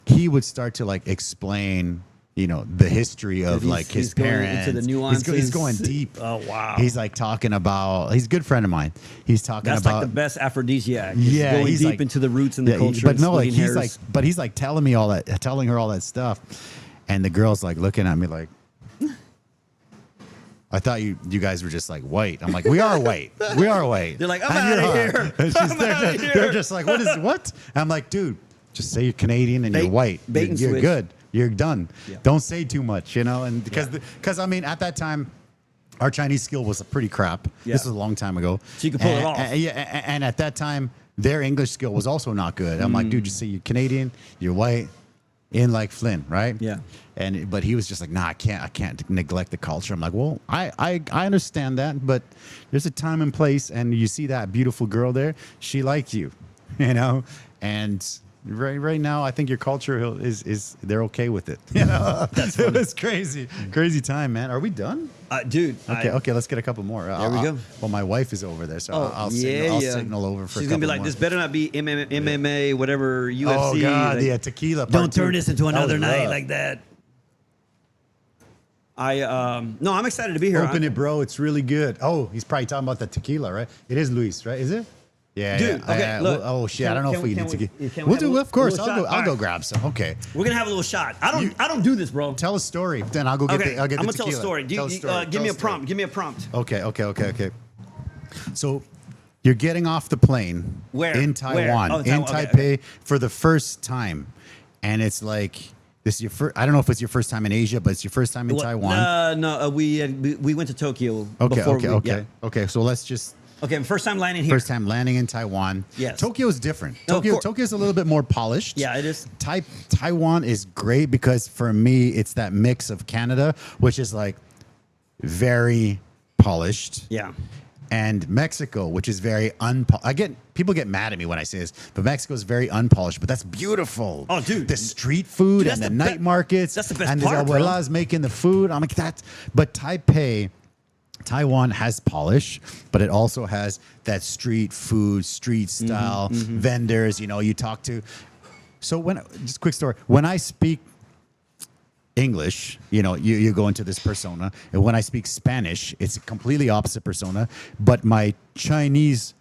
he would start to like explain, the history of like his parents. Into the nuances. He's going deep. Oh, wow. He's like talking about, he's a good friend of mine. He's talking That's about. like the best aphrodisiac. Yeah. Going he's deep like, into the roots and the culture. But no, like, splitting he's hairs. like, he's like telling her all that stuff. And the girl's like looking at me like, I thought you guys were just like white. I'm like, we are white. We are white. They're like, I'm And out you're of hot. here. They're just like, what? I'm like, dude, just say you're Canadian and you're white. Bait and You're switch. good. You're done. Yeah. Don't say too much, and because I mean, at that time, our Chinese skill was pretty crap. Yeah. This was a long time ago. So you could pull it off. And at that time, their English skill was also not good. I'm like, dude, just say you're Canadian, you're white, in like Flynn, right? Yeah. But he was just like, nah, I can't neglect the culture. I'm like, well, I understand that, but there's a time and place, and you see that beautiful girl there, she liked you, and right now, I think your culture is they're okay with it. That's funny. It was crazy time, man. Are we done? Dude. Okay, let's get a couple more. There we go. Well, my wife is over there, so I'll signal over for. She's a gonna be couple like, more. this better not be MMA, whatever UFC. Oh God, like, yeah, tequila. Don't part turn two. this into That another was night rough. like that. No, I'm excited to be here. Open it, bro. It's really good. Oh, he's probably talking about the tequila, right? It is Luis, right? Is it? Yeah, Dude, yeah. okay, look. Oh shit! I don't know if we need to get. can we We'll have a do. Of course, little shot? I'll go All right. grab some. Okay. We're gonna have a little shot. I don't do this, bro. Tell a story. Then I'll go get. Okay, I'll get I'm the gonna tell a tequila. story. Tell a story. Give Tell me a story. prompt. Give me a prompt. Okay. So, you're getting off the plane. Where? In Taiwan. Where? Oh, in Taiwan, Taipei okay. for the first time, and it's like this is your first. I don't know if it's your first time in Asia, but it's your first time in Taiwan. No. We went to Tokyo. Okay. Okay. So let's just. Okay, first time landing here. First time landing in Taiwan. Yes. Tokyo is different. No, of course. Tokyo's a little bit more polished. Yeah, it is. Taiwan is great because for me, it's that mix of Canada, which is like very polished. Yeah. And Mexico, which is very unpolished. People get mad at me when I say this, but Mexico is very unpolished, but that's beautiful. Oh, dude. The street food Dude, and that's the the night markets. that's the best and part, the bro. abuelas making the food. I'm like, but Taiwan has polish, but it also has that street food, street style vendors. You talk to. So just a quick story. When I speak English, you go into this persona, and when I speak Spanish, it's a completely opposite persona. But my Chinese,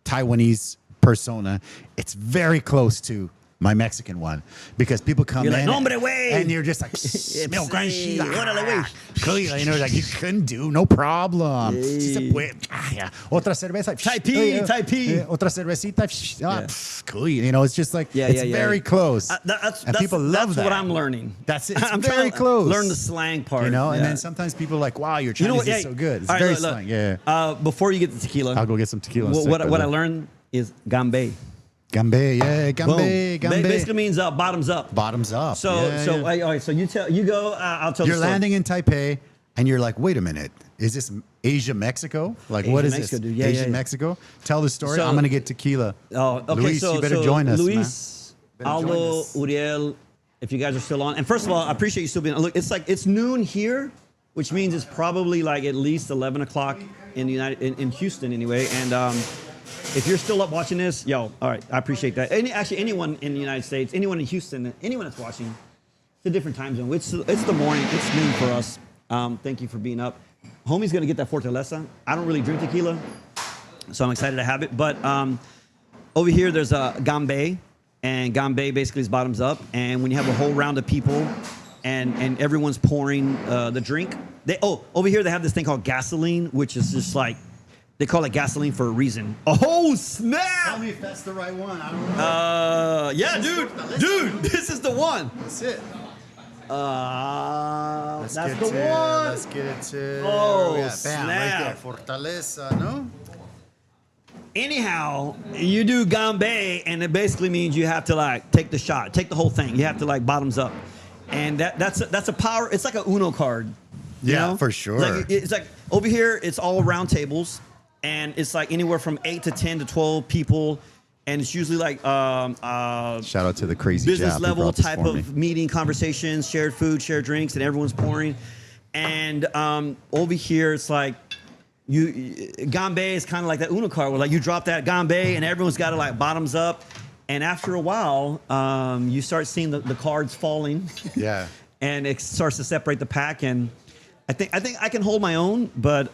Taiwanese persona, it's very close to my Mexican one, because people come You're like, in "Nombre, güey." and you're just like, órale, güey. like you couldn't do, no problem. Sí se puede. Yeah. Otra cerveza. Taipei. Otra cervecita. It's just like, Yeah, it's yeah. very close. That's people love that's that. what I'm learning. That's it. It's I'm very trying to close. learn the slang part. And Yeah. then sometimes people are like, wow, your Chinese You know what? is Hey, so good. It's all right, very look, look. slang. Yeah. Before you get the tequila, I'll go get some tequila. what I learned is gambe. Gambe, yeah, Boom. gambe. Basically means bottoms up. Bottoms up. So Yeah. all right, so you go. I'll tell. You're the story. landing in Taipei, and you're like, wait a minute, is this Asia, Mexico? Like, what Asia, is Mexico, this? dude. Yeah, Asia, yeah. Mexico? Tell the story. So- I'm gonna get tequila. Oh, okay. Luis, so you better so join us, Luis, man. Better join Aldo, us. Uriel, if you guys are still on. And first of all, I appreciate you still being. Look, it's noon here, which means it's probably like at least 11 o'clock in in Houston anyway. And if you're still up watching this, all right, I appreciate that. Actually, anyone in the United States, anyone in Houston, anyone that's watching, it's a different time zone. It's the morning. It's noon for us. Thank you for being up. Homie's gonna get that Fortaleza. I don't really drink tequila, so I'm excited to have it. But over here, there's a gambe, and gambe basically is bottoms up. And when you have a whole round of people, and everyone's pouring the drink, over here they have this thing called gasoline, which is just like, they call it gasoline for a reason. Oh snap! Tell me if that's the right one. I don't know. Yeah, dude, this is the one. That's it. That's get the it. one. Let's get it. Oh, Bam, snap. right there. Fortaleza, no? Anyhow, you do gambe, and it basically means you have to like take the shot, take the whole thing. You have to like bottoms up, and that's a power. It's like a Uno card. You know? For sure. It's like over here, it's all round tables, and it's like anywhere from 8 to 10 to 12 people, and it's usually like shout out to the crazy business Jap who level brought this type for of me. meeting, conversations, shared food, shared drinks, and everyone's pouring. And over here, it's like gambe is kind of like that Uno card where like you drop that gambe and everyone's got to like bottoms up. And after a while, you start seeing the cards falling. Yeah. And it starts to separate the pack. And I think I can hold my own, but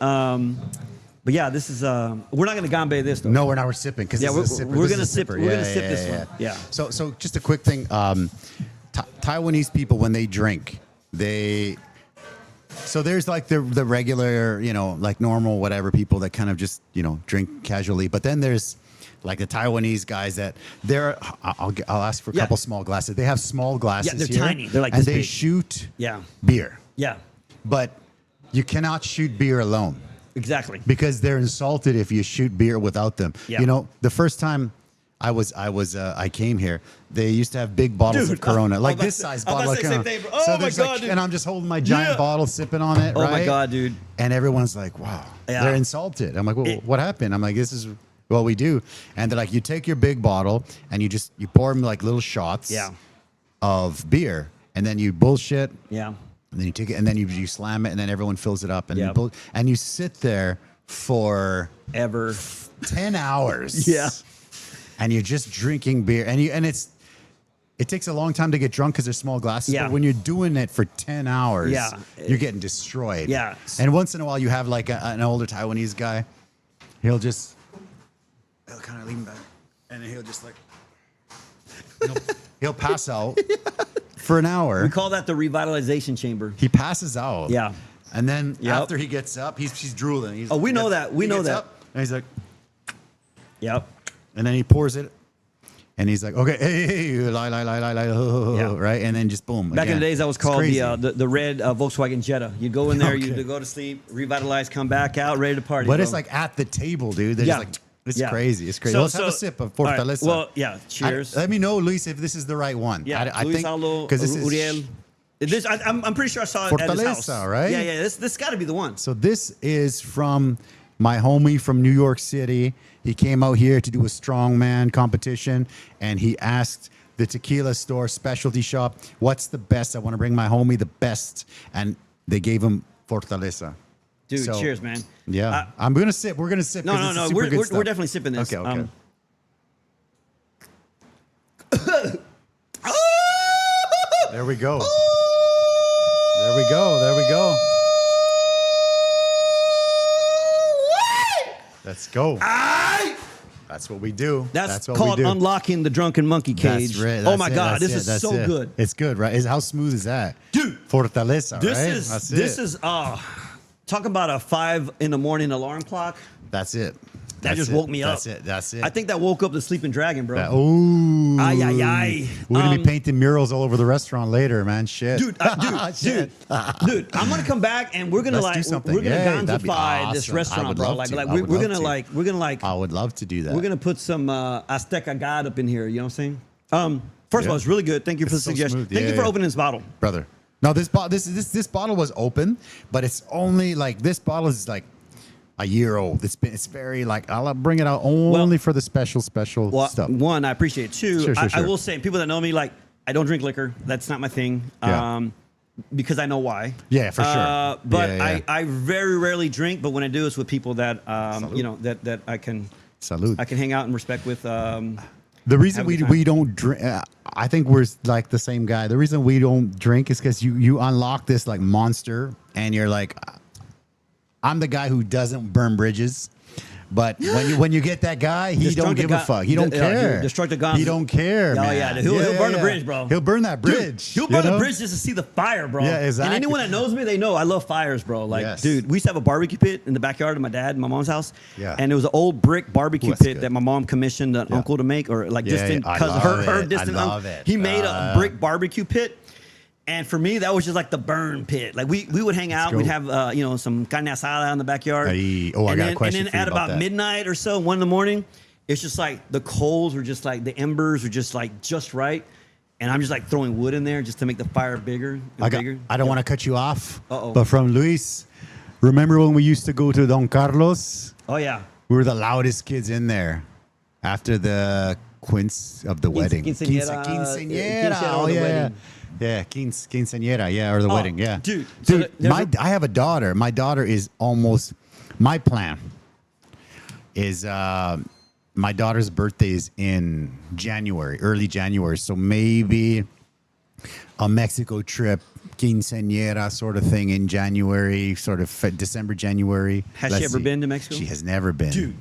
yeah, this is we're not going to gambe this though. No, we're not. We're sipping because we're going to sip. We're going to sip this one. Yeah. So just a quick thing. Taiwanese people, when they drink, so there's like the regular, like normal whatever people that kind of just drink casually, but then there's like the Taiwanese guys that I'll ask for a couple small glasses. They have small glasses. Yeah, they're here, tiny. They're like and this they big. shoot Yeah. beer. Yeah. But you cannot shoot beer alone. Exactly. Because they're insulted if you shoot beer without them. Yeah. The first time I came here, they used to have big bottles of Corona, like this size bottle of Corona. Oh my God, dude. And I'm just holding my giant bottle, sipping on it. Oh right? my God, dude. And everyone's like, "Wow, they're insulted." I'm like, "Well, what happened?" I'm like, "This is what we do." And they're like, "You take your big bottle and you pour them like little shots of beer, and then you bullshit." Yeah. And then you take it, and then you slam it, and then everyone fills it up, and you sit there for 10 hours. Yeah. And you're just drinking beer, and it takes a long time to get drunk because they're small glasses. Yeah. But when you're doing it for 10 hours, Yeah. you're getting destroyed. Yeah. And once in a while, you have like an older Taiwanese guy. He'll kind of lean back, and then he'll just like he'll pass out. For an hour. We call that the revitalization chamber. He passes out. Yeah. And then after he gets up, he's drooling. We know that. We know that. Up, and he's like, yep. And then he pours it. And he's like, okay, hey, right? And then just boom. Back in the days, that was called the red Volkswagen Jetta. You go in there, you go to sleep, revitalize, come back out, ready to party. But it's like at the table, dude. They're just like, it's crazy. It's crazy. So, Let's have a sip of Fortaleza. Right. Well, yeah, cheers. Let me know, Luis, if this is the right one. Yeah, I Luis think Aldo, because this Uriel. I'm pretty sure I saw it at his house. Fortaleza, right? Yeah. This got to be the one. So this is from my homie from New York City. He came out here to do a strongman competition, and he asked the tequila store specialty shop, "What's the best? I want to bring my homie the best," and they gave him Fortaleza. Dude, cheers, man. Yeah, I'm gonna sip. We're gonna sip. No. We're definitely sipping this. Okay. There we go. There we go. Let's go. That's what we do. That's what called we do. Unlocking the Drunken Monkey Cage. That's right. Oh my God, this is so good. It's good, right? How smooth is that? Dude. Fortaleza, right? This is talk about a 5 a.m. alarm clock. That's it. That just woke me up. That's it. I think that woke up the sleeping dragon, bro. Ooh. Ay. We're going to be painting murals all over the restaurant later, man. Shit. Dude, dude, I'm going to come back and we're going to ganzify this restaurant, bro. We're going to I would love to do that. We're going to put some Azteca God up in here. You know what I'm saying? First of all, it's really good. Thank you for the suggestion. Thank you for opening this bottle. Brother. No, this bottle was open, but it's only like, this bottle is like a year old. It's very like, I'll bring it out only for the special stuff. One, I appreciate it. Two, Sure. I will say, people that know me, like, I don't drink liquor. That's not my thing. Because I know why. Yeah, for sure. But I very rarely drink. But when I do, it's with people that that I can hang out and respect with. The reason we don't drink, I think we're like the same guy. The reason we don't drink is because you unlock this like monster, and you're like, I'm the guy who doesn't burn bridges. But when you get that guy, he don't give a fuck. He don't care. Destructive guns. He don't care, man. Yeah. He'll burn the bridge, bro. He'll burn that bridge. Dude, he'll burn the bridge just to see the fire, bro. Yeah, exactly. And anyone that knows me, they know I love fires, bro. Like, dude, we used to have a barbecue pit in the backyard of my dad and my mom's house. Yeah. And it was an old brick barbecue pit that my mom commissioned an uncle to make, or like distant cousin, her distant uncle. He made a brick barbecue pit. And for me, that was just like the burn pit. Like we would hang out, we'd have some carne asada in the backyard. I got a question And then for you at about that. midnight or so, 1 a.m, it's just like the coals were just like the embers were just like just right, and I'm just like throwing wood in there just to make the fire bigger and bigger. I don't want to cut you off, Uh-oh. but from Luis, remember when we used to go to Don Carlos? Oh yeah. We were the loudest kids in there after the quince of the wedding. Quinceañera. Quinceañera. Quinceañera Oh, or the yeah. wedding. Yeah, quinceañera. Yeah, or the wedding. Yeah. Dude. So I have a daughter. My daughter is almost, my plan is my daughter's birthday is in January, early January. So maybe a Mexico trip, quinceañera sort of thing in January, sort of December, January. Has she ever been to Mexico? She has never been. Dude.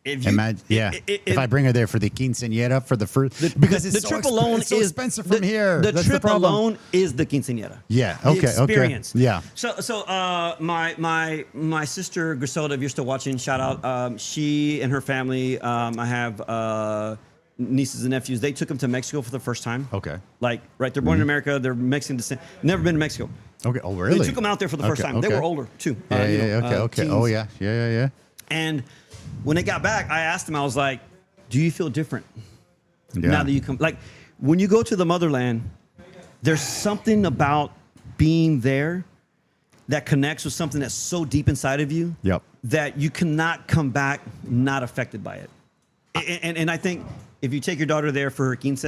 Imagine, if I bring her there for the quinceañera for the first, because it's the so trip alone it's so is expensive from here. The That's trip the problem. alone is the quinceañera. Yeah. The Okay. experience. Okay. Yeah. So my sister Griselda, if you're still watching, shout out. She and her family. I have nieces and nephews. They took them to Mexico for the first time. Okay. Like right, they're born in America. They're Mexican descent. Never been to Mexico. Okay. Oh, really? They took them out there for the first time. They were older too. Yeah. Okay. Teens. Oh, yeah. Yeah. And when they got back, I asked them. I was like, "Do you feel different now that you come? Like when you go to the motherland, there's something about being there that connects with something that's so deep inside of you Yep. that you cannot come back not affected by it. And I think if you take your daughter there for her quince,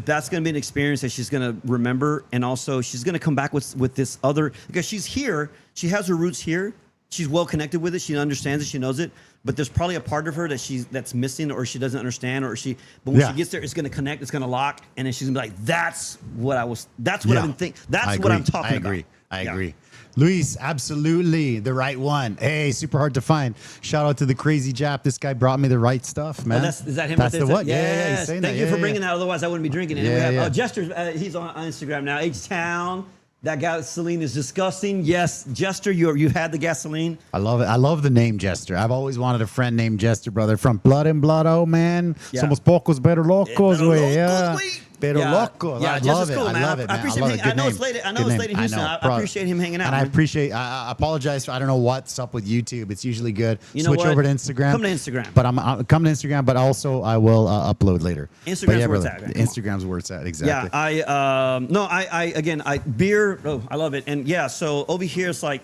that's going to be an experience that she's going to remember, and also she's going to come back with this other, because she's here, she has her roots here. She's well connected with it. She understands it. She knows it. But there's probably a part of her that's missing, or she doesn't understand, But when she gets there, it's going to connect. It's going to lock, and then she's going to be like, "That's what I've been thinking. That's what I'm talking about." I agree. Luis, absolutely the right one. Hey, super hard to find. Shout out to the crazy Jap. This guy brought me the right stuff, man. Is that him? That's the what? Yes. Yeah. He's saying Thank that. you for bringing that. Otherwise, I wouldn't be drinking it. Yeah, And we have yeah. Jester. He's on Instagram now. H-Town. That gasoline is disgusting. Yes, Jester, you had the gasoline. I love it. I love the name Jester. I've always wanted a friend named Jester, brother. From Blood and Blood, oh man. Yeah. Somos pocos, pero locos, Pero güey. locos, Yeah. güey. Pero Yeah. loco. Yeah, I Jester's love it. cool, I man. love it, I man. appreciate love him. it. I Good know name. it's late. I know Good it's name. late in Houston. know. I Pro- appreciate him hanging out. And I man. appreciate. I apologize. I don't know what's up with YouTube. It's usually good. You know Switch what? over to Instagram. Come to Instagram. But I'm come to Instagram. But also I will upload later. Instagram's But yeah, where it's brother, at, man. Come on. Instagram's where it's at. Exactly. Yeah, beer. Oh, I love it. And yeah, so over here it's like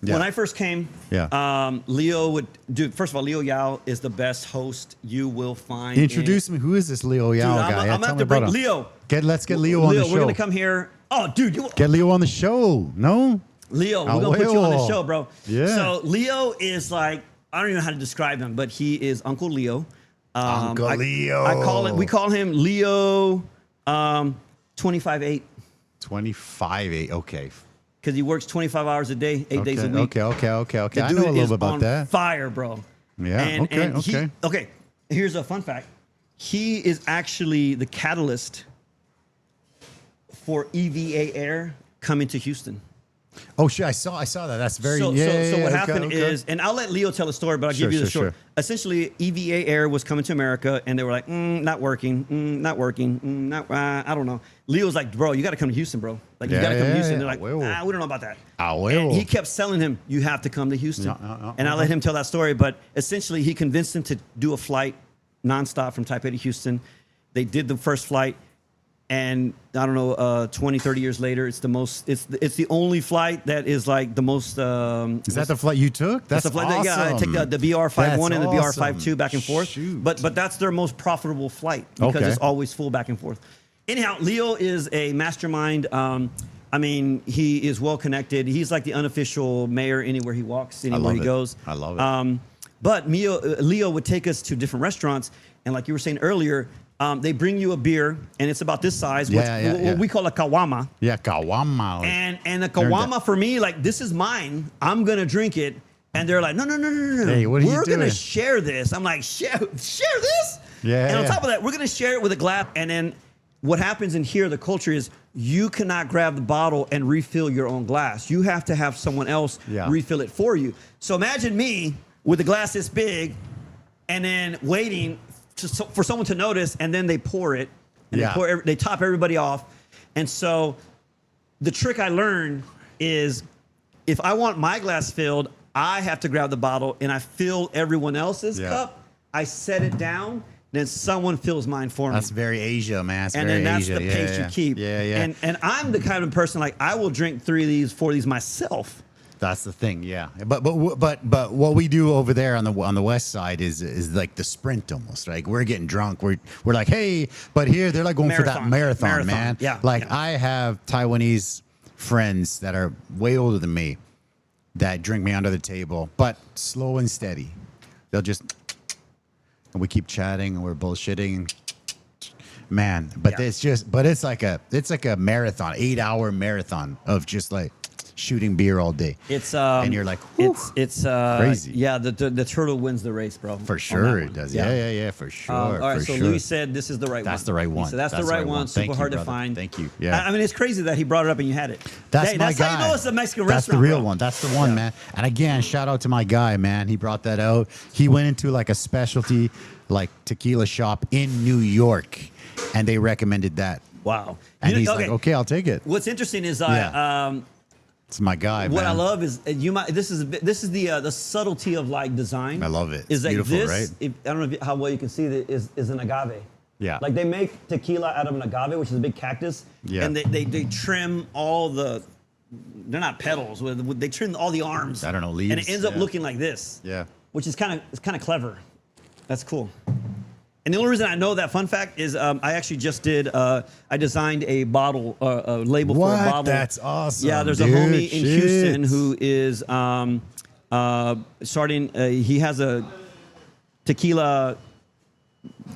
when I first came. Yeah. Leo would do. First of all, Leo Yao is the best host you will find. Introduce me. Who is this Leo Yao Dude, guy? I'm tell about me to bring about him. Leo. Let's get Leo on the show. We're gonna come here. Oh, dude, Get Leo on the show. No. Leo, we're gonna put you on the Leo. show, bro. Yeah. So Leo is like, I don't even know how to describe him, but he is Uncle Leo. Uncle Leo. We call him Leo 25/8. 25/8. Okay. Because he works 25 hours a day, 8 days a week. Okay. The I know a dude little is bit about on that. fire, bro. Yeah, okay. Okay, here's a fun fact. He is actually the catalyst for EVA Air coming to Houston. Oh shit! I saw that. That's very. So yeah, what okay, happened okay. is, and I'll let Leo tell a story, but I'll Sure, give you the sure, short. sure. Essentially, EVA Air was coming to America, and they were like, not working, I don't know. Leo's like, bro, you got to come to Houston, bro. Like, you got to come to Houston. They're like, we don't know about that. And he kept selling him, you have to come to Houston. And I let him tell that story, but essentially, he convinced him to do a flight nonstop from Taipei to Houston. They did the first flight. And I don't know, 20, 30 years later, it's the only flight that is like the most. Is that the flight you took? That's the flight awesome. I take the BR51 and the BR52 back and forth. Shoot. But that's their most profitable flight because it's always full back and forth. Anyhow, Leo is a mastermind. I mean, he is well connected. He's like the unofficial mayor anywhere he walks, anywhere he goes. I love it. But Leo would take us to different restaurants, and like you were saying earlier. They bring you a beer, and it's about this size. What we call a kawama. Yeah, kawama. And a kawama for me, like, this is mine. I'm going to drink it. And they're like, no. Hey, what are you We're going doing? to share this. I'm like, share this? Yeah. And on top of that, we're going to share it with a glass. And then what happens in here, the culture is you cannot grab the bottle and refill your own glass. You have to have someone else refill it for you. So imagine me with a glass this big and then waiting for someone to notice, and then they pour it, and they top everybody off. And so the trick I learned is if I want my glass filled, I have to grab the bottle and I fill everyone else's cup. I set it down. Then someone fills mine for me. That's very Asia, man. And then that's the pace you keep. Yeah. And I'm the kind of person like I will drink 3 of these, 4 of these myself. That's the thing, yeah. But what we do over there on the west side is like the sprint almost. Like we're getting drunk. We're like, hey, but here they're like going for that marathon, man. Yeah. Like I have Taiwanese friends that are way older than me that drink me under the table, but slow and steady. They'll just. And we keep chatting and we're bullshitting, man. But it's like a marathon, 8-hour marathon of just like shooting beer all day. It's and you're like, it's crazy. Yeah, the turtle wins the race, bro. For sure it does. Yeah, for sure. All right, for so sure. Louis said this is the right one. That's the right one. So that's the right one. Super Thank hard you, to find. Thank you. Yeah. I mean, it's crazy that he brought it up and you had it. That's my that's guy. How you know it's a Mexican That's restaurant. the real bro. one. That's the one, man. And again, shout out to my guy, man. He brought that out. He went into like a specialty, like tequila shop in New York, and they recommended that. Wow. And he's like, okay, I'll take it. What's interesting is It's my guy, what man. I love is this is the subtlety of like design. I love it. Is that beautiful, this? right? I don't know how well you can see it. Is an agave. Yeah. Like they make tequila out of an agave, which is a big cactus. Yeah. And they trim all the. They're not petals. They trim all the arms. I don't know, leaves. And it ends up looking like this. Yeah. Which is kind of clever. That's cool. And the only reason I know that fun fact is I actually just did. I designed a bottle, a label for a bottle. That's awesome. Yeah, there's dude. a homie in Shit. Houston who is starting. He has a tequila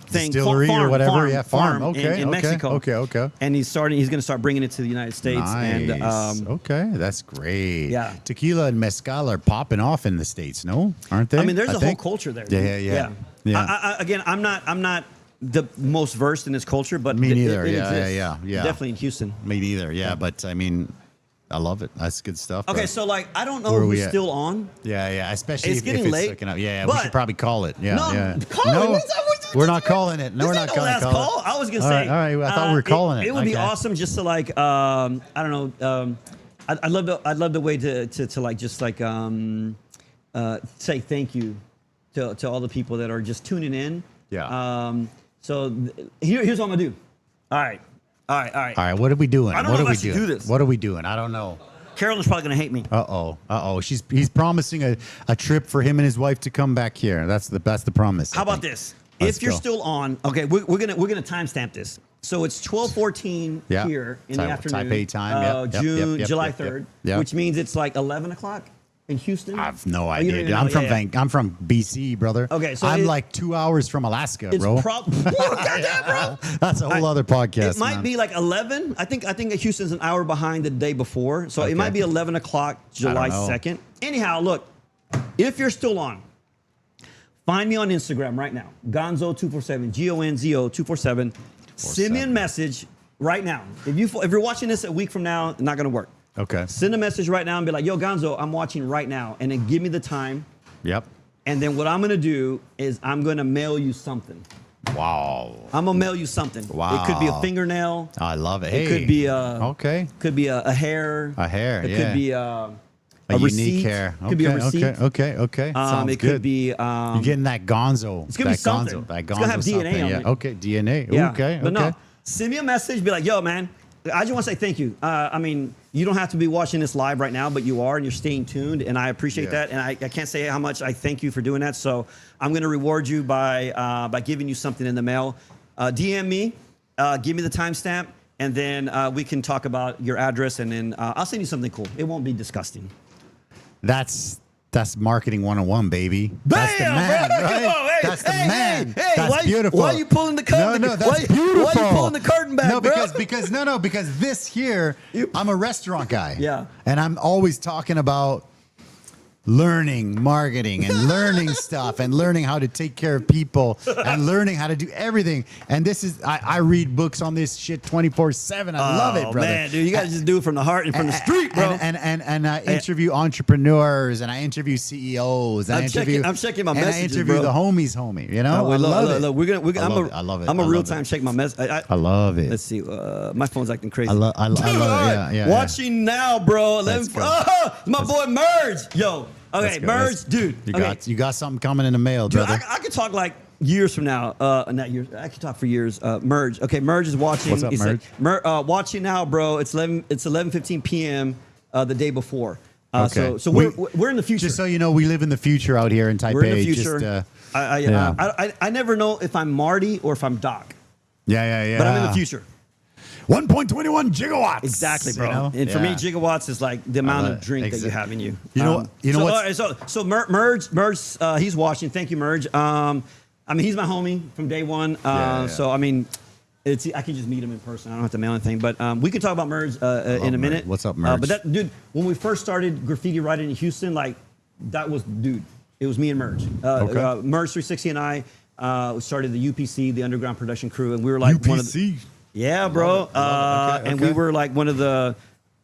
thing, Distillery farm, or whatever. farm, yeah, farm Okay. in Mexico. Okay. And he's going to start bringing it to the United States. Nice. And okay, that's great. Yeah. Tequila and mezcal are popping off in the States, no? Aren't they? I mean, there's a whole think? culture there. Yeah. Again, I'm not the most versed in this culture, but Me neither. It Yeah. exists. Definitely in Houston. Me neither. Yeah, but I mean, I love it. That's good stuff. Okay, bro. so like I don't know Where are we who's at? still on. Yeah. Especially It's if getting it's late, looking up. Yeah, but- we should probably call it. Yeah, No, yeah. call it. No, What's that? we're not calling it. No, we're not This ain't calling no it. last call. I was gonna All say. right. I thought we were calling it. It would be Okay. awesome just to like I don't know. I'd love the way to like just like say thank you to all the people that are just tuning in. Yeah. So here's what I'm gonna do. All right. All right. What are we doing? I don't what know are if we I should doing? do this. What are we doing? I don't know. Carolyn's probably gonna hate me. Uh-oh. He's promising a trip for him and his wife to come back here. That's the promise. How I about think. this? Let's If you're go. still on, okay, we're gonna timestamp this. So it's 12:14 Yeah. here in the afternoon. Taipei time. Yep. July 3rd, Yep. which means it's like 11 o'clock in Houston. I have no Oh, you idea. don't even dude. know. I'm from BC, brother. Okay, so I'm it- like 2 hours from Alaska, It's bro. goddamn, bro. That's a whole other podcast. It might man. be like 11. I think Houston's an hour behind the day before, so Okay. it might be 11 o'clock July know. 2nd. Anyhow, look, if you're still on, find me on Instagram right now, Gonzo247, Gonzo247. Send me a message right now. If you're watching this a week from now, it's not gonna work. Okay. Send a message right now and be like, yo, Gonzo, I'm watching right now, and then give me the time. Yep. And then what I'm gonna do is I'm gonna mail you something. Wow. I'm gonna mail you something. Wow. It could be a fingernail. I love it. It could be a Could be a hair. A hair, It yeah. could be a receipt. unique hair. Could be a receipt. Okay. Sounds It good. could be. You're getting that Gonzo. It's gonna be that something. Gonzo, that It's gonna have Gonzo DNA something, on yeah. it. Okay, DNA. Yeah. Okay. But no, send me a message. Be like, yo, man. I just want to say thank you. I mean, you don't have to be watching this live right now, but you are, and you're staying tuned, and I appreciate Yeah. that. And I can't say how much I thank you for doing that. So I'm going to reward you by giving you something in the mail. DM me, give me the timestamp, and then we can talk about your address, and then I'll send you something cool. It won't be disgusting. That's marketing 101, baby. That's the Bam, man, bro. right? Come on, hey, that's the hey, man. hey, that's beautiful. Why are you pulling the curtain? No, that's beautiful. Why are you pulling the curtain back, no, bro? because this here, I'm a restaurant guy. Yeah. And I'm always talking about learning marketing and learning stuff and learning how to take care of people and learning how to do everything. And this is, I read books on this shit 24/7. I love it, brother. Man, dude, you gotta just do it from the heart and from the street, bro. And I interview entrepreneurs and I interview CEOs. And I'm checking my messages, and I interview bro. the homie's homie. You know, I love it. I love it. I'm a real time check my message. I love it. Let's see. My phone's acting crazy. I love it. Yeah. Watching now, bro. My boy Merge. Yo. Okay, Merge, dude. You got something coming in the mail, dude, brother. I could talk like years from now. Not years. I could talk for years. Merge. Okay, Merge is watching. What's up, Merge? Like, watching now, bro. It's 11:15 p.m. The day before. Okay. So we're in the future. Just so you know, we live in the future out here in Taipei. We're in the future. Just, I never know if I'm Marty or if I'm Doc. Yeah. But I'm in the future. 1.21 gigawatts. Exactly, bro. You know? And for me, gigawatts is like the amount of drink that you have in you. You know what? So Merge, he's watching. Thank you, Merge. I mean, he's my homie from day one. So I mean, I can just meet him in person. I don't have to mail anything. But we can talk about Merge in a minute. What's up, Merge? But that dude, when we first started graffiti writing in Houston, like that was dude. It was me and Merge. Merge 360 and I started the UPC, the Underground Production Crew, and we were like one of the. Yeah, bro. And we were like one of the,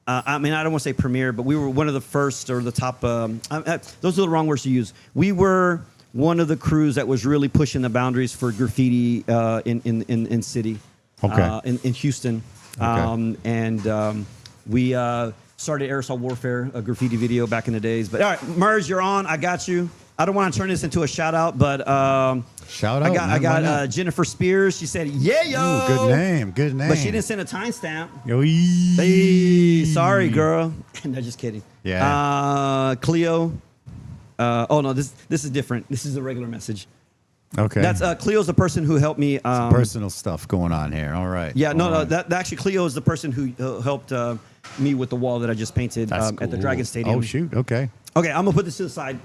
I mean, I don't want to say premier, but we were one of the first or the top, those are the wrong words to use. We were one of the crews that was really pushing the boundaries for graffiti in city, in Houston. We started Aerosol Warfare, a graffiti video back in the days. But all right, Merge, you're on. I got you. I don't want to turn this into a shout out, but shout out. I got Jennifer Spears. She said, "Yeah, yo." Ooh, good name. But she didn't send a timestamp. Hey, sorry, girl. No, just kidding. Yeah. Cleo. Oh no, this is different. This is a regular message. Okay. That's Cleo's the person who helped me. Some personal stuff going on here. All right. Yeah. No. That actually Cleo is the person who helped me with the wall that I just painted at the Dragon Stadium. Oh shoot. Okay. Okay, I'm gonna put this to the side.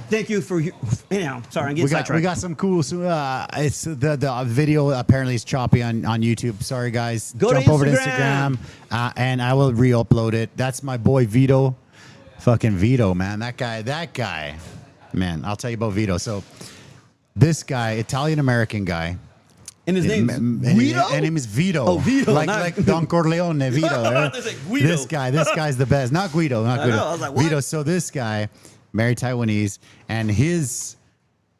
Thank you for anyhow. Sorry, I'm getting sidetracked. We got some cool. It's the video apparently is choppy on YouTube. Sorry guys. Jump over to Instagram and I will re-upload it. That's my boy Vito, fucking Vito, man. That guy, man. I'll tell you about Vito. So this guy, Italian American guy. And his name is Guido? And name is Vito. Oh, Vito. Like Don Corleone, Vito. Right? This guy's the best. Not Guido. I was like, what? Vito. So this guy, married Taiwanese, and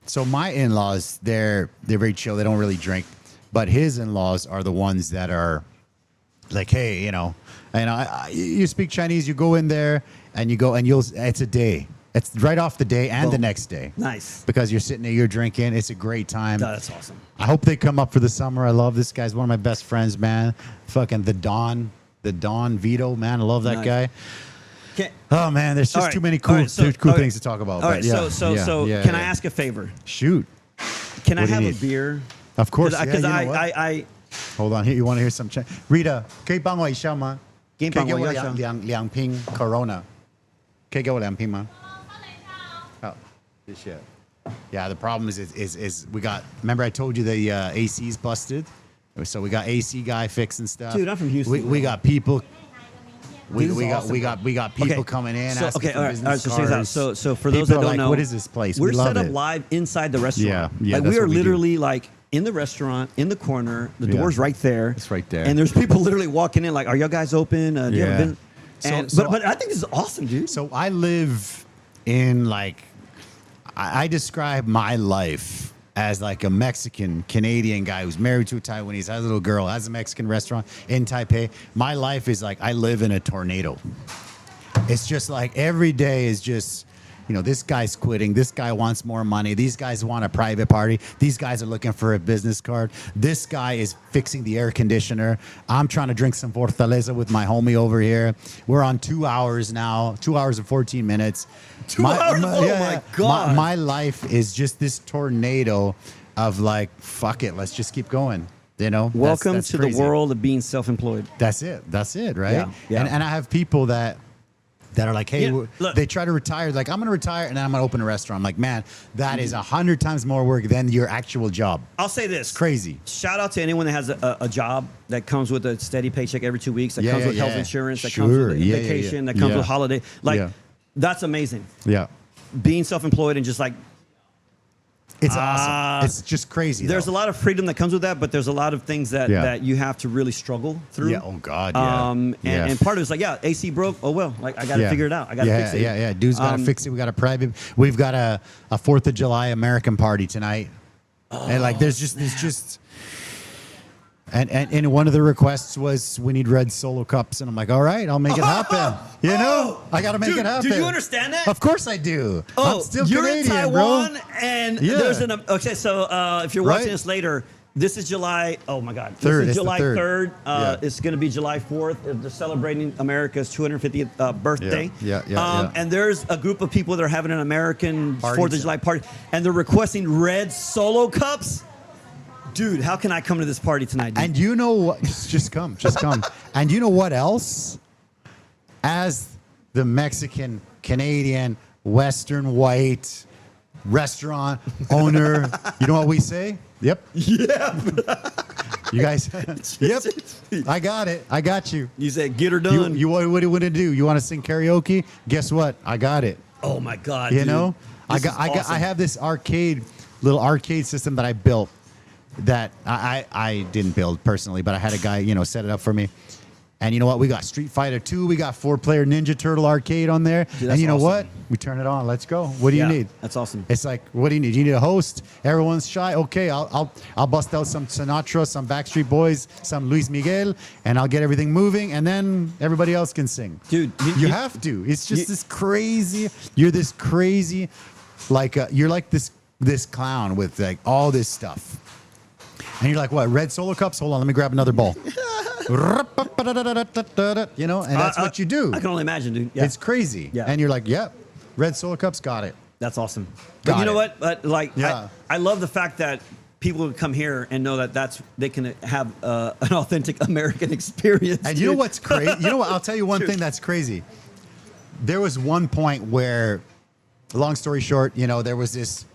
so my in-laws, they're very chill. They don't really drink, but his in-laws are the ones that are like, hey, you speak Chinese, you go in there and it's a day. It's right off the day and the next day. Nice. Because you're sitting there, you're drinking. It's a great time. That's awesome. I hope they come up for the summer. I love this guy. He's one of my best friends, man. Fucking the Don Vito, man. I love that guy. Oh man, there's just too many cool things to talk about. All right, can I ask a favor? Shoot. Can I have a beer? Of course. Because I hold on here. You want to hear some Rita, 可以帮我一下吗？可以给我两瓶 Corona。可以给我两瓶吗？哦，谢谢。Yeah, the problem is we got. Remember, I told you the AC's busted, so we got AC guy fixing stuff. Dude, I'm from Houston. We got people. We got people coming in. So, asking for business cards. So for those that don't know, what is this place? We're set up live inside the restaurant. Yeah. Like we are literally like in the restaurant, in the corner. The door's right there. It's right there. And there's people literally walking in, like, "Are y'all guys open? Do you have a business?" But I think this is awesome, dude. So I live in I describe my life as like a Mexican Canadian guy who's married to a Taiwanese, has a little girl, has a Mexican restaurant in Taipei. My life is like I live in a tornado. It's just like every day is just, this guy's quitting. This guy wants more money. These guys want a private party. These guys are looking for a business card. This guy is fixing the air conditioner. I'm trying to drink some Fortaleza with my homie over here. We're on 2 hours now, 2 hours and 14 minutes. 2 hours? My God. My life is just this tornado of like, fuck it, let's just keep going. Welcome that's to crazy. The world of being self-employed. That's it, right? Yeah. And I have people that are like, hey, look, they try to retire. Like, I'm going to retire and then I'm going to open a restaurant. I'm like, man, that is 100 times more work than your actual job. I'll say this. It's crazy. Shout out to anyone that has a job that comes with a steady paycheck every 2 weeks, that comes with health insurance, that comes with vacation, that comes with holiday. That's amazing. Yeah. being self-employed and just like It's awesome. It's just crazy. There's a lot of freedom that comes with that, but there's a lot of things that you have to really struggle through. Yeah. Oh God. Yeah. And part of it's like, AC broke. Oh well, like I got to figure it out. I got to fix it. Yeah. Dude's got to fix it. We got a private. We've got a 4th of July American party tonight, and like there's just. And one of the requests was we need red Solo cups, and I'm like, all right, I'll make it happen. I got to make it happen. Do you understand that? Of course I do. I'm still you're Canadian, in Taiwan, bro. and there's an okay. So if you're watching this later, this is July. Oh my God, this is July 3rd. It's going to be July 4th. They're celebrating America's 250th birthday. And there's a group of people that are having an American 4th of July party, and they're requesting red Solo cups. Dude, how can I come to this party tonight, dude? And you know what? Just come. And you know what else? As the Mexican, Canadian, Western white restaurant owner, you know what we say? Yep. Yeah. You guys, yep. I got it. I got you. You said get her done. What do you want to do? You want to sing karaoke? Guess what? I got it. Oh my God, you dude. know? I have this little arcade system that I built. That I didn't build personally, but I had a guy, set it up for me. And you know what? We got Street Fighter 2. We got 4-player Ninja Turtle arcade on there. Dude, and you know awesome. what? We turn it on. Let's go. What do you need? That's awesome. It's like, what do you need? You need a host. Everyone's shy. Okay, I'll bust out some Sinatra, some Backstreet Boys, some Luis Miguel, and I'll get everything moving. And then everybody else can sing. Dude, you have to. It's just this crazy. You're this crazy, you're like this clown with like all this stuff. And you're like, what, red Solo cups? Hold on, let me grab another ball. And that's what you do. I can only imagine, dude. Yeah. It's crazy. Yeah. And you're like, yep, red Solo cups, got it. That's awesome. But you know what? I love the fact that people would come here and know that they can have an authentic American experience. And you know what's crazy? You know what? I'll tell you one thing that's crazy. There was one point where, long story short, there was this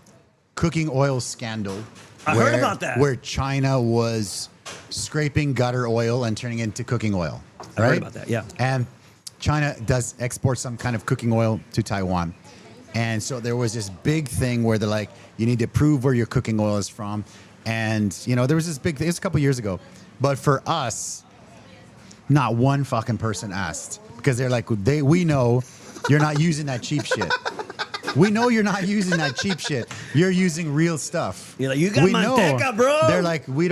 cooking oil scandal. I heard about that. Where China was scraping gutter oil and turning it into cooking oil. Right? I heard about that, yeah. And China does export some kind of cooking oil to Taiwan. And so there was this big thing where they're like, you need to prove where your cooking oil is from. And, there was this big thing. It was a couple years ago. But for us, not one fucking person asked. Because they're like, we know you're not using that cheap shit. We know you're not using that cheap shit. You're using real stuff. You're like, you got manteca, bro. They're like, we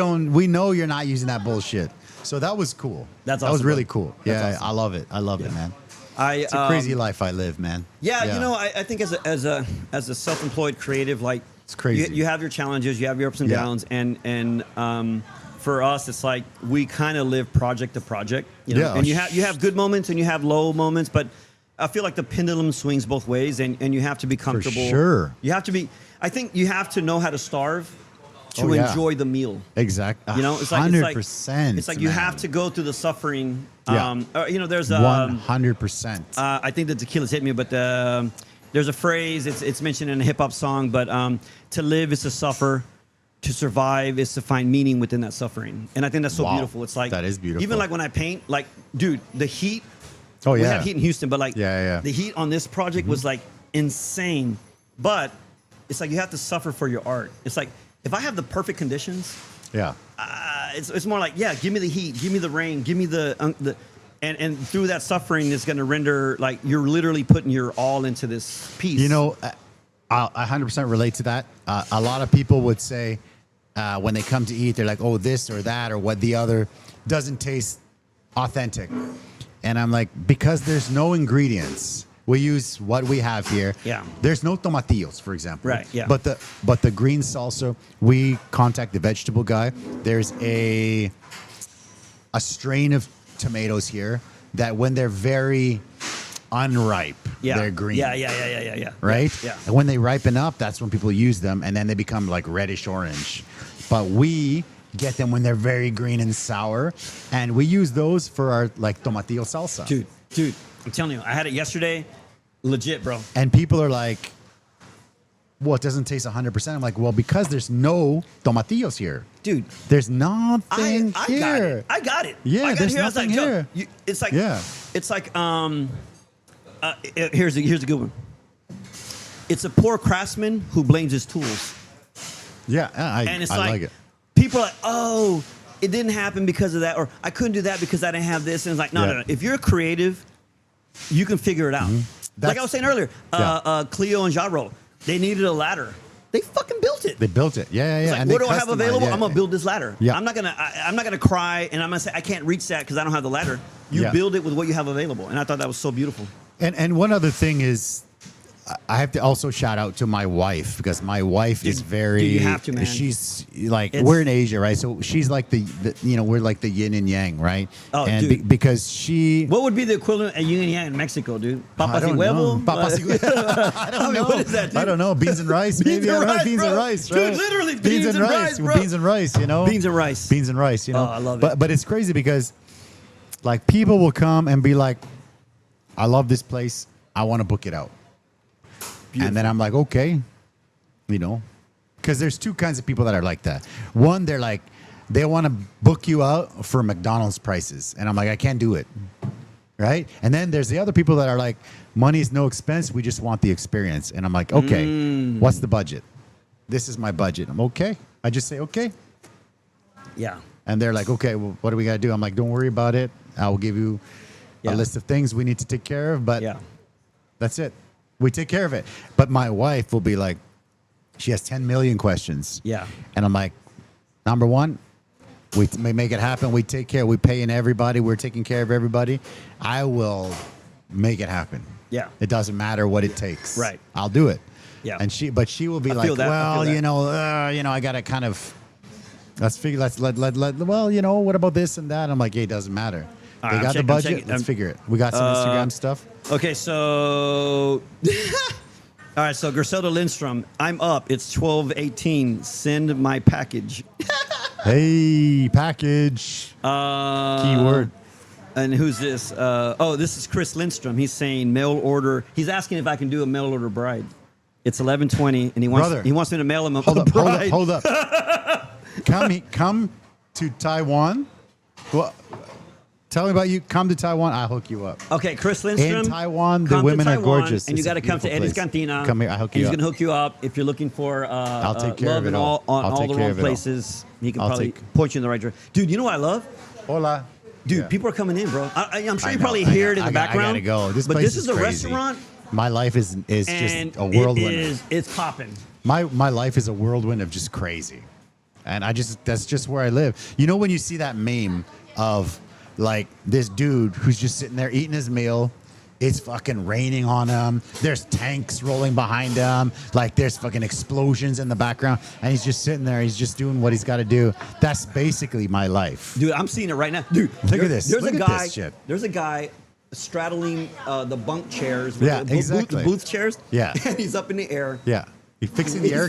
know you're not using that bullshit. So that was cool. That's awesome. That was really cool. That's awesome. I love it. I love it, man. It's a crazy life I live, man. Yeah, I think as a self-employed creative, like it's crazy. You have your challenges, you have your ups and downs, and for us, it's like we kind of live project to project. And you have good moments and you have low moments, but I feel like the pendulum swings both ways, and you have to be comfortable. For sure. You have to be. I think you have to know how to starve to enjoy the meal. Exactly. It's like 100%. It's like you have to go through the suffering. There's 100%. I think the tequila's hit me, but there's a phrase. It's mentioned in a hip hop song, but to live is to suffer. To survive is to find meaning within that suffering, and I think that's so beautiful. It's like that is beautiful. Even like when I paint, like, dude, the heat. Oh yeah, we have heat in Houston, but like the heat on this project was like insane. But it's like you have to suffer for your art. It's like if I have the perfect conditions, it's more like give me the heat, give me the rain, give me the and through that suffering is going to render like you're literally putting your all into this piece. I 100% relate to that. A lot of people would say when they come to eat, they're like, oh, this or that or what the other doesn't taste authentic. And I'm like, because there's no ingredients. We use what we have here. Yeah. There's no tomatillos, for example. Right. Yeah. But the green salsa, we contact the vegetable guy. There's a strain of tomatoes here that when they're very unripe, they're green. Yeah. Right? Yeah. And when they ripen up, that's when people use them, and then they become like reddish orange. But we get them when they're very green and sour, and we use those for our like tomatillo salsa. Dude, I'm telling you, I had it yesterday, legit, bro. And people are like, well, it doesn't taste 100%. I'm like, well, because there's no tomatillos here. Dude. There's nothing here. I got it. Yeah, there's nothing here. It's like, it's like, here's a good one. it's a poor craftsman who blames his tools. Yeah, And it's I like it. People are like, oh, it didn't happen because of that, or I couldn't do that because I didn't have this. And it's like, no. If you're creative, you can figure it out. Like I was saying earlier, Cleo and Jaro, they needed a ladder. They fucking built it. They built it. Yeah. It's like, and what do I have available? I'm gonna build this ladder. Yeah. I'm not gonna cry and I'm gonna say I can't reach that because I don't have the ladder. You build it with what you have available, and I thought that was so beautiful. And one other thing is, I have to also shout out to my wife, because my wife is very. You have to, man. She's like, we're in Asia, right? So she's like the we're like the yin and yang, right? Oh, and dude. because she. What would be the equivalent of yin and yang in Mexico, dude? Papas I y don't huevo? know. Papas y huevo. I don't know. What is that, dude? I don't know. Beans and rice, maybe. and rice, Beans bro. and rice, Dude, right? literally beans and rice, bro. Beans and rice, you know. Beans and rice. Beans and rice, you know. Oh, I love it. But it's crazy because, like, people will come and be like, "I love this place. I want to book it out." Beautiful. And then I'm like, okay, you know, because there's two kinds of people that are like that. One, they're like, they want to book you out for McDonald's prices. And I'm like, I can't do it. Right? And then there's the other people that are like, money is no expense. We just want the experience. And I'm like, okay, what's the budget? This is my budget. I'm okay. I just say, okay. Yeah. And they're like, okay, well, what do we got to do? I'm like, don't worry about it. I will give you a list of things we need to take care of. But that's it. We take care of it. But my wife will be like, she has 10 million questions. Yeah. And I'm like, number one, we make it happen. We take care. We pay in everybody. We're taking care of everybody. I will make it happen. Yeah. It doesn't matter what it takes. Right. I'll do it. Yeah. And she will be like, well, you know, I got to kind of, well, you know, what about this and that? I'm like, hey, it doesn't matter. They got the budget. Let's figure it. We got some Instagram stuff. Okay, so all right, so Griselda Lindstrom, I'm up. It's 12:18. Send my package. Hey, package. Keyword. And who's this? This is Chris Lindstrom. He's saying mail order. He's asking if I can do a mail order bride. It's 11:20, and he wants me to mail him a bride. Hold up. Come to Taiwan. Well, tell me about you. Come to Taiwan. I'll hook you up. Okay, Chris Lindstrom. In Taiwan, the women are gorgeous. And you got to come to Eddy's Cantina. Come here. I'll hook you up. He's going to hook you up. If you're looking for I'll take care love of it in all. all the wrong places, he can probably point you in the right direction. Dude, you know what I love? Hola. Dude, people are coming in, bro. I'm sure you know, probably hear it in the background. I gotta go. But this is a crazy. restaurant. My life is just a whirlwind. It's popping. My life is a whirlwind of just crazy. And that's just where I live. You know, when you see that meme of like this dude who's just sitting there eating his meal, it's fucking raining on him. There's tanks rolling behind him. Like there's fucking explosions in the background. And he's just sitting there. He's just doing what he's got to do. That's basically my life. Dude, I'm seeing it right now. Dude, look at this. Look at this shit. There's a guy straddling the bunk chairs. Exactly. The booth chairs. Yeah. And he's up in the air. Yeah. He's fixing the air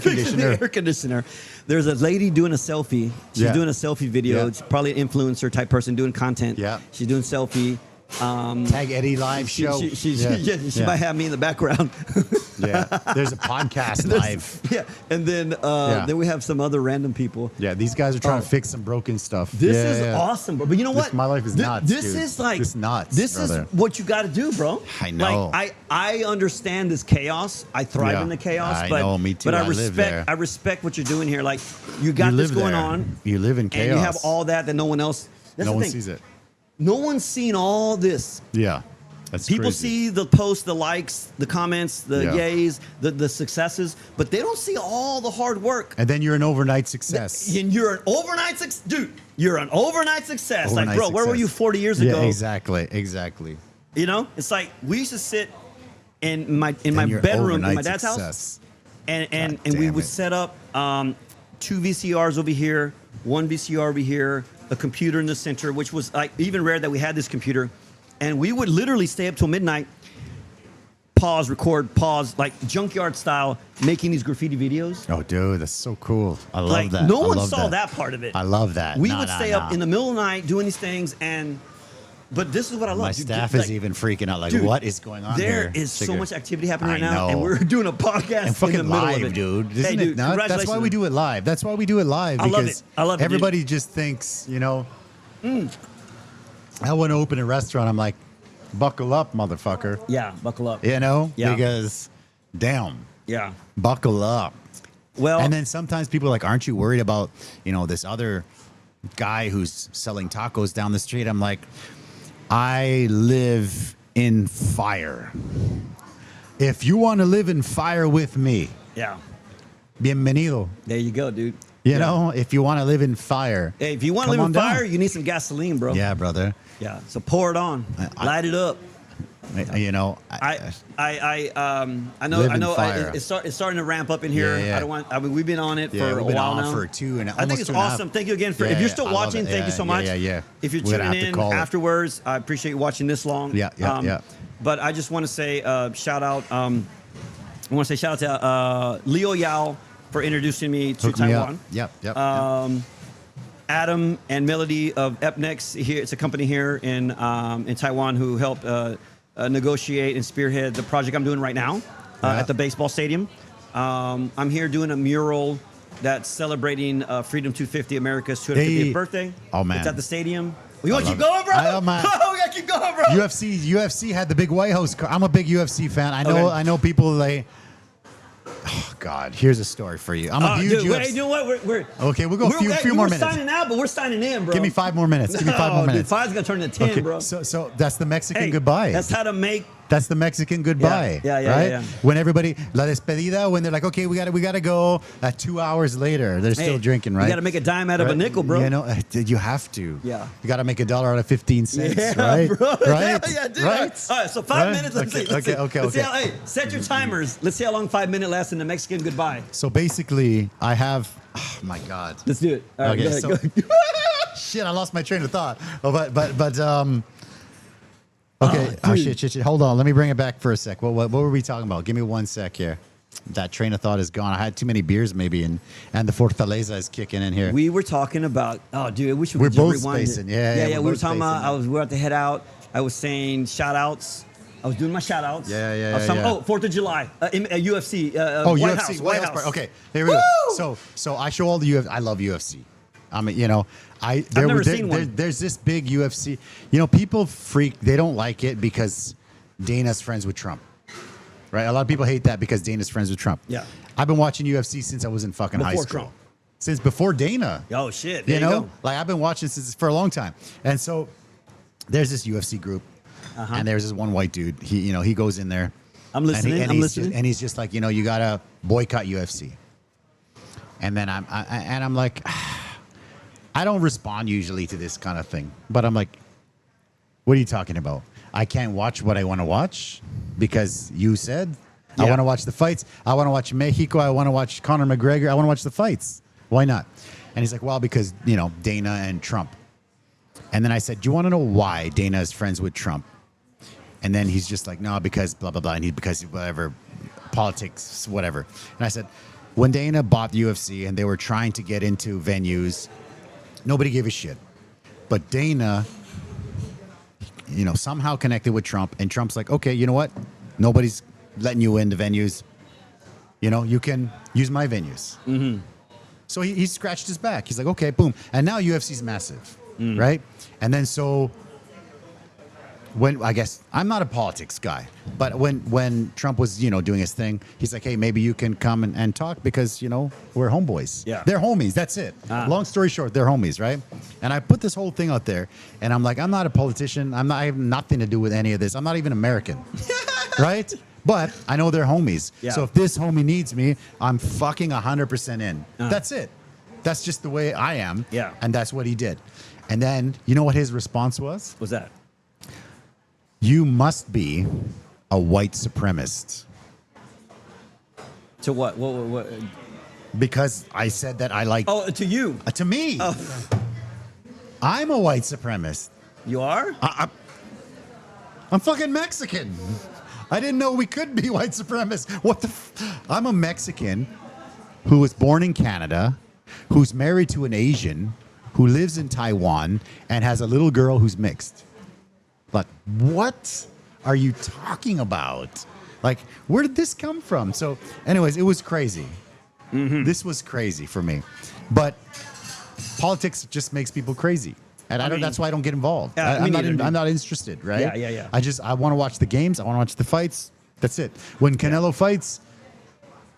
conditioner. There's a lady doing a selfie. She's doing a selfie video. Yeah. It's probably an influencer type person doing content. Yeah. She's doing selfie. Tag Eddy live show. She might have me in the background. Yeah. There's a podcast live. Yeah. And then we have some other random people. Yeah. These guys are trying to fix some broken stuff. This is awesome, bro. But you know what? My life is nuts. This dude. is like this nuts. This brother. is what you got to do, bro. I know. Like I understand this chaos. I thrive in the chaos. I but, know. Me too. But I live there. respect what you're doing here. Like you got this going on. You live in chaos. And you have all that no one else. That's no the one thing. sees it. No one's seen all this. Yeah. That's People crazy. see the posts, the likes, the comments, the yays, the successes, but they don't see all the hard work. And then you're an overnight success. And you're an overnight success. Dude, you're an overnight success. Overnight like, bro, where were you 40 years ago? Yeah, exactly. You know? It's like we used to sit in my bedroom in my dad's house. And we would set up 2 VCRs over here, 1 VCR over here, a computer in the center, which was like even rare that we had this computer. And we would literally stay up till midnight, pause, record, pause, like junkyard style, making these graffiti videos. Oh, dude, that's so cool. I love that. No one saw that part of it. I love that. We would stay up in the middle of the night doing these things, but this is what I love. My staff is even freaking out. Like, what is going on here? There is so much activity happening right I now, know. and we're doing a podcast and fucking in the middle live, of it. dude. Hey, dude, That's why we do it live. That's why we do it live. I love it. I love it. Everybody just thinks, you know. I want to open a restaurant. I'm like, buckle up, motherfucker. Yeah, buckle up. You know, Yeah. because damn, Yeah. Buckle up. Well, And then sometimes people are like, aren't you worried about, this other guy who's selling tacos down the street? I'm like, I live in fire. If you want to live in fire with me, yeah. bienvenido. There you go, dude. You know, if you want to live in fire. Hey, if you want to come live on in fire, down. you need some gasoline, bro. Yeah, brother. Yeah. So pour it on. Light it up. I know. I know. Live in fire. It's starting to ramp up in here. Yeah. I mean, we've been on it for a we've been while on now. for 2 and I think almost it's 2.5. awesome. Thank you again for. Yeah, If you're still I love watching, it. thank Yeah, you so much. Yeah. If you're We're gonna tuning have to in call it. afterwards, I appreciate you watching this long. Yeah. But I just want to say shout out. I want to say shout out to Leo Yao for introducing me to Hook me up. Taiwan. Yep. Adam and Melody of Epnex here. It's a company here in Taiwan who helped negotiate and spearhead the project I'm doing right now at the baseball stadium. I'm here doing a mural that's celebrating Freedom 250, America's 250th birthday. Oh, man. It's at the stadium. You want to keep love going, bro? I love man. We gotta keep going, bro. UFC had the big White House car. I'm a big UFC fan. I know people oh God, here's a story for you. I'm a huge UFC. Hey, you know what? We're Okay, we'll go a few more minutes. We're signing out, but we're signing in, bro. Give me 5 more minutes. Give me 5 more minutes. Dude, 5's gonna turn into 10, Okay, bro. so that's the Mexican Hey, goodbye. That's how to make. That's the Mexican goodbye. Yeah, right? yeah. When everybody la despedida, when they're like, okay, we gotta go. 2 hours later, they're still drinking, right? You gotta make a dime out of a nickel, bro. You know, you have to. Yeah. You gotta make $1 out of 15 cents, Yeah, right? bro. Right? Yeah, dude. Right? All right, so 5 minutes. Let's see. Okay. Let's see how, hey, set your timers. Let's see how long 5 minutes lasts in the Mexican goodbye. So basically, I have. Oh my God. Let's do it. All right, Okay, go ahead, so- Shit, I lost my train of thought. Oh, but okay. Oh, shit. Hold on. Let me bring it back for a sec. What were we talking about? Give me 1 sec here. That train of thought is gone. I had too many beers, maybe, and the Fortaleza is kicking in here. We were talking about. Oh, dude, I wish we We're could just both rewind spacing. it. Yeah, We we're were both talking about. spacing. We were about to head out. I was saying shout outs. I was doing my shout outs. Yeah. Oh, 4th of July. UFC. UFC, House. White House. Okay, here we go. So I show all the UFC. I love UFC. I mean, I've never seen one. There's this big UFC. People freak. They don't like it because Dana's friends with Trump. Right? A lot of people hate that because Dana's friends with Trump. Yeah. I've been watching UFC since I was in fucking high Before school. Trump. Since before Dana. Oh shit. You There know, go. like I've been watching since for a long time. And so there's this UFC group, and there's this one white dude. He goes in there. I'm listening. And I'm listening. And he's just like, you gotta boycott UFC. And then I'm like, I don't respond usually to this kind of thing, but I'm like, what are you talking about? I can't watch what I want to watch because you said I want to watch the fights. I want to watch Mexico. I want to watch Conor McGregor. I want to watch the fights. Why not? And he's like, well, because, Dana and Trump. And then I said, do you want to know why Dana is friends with Trump? And then he's just like, no, because blah, blah, blah. And because whatever, politics, whatever. And I said, when Dana bought the UFC and they were trying to get into venues, nobody gave a shit. But Dana, somehow connected with Trump. And Trump's like, okay, you know what? Nobody's letting you into venues. You can use my venues. Mm-hmm. So he scratched his back. He's like, okay, boom. And now UFC's massive, right? And then so I guess I'm not a politics guy, but when Trump was, doing his thing, he's like, hey, maybe you can come and talk because, we're homeboys. Yeah. They're homies. That's it. Long story short, they're homies, right? And I put this whole thing out there and I'm like, I'm not a politician. I have nothing to do with any of this. I'm not even American, right? But I know they're homies. Yeah. So if this homie needs me, I'm fucking 100% in. That's it. That's just the way I am. Yeah. And that's what he did. And then, you know what his response was? What's that? You must be a white supremacist. To what? What? Because I said that I like... Oh, to you. To me. Oh. I'm a white supremacist. You are? I'm fucking Mexican. I didn't know we could be white supremacists. What the... I'm a Mexican who was born in Canada, who's married to an Asian, who lives in Taiwan, and has a little girl who's mixed. Like, what are you talking about? Like, where did this come from? So, anyways, it was crazy. Mm-hmm. This was crazy for me. But politics just makes people crazy. And that's why I don't get involved. I'm not interested, right? Yeah. I want to watch the games. I want to watch the fights. That's it. When Canelo fights,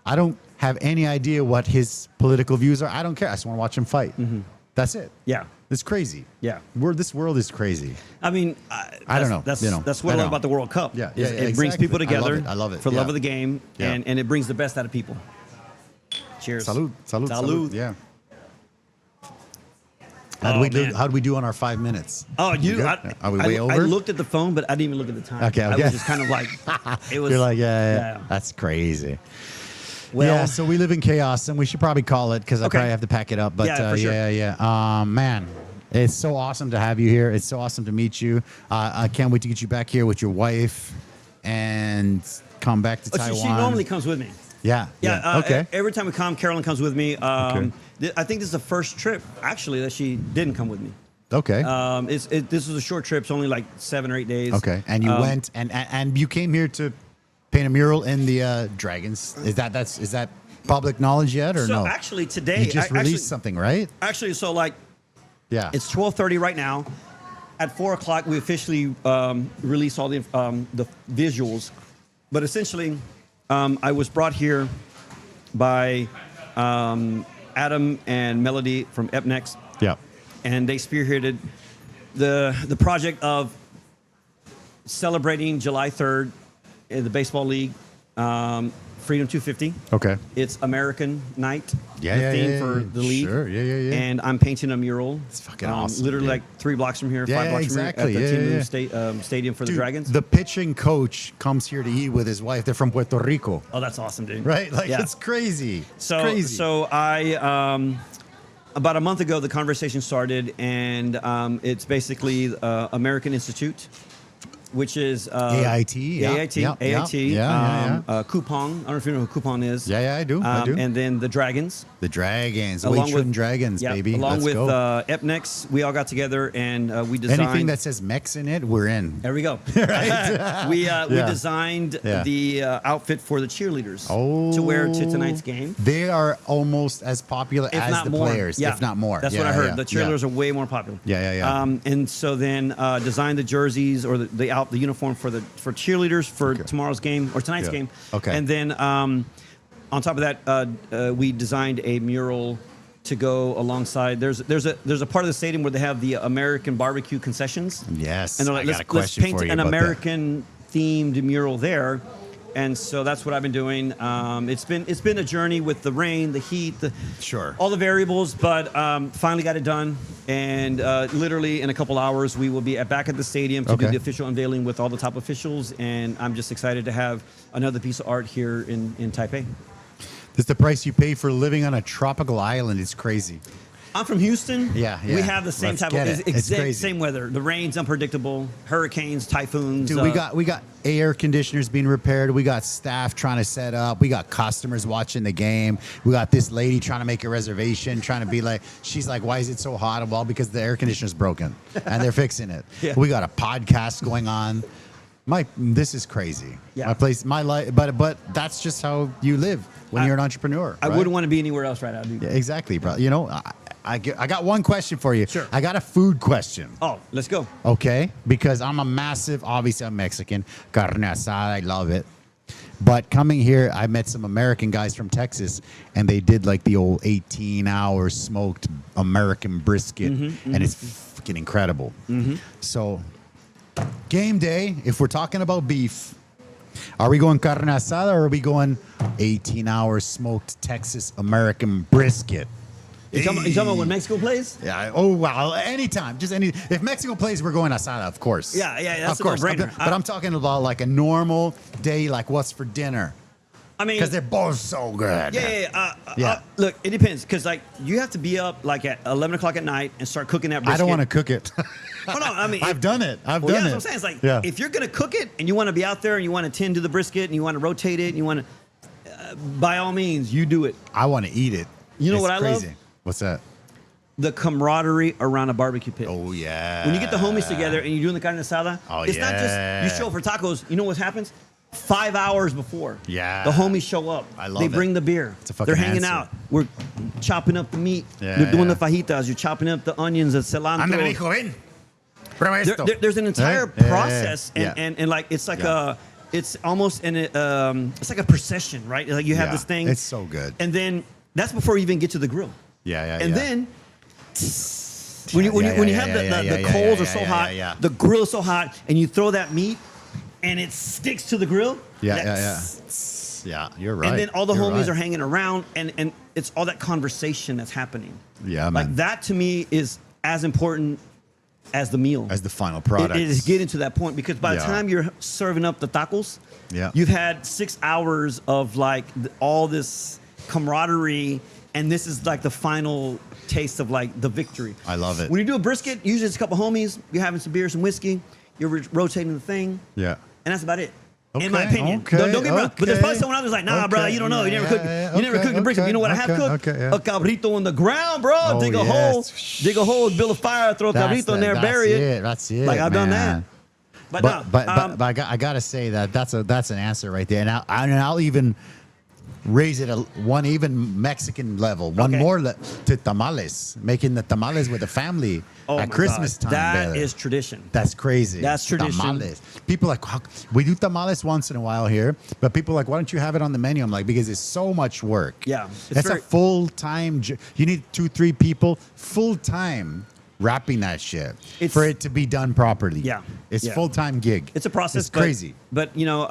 I don't have any idea what his political views are. I don't care. I just want to watch him fight. That's it. Yeah. It's crazy. Yeah. This world is crazy. I mean, I don't know. That's what I love about the World Cup. Yeah, It brings people together. I love it. For love of the game, Yeah. and it brings the best out of people. Cheers. Salud. Salud. Salud. Salud. Yeah. Man. How do we do on our 5 minutes? Oh, Are we way over? I looked at the phone, but I didn't even look at the time. Okay. I was just kind of like, it was. You're like, yeah. That's crazy. Well, yeah, so we live in chaos, and we should probably call it because I Okay. probably have to pack it up. But Yeah, for sure. Man, it's so awesome to have you here. It's so awesome to meet you. I can't wait to get you back here with your wife and come back to Taiwan. She normally comes with me. Yeah. Okay. Every time we come, Carolyn comes with me. I think this is the first trip, actually, that she didn't come with me. Okay. This was a short trip. It's only like 7 or 8 days. Okay. And you went and you came here to paint a mural in the dragons. Is that public knowledge yet or no? So actually today, You just released something, right? Actually, so like Yeah. it's 12:30 right now. At 4 o'clock, we officially release all the visuals. But essentially, I was brought here by Adam and Melody from Epnex, Yeah. and they spearheaded the project of celebrating July 3rd in the baseball league, Freedom 250. Okay. It's American Night. Yeah, the yeah, theme yeah, for yeah. the league. Sure, yeah. And I'm painting a mural. It's fucking awesome, Literally dude. like 3 blocks from here, 5 Yeah, blocks exactly. from here at the Yeah, Team yeah. Stadium for the Dude, Dragons. the pitching coach comes here to eat with his wife. They're from Puerto Rico, Oh, that's awesome, dude. right? Like Yeah. it's crazy. It's So, crazy. so I about a month ago the conversation started, and it's basically American Institute, which is AIT, yeah, AIT, yeah, AIT, yeah. Coupon. I don't know if you know who Coupon is. Yeah, I do. I do. And then the Dragons. The Dragons, Along Waitrun with- Dragons, Yeah, baby. along Let's with go. Epnex, we all got together and we designed. Anything that says Mex in it, we're in. There we go. We designed Yeah. the outfit for the cheerleaders Oh, to wear to tonight's game. They are almost as popular If as not the more. players, Yeah. if not more. That's Yeah, what I heard. yeah, The cheerleaders yeah. are way more popular. Yeah. And so then designed the jerseys or the uniform for cheerleaders for tomorrow's game or tonight's Yeah. game. Okay. And then on top of that, we designed a mural to go alongside. There's a part of the stadium where they have the American barbecue concessions. Yes, And they're like, I got a let's question paint for you an about that. American themed mural there. And so that's what I've been doing. It's been a journey with the rain, the heat, Sure. all the variables, but finally got it done. And literally in a couple hours, we will be back at the stadium to do Okay. the official unveiling with all the top officials. And I'm just excited to have another piece of art here in Taipei. That's the price you pay for living on a tropical island. It's crazy. I'm from Houston. Yeah. We have the same Let's type get of it. It's crazy. same weather. The rain's unpredictable, hurricanes, typhoons. Dude, we got air conditioners being repaired. We got staff trying to set up. We got customers watching the game. We got this lady trying to make a reservation, trying to be like, she's like, why is it so hot? Well, because the air conditioner's broken and they're fixing it. Yeah. We got a podcast going on. This is crazy. Yeah. My place, my life, but that's just how you live when you're an entrepreneur. I right? wouldn't want to be anywhere else right now, dude. Yeah, exactly, bro. You know, I got one question for you. Sure. I got a food question. Oh, let's go. Okay, because I'm obviously I'm Mexican, carne asada, I love it. But coming here, I met some American guys from Texas, and they did like the old 18-hour smoked American brisket, and it's freaking incredible. So, game day, if we're talking about beef, are we going carne asada or are we going 18-hour smoked Texas American brisket? You talking about when Mexico plays? Yeah. Oh wow. Anytime. Just any. If Mexico plays, we're going asada, of course. Yeah. That's of course. a no-brainer. But I'm talking about like a normal day, like what's for dinner, I mean, because they're both so good. Yeah. Look, it depends, because like you have to be up like at 11 o'clock at night and start cooking that brisket. I don't want to cook it. Hold on, I mean, I've done it. I've well, done yeah, it. that's what I'm saying. It's like if you're gonna cook it and you want to be out there and you want to tend to the brisket and you want to rotate it and you want to, by all means, you do it. I want to eat it. You know It's what I love? crazy. What's that? The camaraderie around a barbecue pit. Oh yeah. When you get the homies together and you're doing the carne asada, Oh, it's not yeah. just you show up for tacos. You know what happens? 5 hours before, Yeah. the homies show up. I love They it. bring the beer. It's a fucking They're hanging answer. out. We're chopping up the meat. Yeah, They're doing yeah. the fajitas. You're chopping up the onions, the cilantro. Ándale, hijo, ven. Prueba esto. There's an entire Yeah, process, yeah. and like it's like Yeah. it's almost it's like a procession, right? Like you have this thing. It's so good. And then that's before you even get to the grill. And then when you have the coals are so hot, the grill is so hot, and you throw that meat, and it sticks to the grill. Yeah, you're right. And then all the homies are hanging around, and it's all that conversation that's happening. Yeah, man. Like that to me is as important as the meal. As the final product. It is getting to that point because by the time you're serving up the tacos, you've had 6 hours of like all this camaraderie, and this is like the final taste of like the victory. I love it. When you do a brisket, usually it's a couple homies, you're having some beer, some whiskey, you're rotating the thing. Yeah. And that's about it. Okay, in my opinion. okay, Don't get me wrong. But there's probably okay, someone out there's like, nah, bro, you don't know. You never cooked. yeah, You never okay, cooked a brisket. okay, You know what I have okay, cooked? okay, yeah. A cabrito in the ground, bro. Dig a hole. Dig a hole, build a fire, throw a cabrito in there, bury it. That's it. Like I've done that. man. But But I gotta say that's an answer right there, and I'll even raise it one even Mexican level, one more to tamales, making the tamales with the family at Christmas time. That is tradition. That's crazy. That's tradition. Tamales. People are like, we do tamales once in a while here, but people are like, why don't you have it on the menu? I'm like, because it's so much work. Yeah, that's a full-time. You need 2-3 people full-time wrapping that shit for it to be done properly. Yeah, it's full-time gig. It's a process. It's crazy. But you know,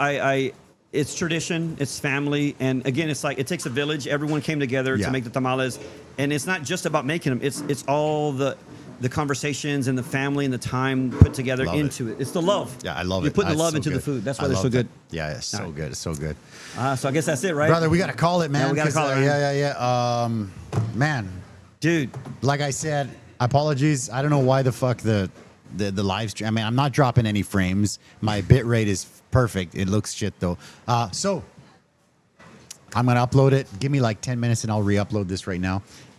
it's tradition, it's family, and again, it's like it takes a village. Everyone came together to make the tamales, and it's not just about making them. It's all the conversations and the family and the time put together into it. It's the love. Yeah, I love it. You put the love so into good. the food. That's why I they're so love good. that. Yeah, it's so good. It's so good. So I guess that's it, right? Brother, we got to call it, man. Yeah, we got to call it. Yeah. Man, dude. Like I said, apologies. I don't know why the fuck the live stream. I mean, I'm not dropping any frames. My bit rate is perfect. It looks shit though. So I'm gonna upload it. Give me like 10 minutes and I'll re-upload this right now.